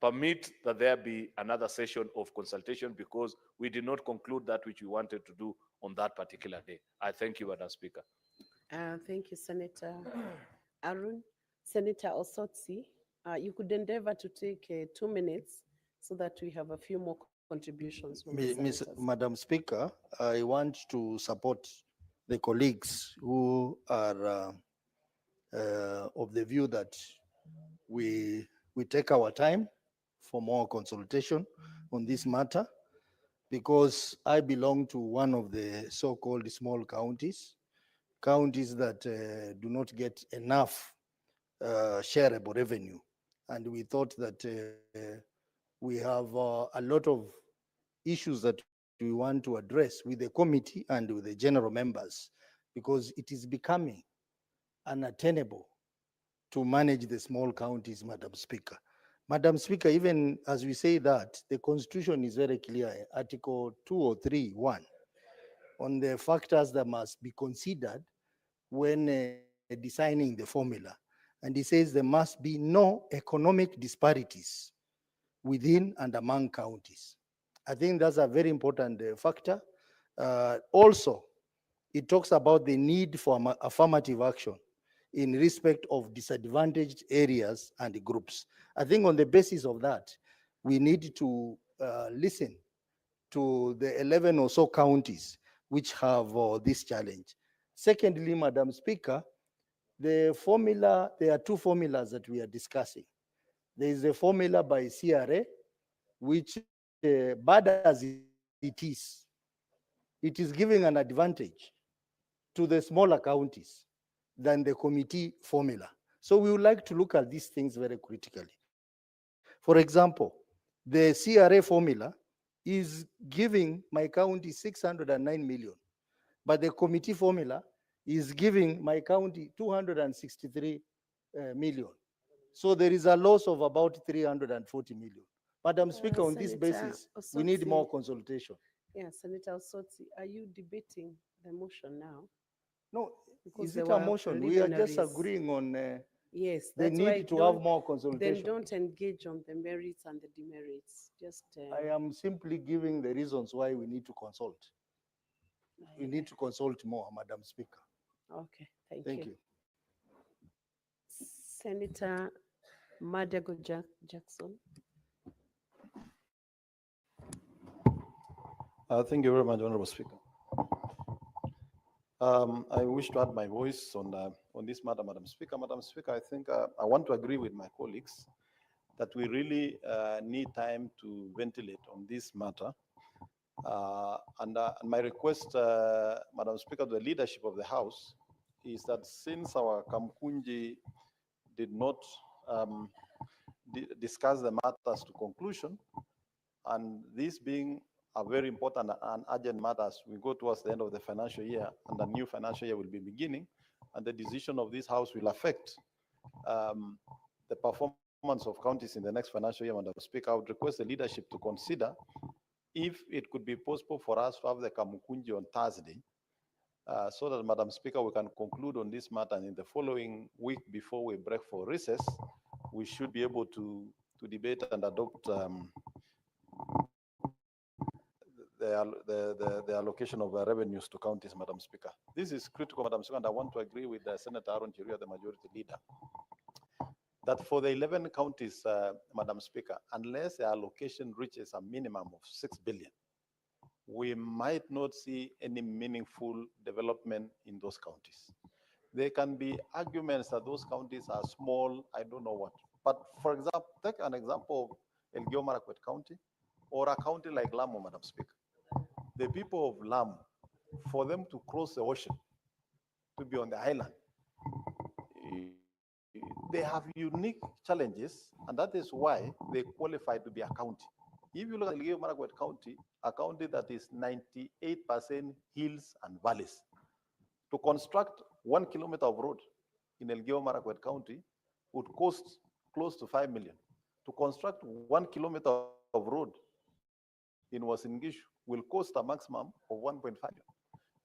permit that there be another session of consultation, because we did not conclude that which we wanted to do on that particular day. I thank you, Madam Speaker. Thank you, Senator Arun. Senator Osotsi, you could endeavor to take 2 minutes so that we have a few more contributions from the senators. Madam Speaker, I want to support the colleagues who are of the view that we take our time for more consultation on this matter, because I belong to one of the so-called small counties that do not get enough shareable revenue. And we thought that we have a lot of issues that we want to address with the committee and with the general members, because it is becoming unattainable to manage the small counties, Madam Speaker. Madam Speaker, even as we say that, the Constitution is very clear, Article 203(1), on the factors that must be considered when designing the formula. And it says there must be no economic disparities within and among counties. I think that's a very important factor Also, it talks about the need for affirmative action in respect of disadvantaged areas and groups. I think on the basis of that, we need to listen to the 11 or so counties which have this challenge. Secondly, Madam Speaker, the formula, there are two formulas that we are discussing. There is a formula by CRA, which bad as it is giving an advantage to the smaller counties than the committee formula. So we would like to look at these things very critically. For example, the CRA formula is giving my county 609 million, but the committee formula is giving my county 263 million. So there is a loss of about 340 million. Madam Speaker, on this Senator basis, we need more Osotsi. consultation. Yeah, Senator Osotsi, are you debating the motion now? No, Because is there it a were motion? We are just preliminaries. agreeing on Yes, the that's why need to have more then consultation. don't engage on the merits and the demerits. Just I am simply giving the reasons why we need to consult. We need to consult more, Madam Speaker. okay. Thank Thank you. you. Senator Madego Jackson. Thank you very much, Honorable Speaker. I wish to add my voice on this matter, Madam Speaker. Madam Speaker, I think I want to agree with my colleagues that we really need time to ventilate on this matter. And my request, Madam Speaker, to the leadership of the House is that since our Kamkunji did not discuss the matters to conclusion, and this being a very important and urgent matter as we go towards the end of the financial year and the new financial year will be beginning, and the decision of this House will affect the performance of counties in the next financial year, Madam Speaker, I would request the leadership to consider if it could be possible for us to have the Kamukunji on Thursday, so that, Madam Speaker, we can conclude on this matter, and in the following week before we break for recess, we should be able to debate and adopt the allocation of revenues to counties, Madam Speaker. This is critical, Madam Speaker, and I want to agree with Senator Aaron Chiria, the majority leader, that for the 11 counties, Madam Speaker, unless the allocation reaches a minimum of 6 billion, we might not see any meaningful development in those counties. There can be arguments that those counties are small, I don't know what. But for example, take an example of Elgeyo Marakwet County or a county like Lamu, Madam Speaker. The people of Lamu, for them to cross the ocean, to be on the island, they have unique challenges, and that is why they qualify to be a county. If you look at Elgeyo Marakwet County, a county that is 98% hills and valleys, to construct 1 kilometer of road in Elgeyo Marakwet County would cost close to 5 million. To construct 1 kilometer of road in Uasin Gishu will cost a maximum of 1.5 million.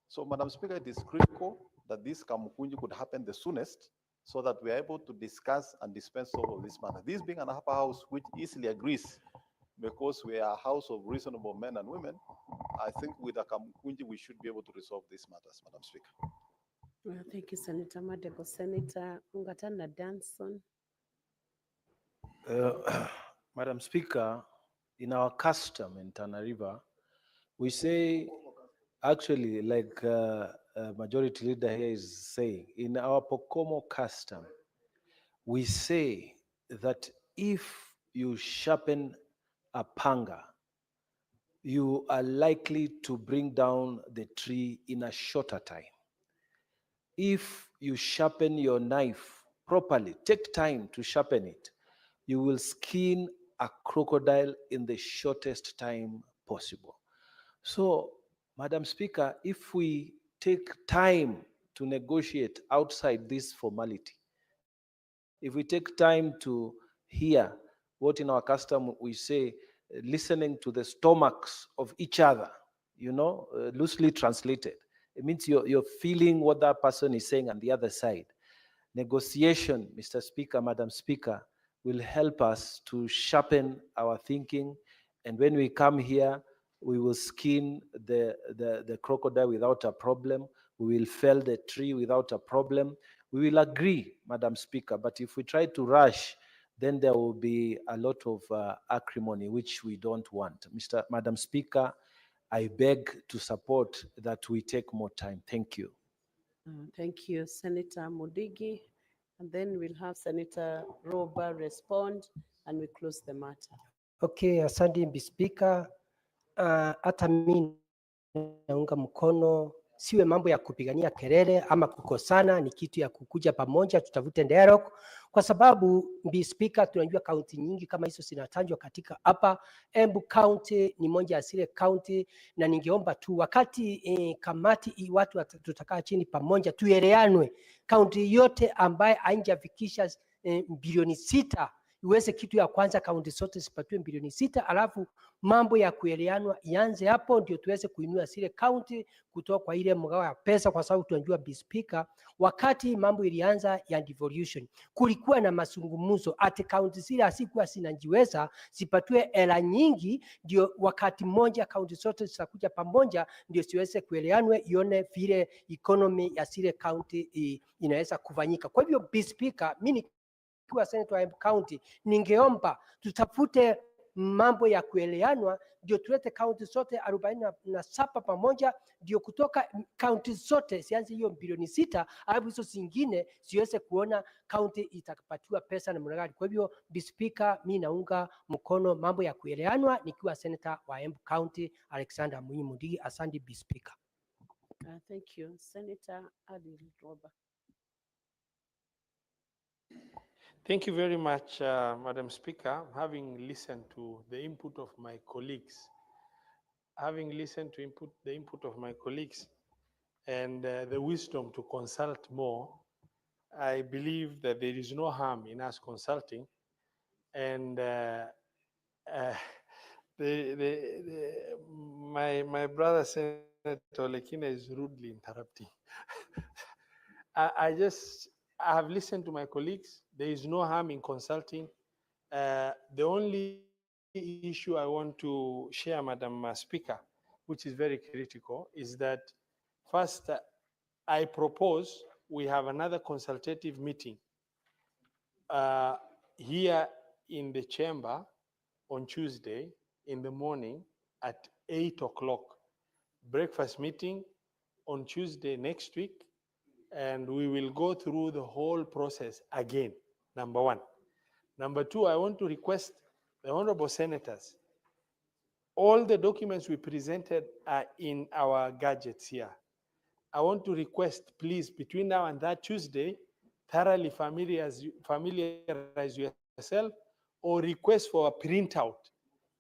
So, Madam Speaker, it is critical that this Kamukunji could happen the soonest so that we are able to discuss and dispense of this matter. This being an upper house which easily agrees, because we are a house of reasonable men and women, I think with a Kamukunji we should be able to resolve these matters, Madam Speaker. Well, thank you, Senator Madego. Senator Ungatana Danson. Madam Speaker, in our custom in Tana River, we say, actually, like Majority Leader here is saying, in our Pokomo custom, we say that if you sharpen a panga, you are likely to bring down the tree in a shorter time. If you sharpen your knife properly, take time to sharpen it, you will skin a crocodile in the shortest time possible. So, Madam Speaker, if we take time to negotiate outside this formality, if we take time to hear what in our custom we say, listening to the stomachs of each other, loosely translated, it means you're feeling what that person is saying on the other side. Negotiation, Mr. Speaker, Madam Speaker, will help us to sharpen our thinking. And when we come here, We will skin the crocodile without a problem. We will fell the tree without a problem. We will agree, Madam Speaker, but if we try to rush, then there will be a lot of acrimony, which we don't want. Madam Speaker, I beg to support that we take more time. Thank you. Thank you, Senator Modigi. And then we'll have Senator Roba respond and we close the matter. Okay, asante Mbi Speaker. Hata mimi naunga mkono, siwe mambo ya kupigania kelele ama kukosana, ni kitu ya kukuja pamoja, tutafute dialogue, kwa sababu Mbi Speaker, tunajua kaunti nyingi kama hizo zinatajwa katika hapa. Embu County ni moja ya zile county, na ningeomba tu wakati kamati watu tutakaa chini pamoja, tueleanwe kaunti yote ambaye haijafikisha bilioni 6 iweze kitu ya kwanza, kaunti zote zipatiwe bilioni 6, alafu mambo ya kueleanwa ianze hapo, ndio tuweze kuinua zile kaunti kutoka kwa ile mgao ya pesa, kwa sababu tunajua Mbi Speaker, wakati mambo ilianza ya devolution kulikuwa na mazungumzo ati kaunti zile asikuwa zinajiweza zipatiwe hela nyingi, ndio wakati mmoja kaunti zote zitakuja pamoja, ndio siweze kueleanwe, ione vile economy ya zile kaunti inaweza kufanyika. Kwa hivyo Mbi Speaker, mimi kwa Senator wa Embu County, ningeomba tutafute mambo ya kueleanwa, ndio tulete kaunti zote 47 pamoja, ndio kutoka kaunti zote sianze hiyo bilioni 6, alafu hizo zingine siweze kuona kaunti itapatiwa pesa na mradi. Kwa hivyo Mbi Speaker, mimi naunga mkono mambo ya kueleanwa nikiwa Senator wa Embu County Alexander Mwinyi Mudigi. Asante Mbi Speaker. Thank you, Senator Adil Roba. Thank you very much, Madam Speaker. Having listened to the input of my colleagues, and the wisdom to consult more, I believe that there is no harm in us consulting. And my brother Senator Lekina is rudely interrupting. I have listened to my colleagues. There is no harm in consulting. The only issue I want to share, Madam Speaker, which is very critical, is that first, I propose we have another consultative meeting here in the chamber on Tuesday in the morning at 8 o'clock. Breakfast meeting on Tuesday next week, and we will go through the whole process again, number one. Number two, I want to request the honorable senators, all the documents we presented are in our gadgets here. I want to request, please, between now and that Tuesday, thoroughly familiarize yourself or request for a printout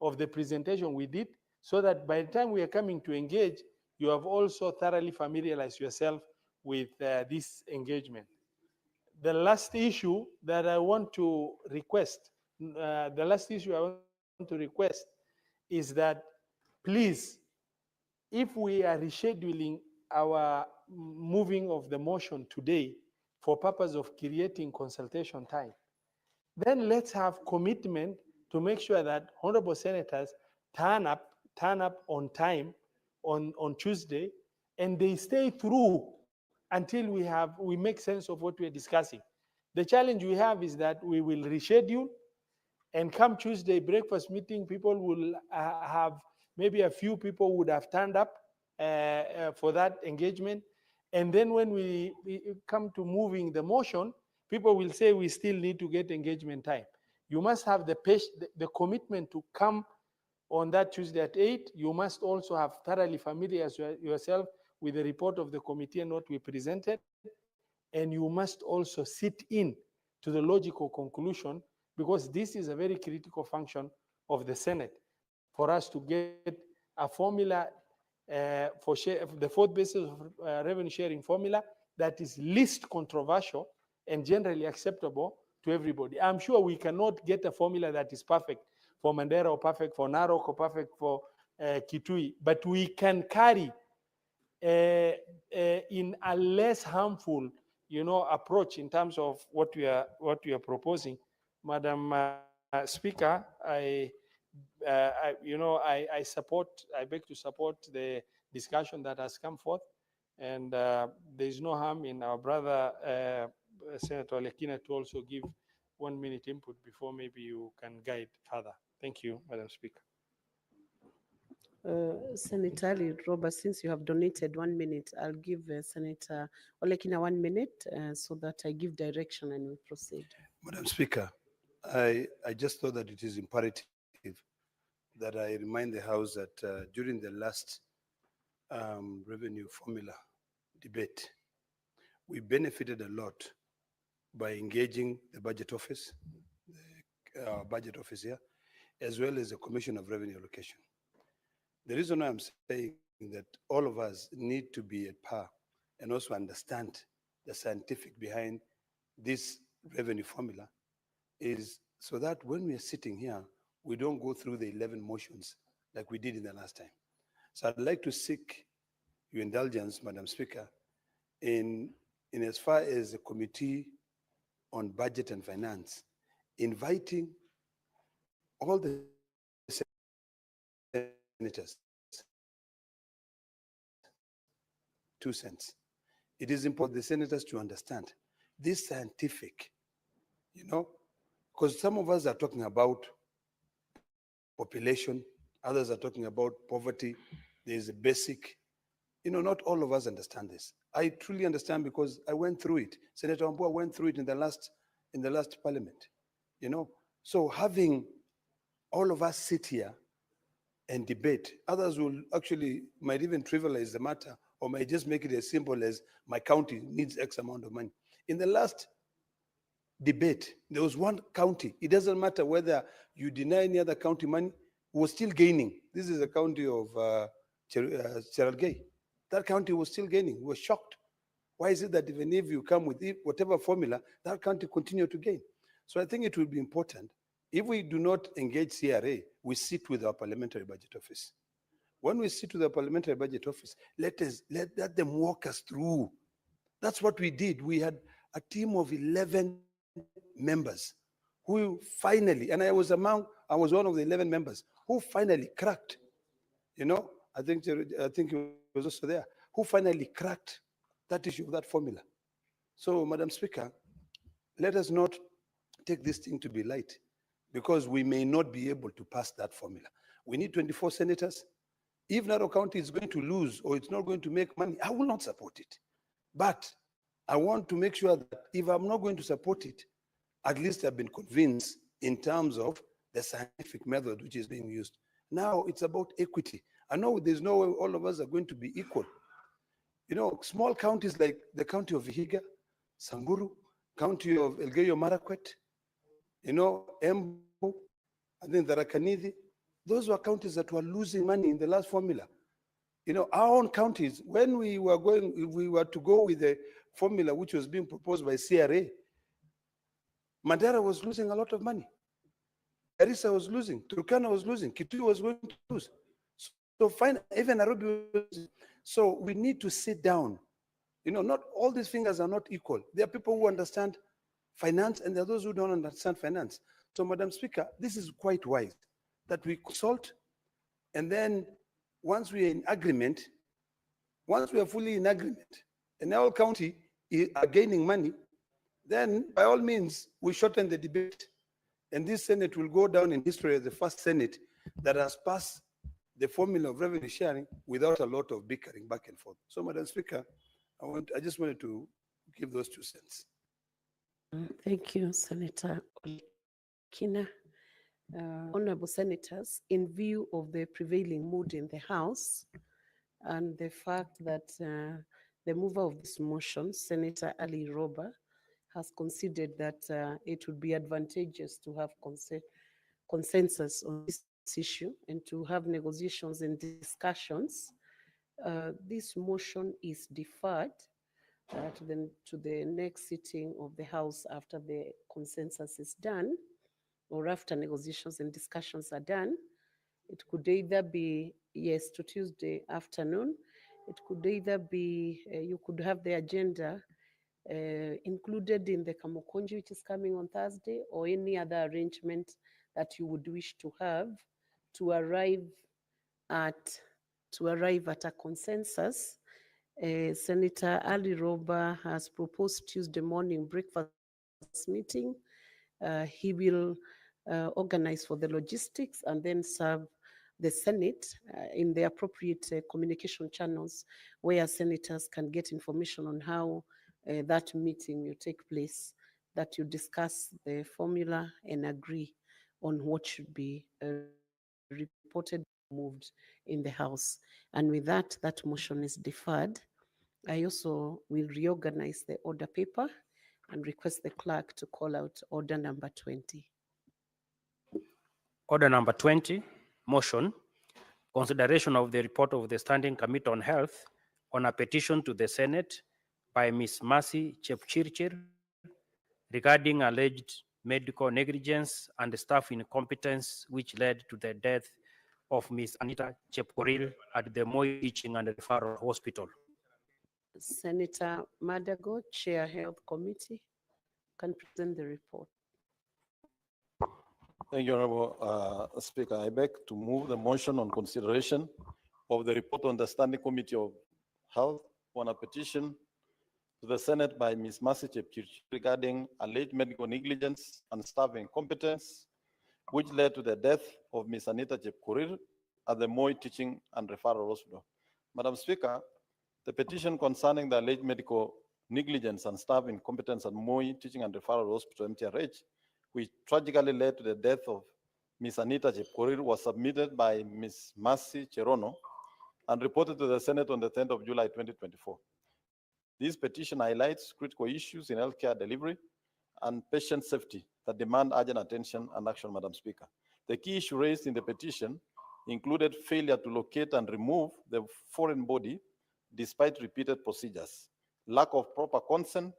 of the presentation we did, so that by the time we are coming to engage, you have also thoroughly familiarized yourself with this engagement. The last issue that I want to request, is that, please, if we are rescheduling our moving of the motion today for purpose of creating consultation time, then let's have commitment to make sure that honorable senators turn up on time on Tuesday, and they stay through until we make sense of what we're discussing. The challenge we have is that we will reschedule, and come Tuesday breakfast meeting, people will have, maybe a few people would have turned up for that engagement. And then when we come to moving the motion, people will say we still need to get engagement time. You must have the commitment to come on that Tuesday at 8. You must also have thoroughly familiarized yourself with the report of the committee and what we presented. And you must also sit in to the logical conclusion, because this is a very critical function of the Senate, for us to get a formula for the fourth basis of revenue sharing formula that is least controversial and generally acceptable to everybody. I'm sure we cannot get a formula that is perfect for Mandera or perfect for Narok or perfect for Kitui, but we can carry in a less harmful, approach in terms of what we are proposing. Madam Speaker, I I beg to support the discussion that has come forth. And there is no harm in our brother, Senator Lekina, to also give 1 minute input before maybe you can guide further. Thank you, Madam Speaker. Senator Ali Robert, since you have donated 1 minute, I'll give Senator Olekina 1 minute so that I give direction and we proceed. Madam Speaker, I just thought that it is imperative that I remind the House that during the last revenue formula debate, we benefited a lot by engaging the budget office, our budget office here, as well as the Commission of Revenue Allocation. The reason why I'm saying that all of us need to be at par and also understand the scientific behind this revenue formula is so that when we are sitting here, we don't go through the 11 motions like we did in the last time. So I'd like to seek your indulgence, Madam Speaker, in as far as the Committee on Budget and Finance, inviting all the senators, 2 cents. It is important for the senators to understand this scientific, because some of us are talking about population, others are talking about poverty. There's a basic, not all of us understand this. I truly understand because I went through it. Senator Wambua went through it in the last parliament, So having all of us sit here and debate, others will might even trivialize the matter or might just make it as simple as my county needs X amount of money. In the last debate, there was one county. It doesn't matter whether you deny any other county money, was still gaining. This is a county of Cherargei. That county was still gaining. We were shocked. Why is it that even if you come with whatever formula, that county continue to gain? So I think it will be important. If we do not engage CRA, we sit with our parliamentary budget office. When we sit with the parliamentary budget office, let them walk us through. That's what we did. We had a team of 11 members who finally, and I was one of the 11 members who finally cracked. I think he was also there, who finally cracked that issue of that formula. So, Madam Speaker, let us not take this thing to be light because we may not be able to pass that formula. We need 24 senators. If Narok County is going to lose or it's not going to make money, I will not support it. But I want to make sure that if I'm not going to support it, at least I've been convinced in terms of the scientific method which is being used. Now it's about equity. I know there's no way all of us are going to be equal. Small counties like the county of Vihiga, Samburu, county of Elgeyo Marakwet, Embu, and then Tharaka-Nithi, those were counties that were losing money in the last formula. Our own counties, when we were to go with the formula which was being proposed by CRA, Mandera was losing a lot of money. Garissa was losing, Turkana was losing, Kitui was going to lose. So even Nairobi was losing. So we need to sit down. Not all these fingers are not equal. There are people who understand finance and there are those who don't understand finance. So, Madam Speaker, this is quite wise that we consult, and then once we are in agreement, once we are fully in agreement, and our county are gaining money, then by all means, we shorten the debate. And this Senate will go down in history as the first Senate that has passed the formula of revenue sharing without a lot of bickering back and forth. So, Madam Speaker, I just wanted to give those 2 cents. Thank you, Senator Olekina. Honorable Senators, in view of the prevailing mood in the House and the fact that the mover of this motion, Senator Ali Roba, has considered that it would be advantageous to have consensus on this issue and to have negotiations and discussions, this motion is deferred to the next sitting of the House after the consensus is done, or after negotiations and discussions are done. It could either be, yes, to Tuesday afternoon. It could either be, you could have the agenda included in the Kamukunji, which is coming on Thursday, or any other arrangement that you would wish to have to arrive at a consensus. Senator Ali Roba has proposed Tuesday morning breakfast meeting. He will organize for the logistics and then serve the Senate in the appropriate communication channels where senators can get information on how that meeting will take place, that you discuss the formula and agree on what should be reported moved in the House. And with that, that motion is deferred. I also will reorganize the order paper and request the clerk to call out order number 20. Order number 20, motion, consideration of the report of the Standing Committee on Health on a petition to the Senate by Ms. Mercy Chepchirchir regarding alleged medical negligence and staff incompetence which led to the death of Ms. Anita Chepkoril at the Moi Teaching and Referral Hospital. Senator Madago, Chair Health Committee, can present the report. Thank you, Honorable Speaker. I beg to move the motion on consideration of the report on the Standing Committee of Health on a petition to the Senate by Ms. Mercy Chepchirchir regarding alleged medical negligence and staff incompetence, which led to the death of Ms. Anita Chepkorir at the Moi Teaching and Referral Hospital. Madam Speaker, the petition concerning the alleged medical negligence and staff incompetence at Moi Teaching and Referral Hospital, MTRH, which tragically led to the death of Ms. Anita Chepkorir, was submitted by Ms. Mercy Cherono and reported to the Senate on the 10th of July 2024. This petition highlights critical issues in healthcare delivery and patient safety that demand urgent attention and action, Madam Speaker. The key issue raised in the petition included failure to locate and remove the foreign body despite repeated procedures, lack of proper consent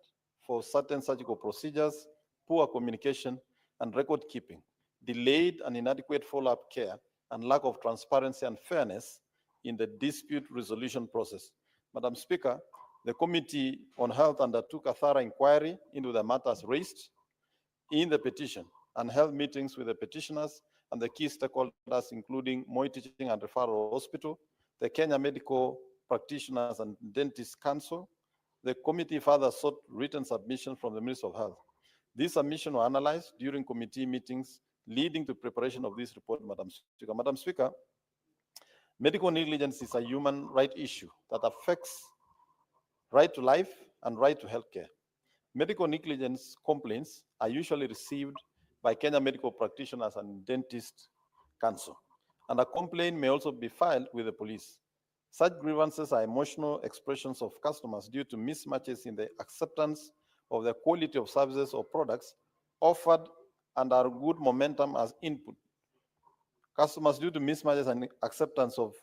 for certain surgical procedures, poor communication and record keeping, delayed and inadequate follow-up care, and lack of transparency and fairness in the dispute resolution process. Madam Speaker, the Committee on Health undertook a thorough inquiry into the matters raised in the petition and held meetings with the petitioners and the key stakeholders, including Moi Teaching and Referral Hospital, the Kenya Medical Practitioners and Dentists Council. The committee further sought written submissions from the Ministry of Health. These submissions were analyzed during committee meetings, leading to preparation of this report, Madam Speaker. Madam Speaker, medical negligence is a human right issue that affects right to life and right to healthcare. Medical negligence complaints are usually received by Kenya Medical Practitioners and Dentists Council, and a complaint may also be filed with the police. Such grievances are emotional expressions of customers due to mismatches in the acceptance of the quality of services or products offered and are good momentum as input. Customers due to mismatches and acceptance of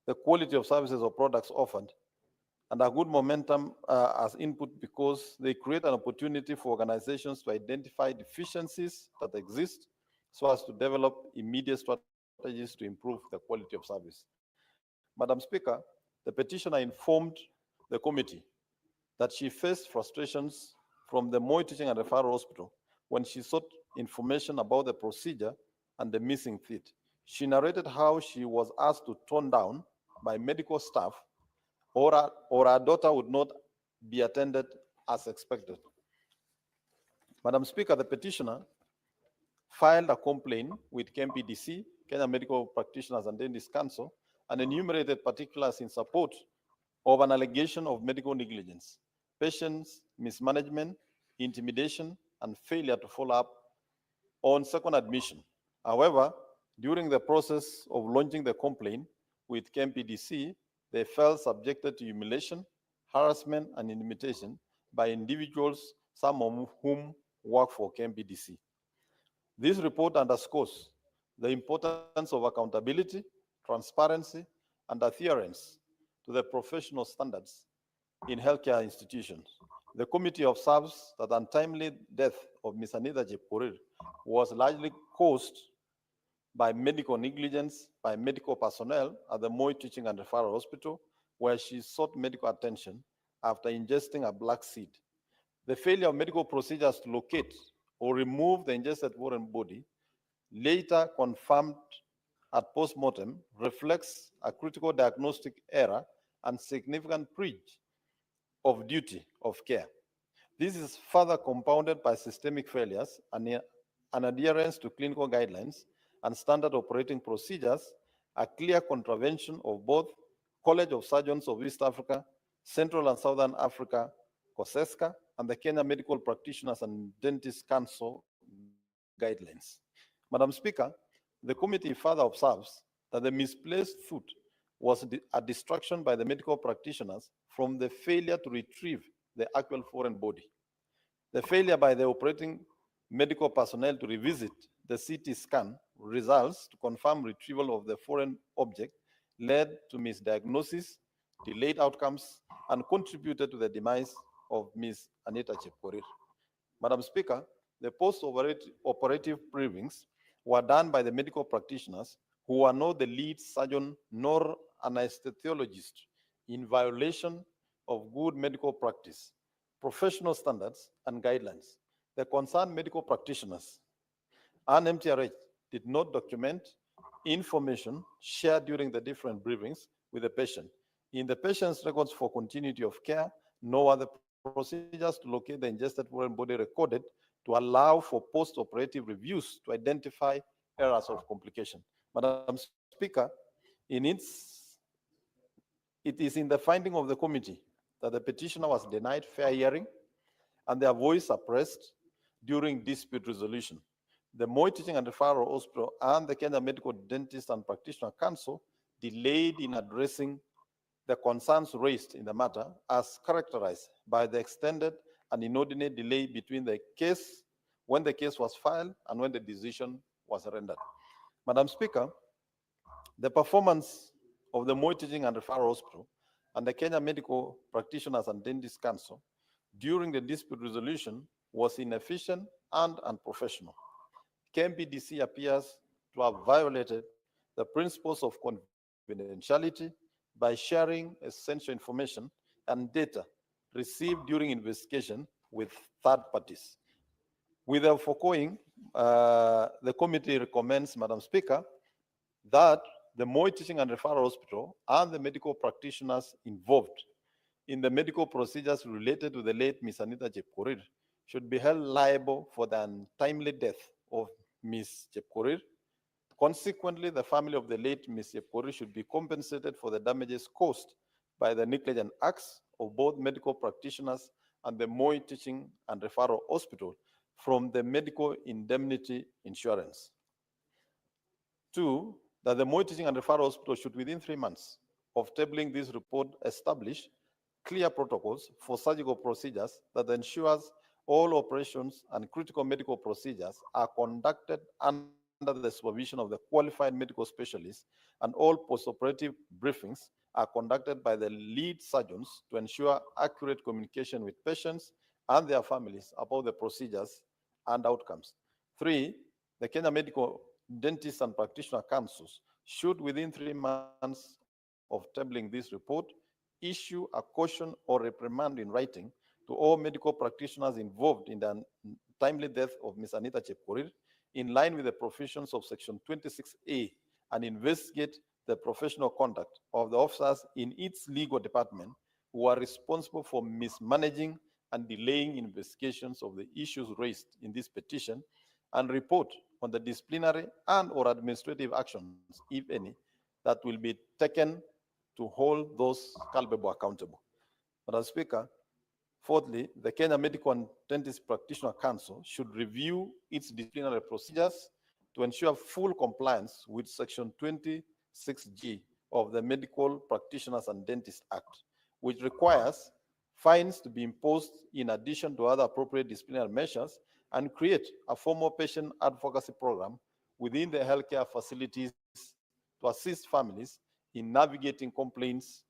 the quality of services or products offered and a good momentum as input because they create an opportunity for organizations to identify deficiencies that exist so as to develop immediate strategies to improve the quality of service. Madam Speaker, the petitioner informed the committee that she faced frustrations from the Moi Teaching and Referral Hospital when she sought information about the procedure and the missing teeth. She narrated how she was asked to tone down by medical staff or her daughter would not be attended as expected. Madam Speaker, the petitioner filed a complaint with KMPDC, Kenya Medical Practitioners and Dentists Council, and enumerated particulars in support of an allegation of medical negligence, patients' mismanagement, intimidation, and failure to follow up on second admission. However, during the process of launching the complaint with KMPDC, they felt subjected to humiliation, harassment, and intimidation by individuals, some of whom work for KMPDC. This report underscores the importance of accountability, transparency, and adherence to the professional standards in healthcare institutions. The committee observes that the untimely death of Ms. Anita Chepkorir was largely caused by medical negligence by medical personnel at the Moi Teaching and Referral Hospital, where she sought medical attention after ingesting a black seed. The failure of medical procedures to locate or remove the ingested foreign body later confirmed at post-mortem reflects a critical diagnostic error and significant breach of duty of care. This is further compounded by systemic failures and adherence to clinical guidelines and standard operating procedures, a clear contravention of both College of Surgeons of East Africa, Central and Southern Africa, COSESCA, and the Kenya Medical Practitioners and Dentists Council guidelines. Madam Speaker, the committee further observes that the misplaced foot was a distraction by the medical practitioners from the failure to retrieve the actual foreign body. The failure by the operating medical personnel to revisit the CT scan results to confirm retrieval of the foreign object led to misdiagnosis, delayed outcomes, and contributed to the demise of Ms. Anita Chepkorir. Madam Speaker, the post-operative briefings were done by the medical practitioners who are not the lead surgeon nor anesthesiologist in violation of good medical practice, professional standards, and guidelines. The concerned medical practitioners and MTRH did not document information shared during the different briefings with the patient. In the patient's records for continuity of care, no other procedures to locate the ingested foreign body recorded to allow for post-operative reviews to identify areas of complication. Madam Speaker, it is in the finding of the committee that the petitioner was denied fair hearing and their voice suppressed during dispute resolution. The Moi Teaching and Referral Hospital and the Kenya Medical Dentist and Practitioner Council delayed in addressing the concerns raised in the matter as characterized by the extended and inordinate delay between the case, when the case was filed and when the decision was rendered. Madam Speaker, the performance of the Moi Teaching and Referral Hospital and the Kenya Medical Practitioners and Dentists Council during the dispute resolution was inefficient and unprofessional. KMPDC appears to have violated the principles of confidentiality by sharing essential information and data received during investigation with third parties. With the foregoing, the committee recommends, Madam Speaker, that the Moi Teaching and Referral Hospital and the medical practitioners involved in the medical procedures related to the late Ms. Anita Chepkorir should be held liable for the untimely death of Ms. Chepkorir. Consequently, the family of the late Ms. Chepkorir should be compensated for the damages caused by the negligent acts of both medical practitioners and the Moi Teaching and Referral Hospital from the medical indemnity insurance. Two, that the Moi Teaching and Referral Hospital should, within 3 months of tabling this report, establish clear protocols for surgical procedures that ensures all operations and critical medical procedures are conducted under the supervision of the qualified medical specialists, and all postoperative briefings are conducted by the lead surgeons to ensure accurate communication with patients and their families about the procedures and outcomes. Three, the Kenya Medical Dentists and Practitioner Councils should, within 3 months of tabling this report, issue a caution or reprimand in writing to all medical practitioners involved in the timely death of Ms. Anita Chepkorir, in line with the provisions of Section 26A, and investigate the professional conduct of the officers in its legal department who are responsible for mismanaging and delaying investigations of the issues raised in this petition, and report on the disciplinary and or administrative actions, if any, that will be taken to hold those culpable accountable. Madam Speaker, fourthly, the Kenya Medical and Dentist Practitioner Council should review its disciplinary procedures to ensure full compliance with Section 26G of the Medical Practitioners and Dentists Act, which requires fines to be imposed in addition to other appropriate disciplinary measures, and create a formal patient advocacy program within the healthcare facilities to assist families in navigating complaints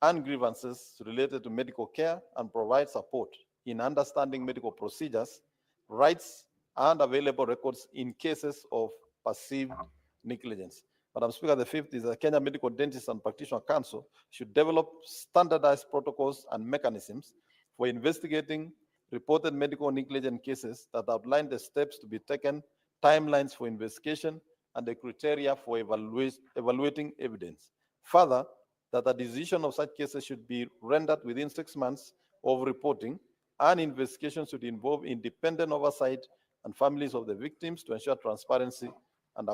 and grievances related to medical care, and provide support in understanding medical procedures, rights, and available records in cases of perceived negligence. Madam Speaker, the fifth is the Kenya Medical Dentists and Practitioner Council should develop standardized protocols and mechanisms for investigating reported medical negligence cases that outline the steps to be taken, timelines for investigation, and the criteria for evaluating evidence. Further, that a decision of such cases should be rendered within 6 months of reporting, and investigation should involve independent oversight and families of the victims to ensure transparency and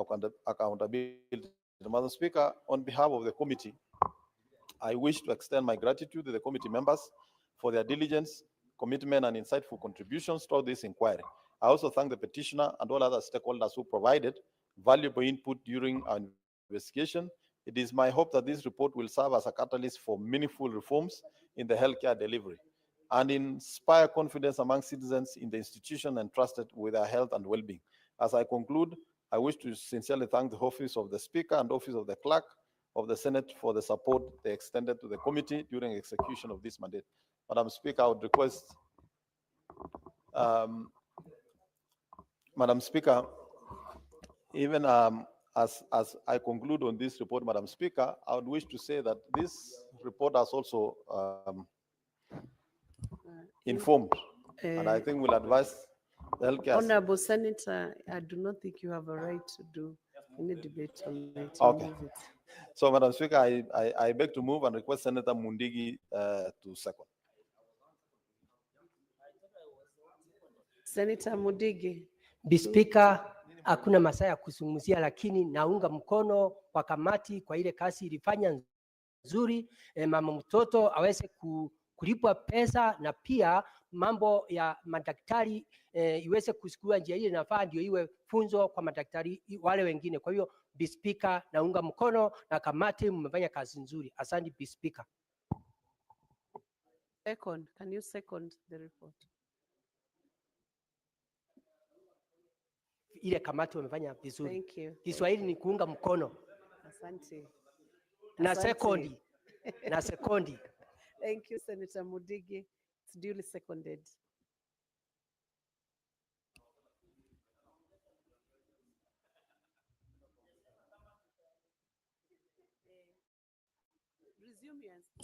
accountability. Madam Speaker, on behalf of the committee, I wish to extend my gratitude to the committee members for their diligence, commitment, and insightful contributions to this inquiry. I also thank the petitioner and all other stakeholders who provided valuable input during our investigation. It is my hope that this report will serve as a catalyst for meaningful reforms in the healthcare delivery and inspire confidence among citizens in the institution entrusted with their health and well-being. As I conclude, I wish to sincerely thank the Office of the Speaker and Office of the Clerk of the Senate for the support they extended to the committee during execution of this mandate. Madam Speaker, I would request, Madam Speaker, even as I conclude on this report, Madam Speaker, I would wish to say that this report has also informed, and I think will advise the healthcare. Honorable Senator, I do not think you have a right to do any debate on it. Okay. Move it. So, Madam Speaker, I beg to move and request Senator Mundigi to second. Senator Mudigi. Speaker, hakuna masaa ya kuzungumzia, lakini naunga mkono kwa kamati kwa ile kazi ilifanya nzuri. Mama mtoto aweze kulipwa pesa, na pia mambo ya madaktari iweze kusikua njia ile inafaa, ndio iwe funzo kwa madaktari wale wengine. Kwa hiyo Speaker, naunga mkono na kamati, mmefanya kazi nzuri. Asante Speaker. Second, can you second the report? Ile kamati wamefanya vizuri. Thank you. Kiswahili ni kuunga mkono. Asante. Na Asante. sekondi. Na sekondi. Thank you, Senator Mudigi. It's duly seconded.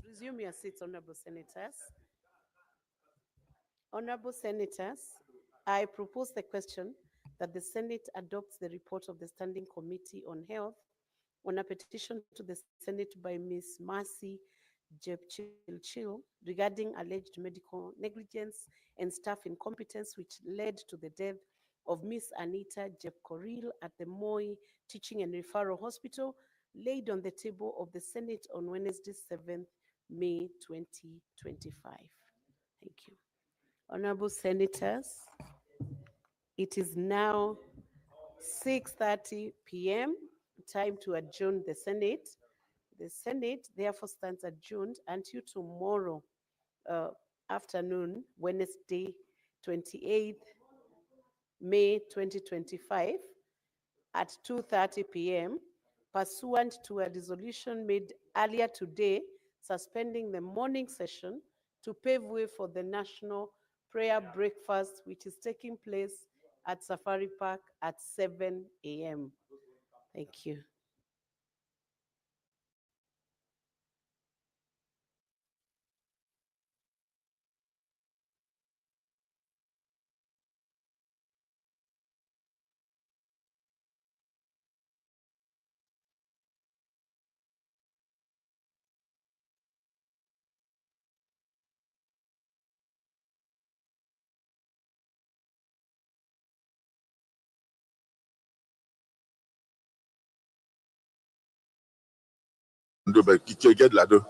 Resume your seats, honorable senators. Honorable senators, I propose the question that the Senate adopts the report of the Standing Committee on Health on a petition to the Senate by Ms. Mercy Jepchirchir regarding alleged medical negligence and staff incompetence which led to the death of Ms. Anita Jepkoril at the Moi Teaching and Referral Hospital, laid on the table of the Senate on Wednesday, 7th May 2025. Thank you. Honorable senators, it is now 6:30 p.m. Time to adjourn the Senate. The Senate therefore stands adjourned until tomorrow afternoon, Wednesday, 28th May 2025 at 2:30 p.m. pursuant to a resolution made earlier today suspending the morning session to pave way for the national prayer breakfast, which is taking place at Safari Park at 7 a.m. Thank you. Qui regarde là-dedans.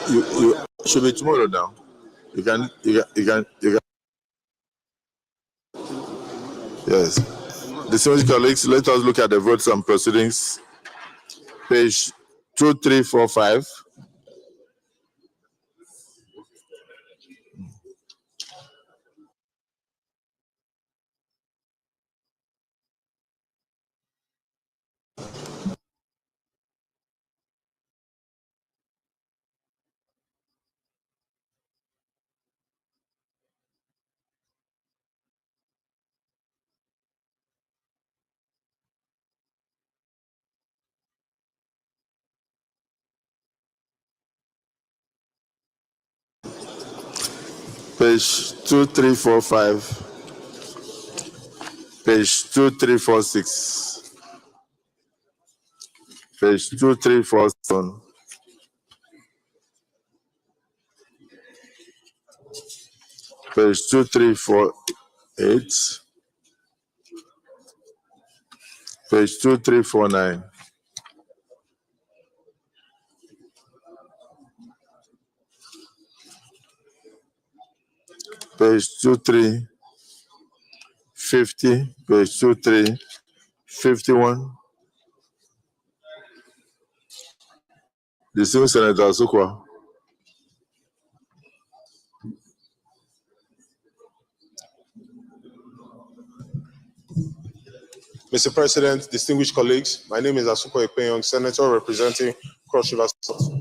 You should be tomorrow now. You can. Yes. Distinguished colleagues, let us look at the votes and proceedings. Page 2345. Page 2345. Page 2346. Page 2347. Page 2348. Page 2349. Page 2350. Page 2351. Distinguished Senator Sukwa. Mr. President, distinguished colleagues, my name is Asuko Ekpenyong, Senator representing Cross River South.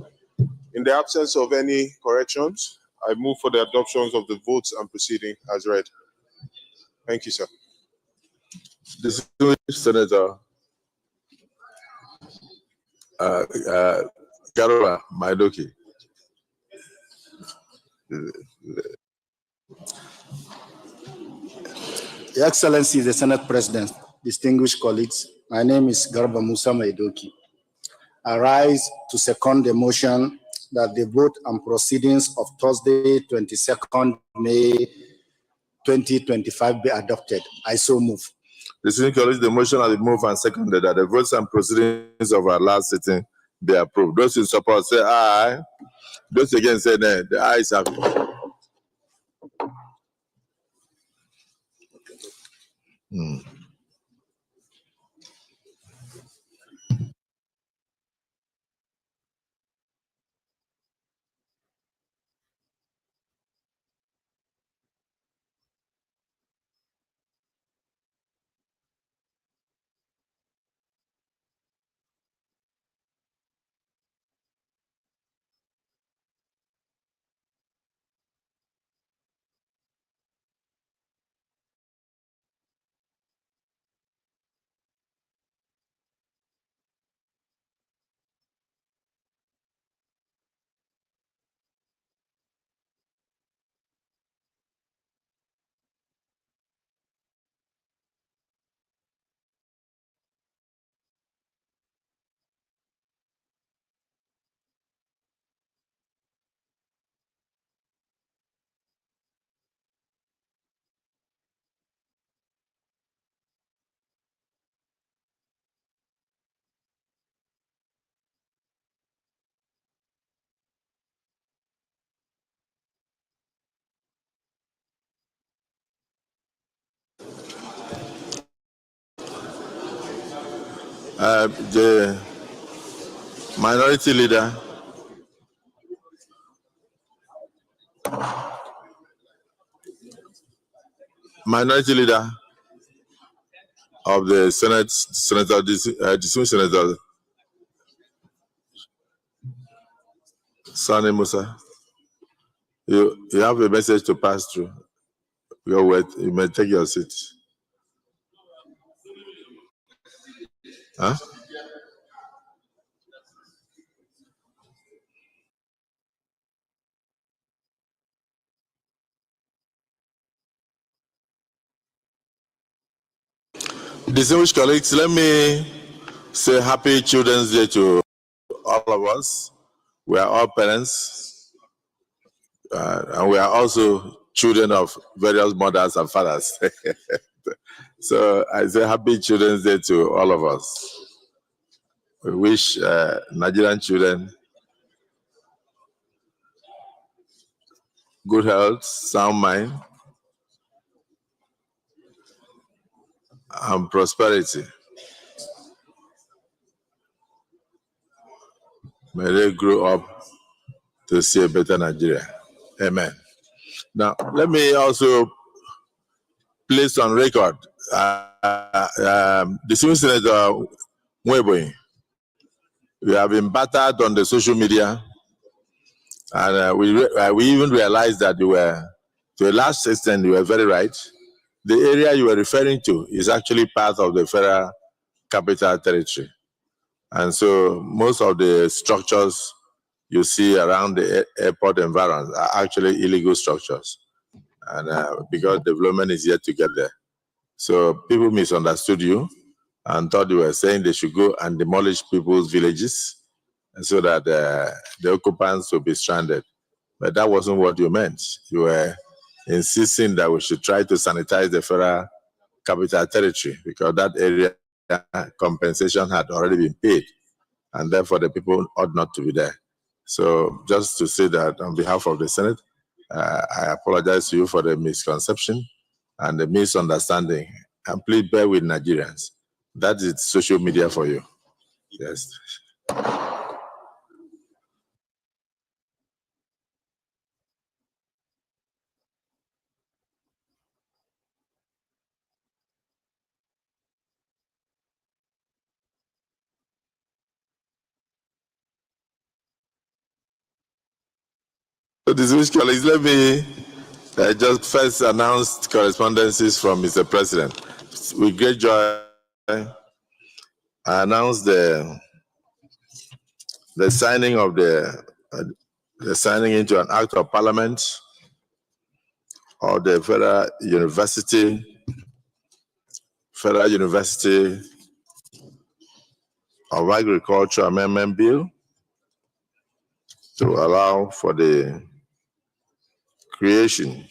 In the absence of any corrections, I move for the adoptions of the votes and proceeding as read. Thank you, sir. Distinguished Senator Garola Maidoki. Your Excellency, the Senate President, distinguished colleagues, my name is Garba Musa Maidoki. I rise to second the motion that the vote and proceedings of Thursday, 22nd May 2025 be adopted. I so move. Distinguished colleagues, the motion has been moved and seconded that the votes and proceedings of our last sitting be approved. Those in support say aye. Those against say nay. The ayes have it. The minority leader, of the Senate, distinguished Senator Sani Musa, you have a message to pass through. You may take your seat. Huh? Distinguished colleagues, let me say happy Children's Day to all of us. We are all parents, and we are also children of various mothers and fathers. So I say happy Children's Day to all of us. We wish Nigerian children good health, sound mind, and prosperity. May they grow up to see a better Nigeria. Amen. Now, let me also place on record the Senior Senator Nweboyi. We have been battered on the social media, and we even realized that you were, to a large extent, you were very right. The area you were referring to is actually part of the Federal Capital Territory. And so most of the structures you see around the airport environment are actually illegal structures. And because development is yet to get there. So people misunderstood you and thought you were saying they should go and demolish people's villages so that the occupants will be stranded. But that wasn't what you meant. You were insisting that we should try to sanitize the Federal Capital Territory because that area compensation had already been paid, and therefore the people ought not to be there. So just to say that on behalf of the Senate, I apologize to you for the misconception and the misunderstanding. And please bear with Nigerians. That is social media for you. Yes. So distinguished colleagues, let me just first announce correspondences from Mr. President. With great joy, I announce the signing of the signing into an act of parliament of the Federal University of Agriculture Amendment Bill to allow for the creation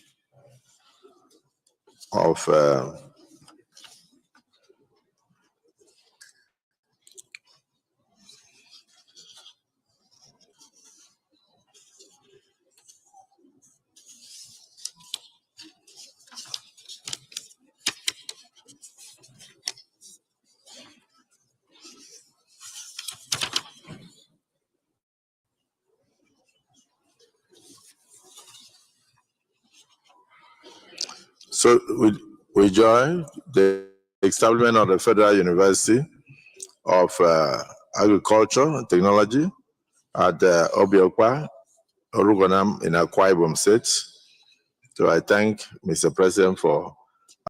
of so we join the establishment of the Federal University of Agriculture and Technology at Obiokwa, Orugonam in Akwa Ibom State. So I thank Mr. President for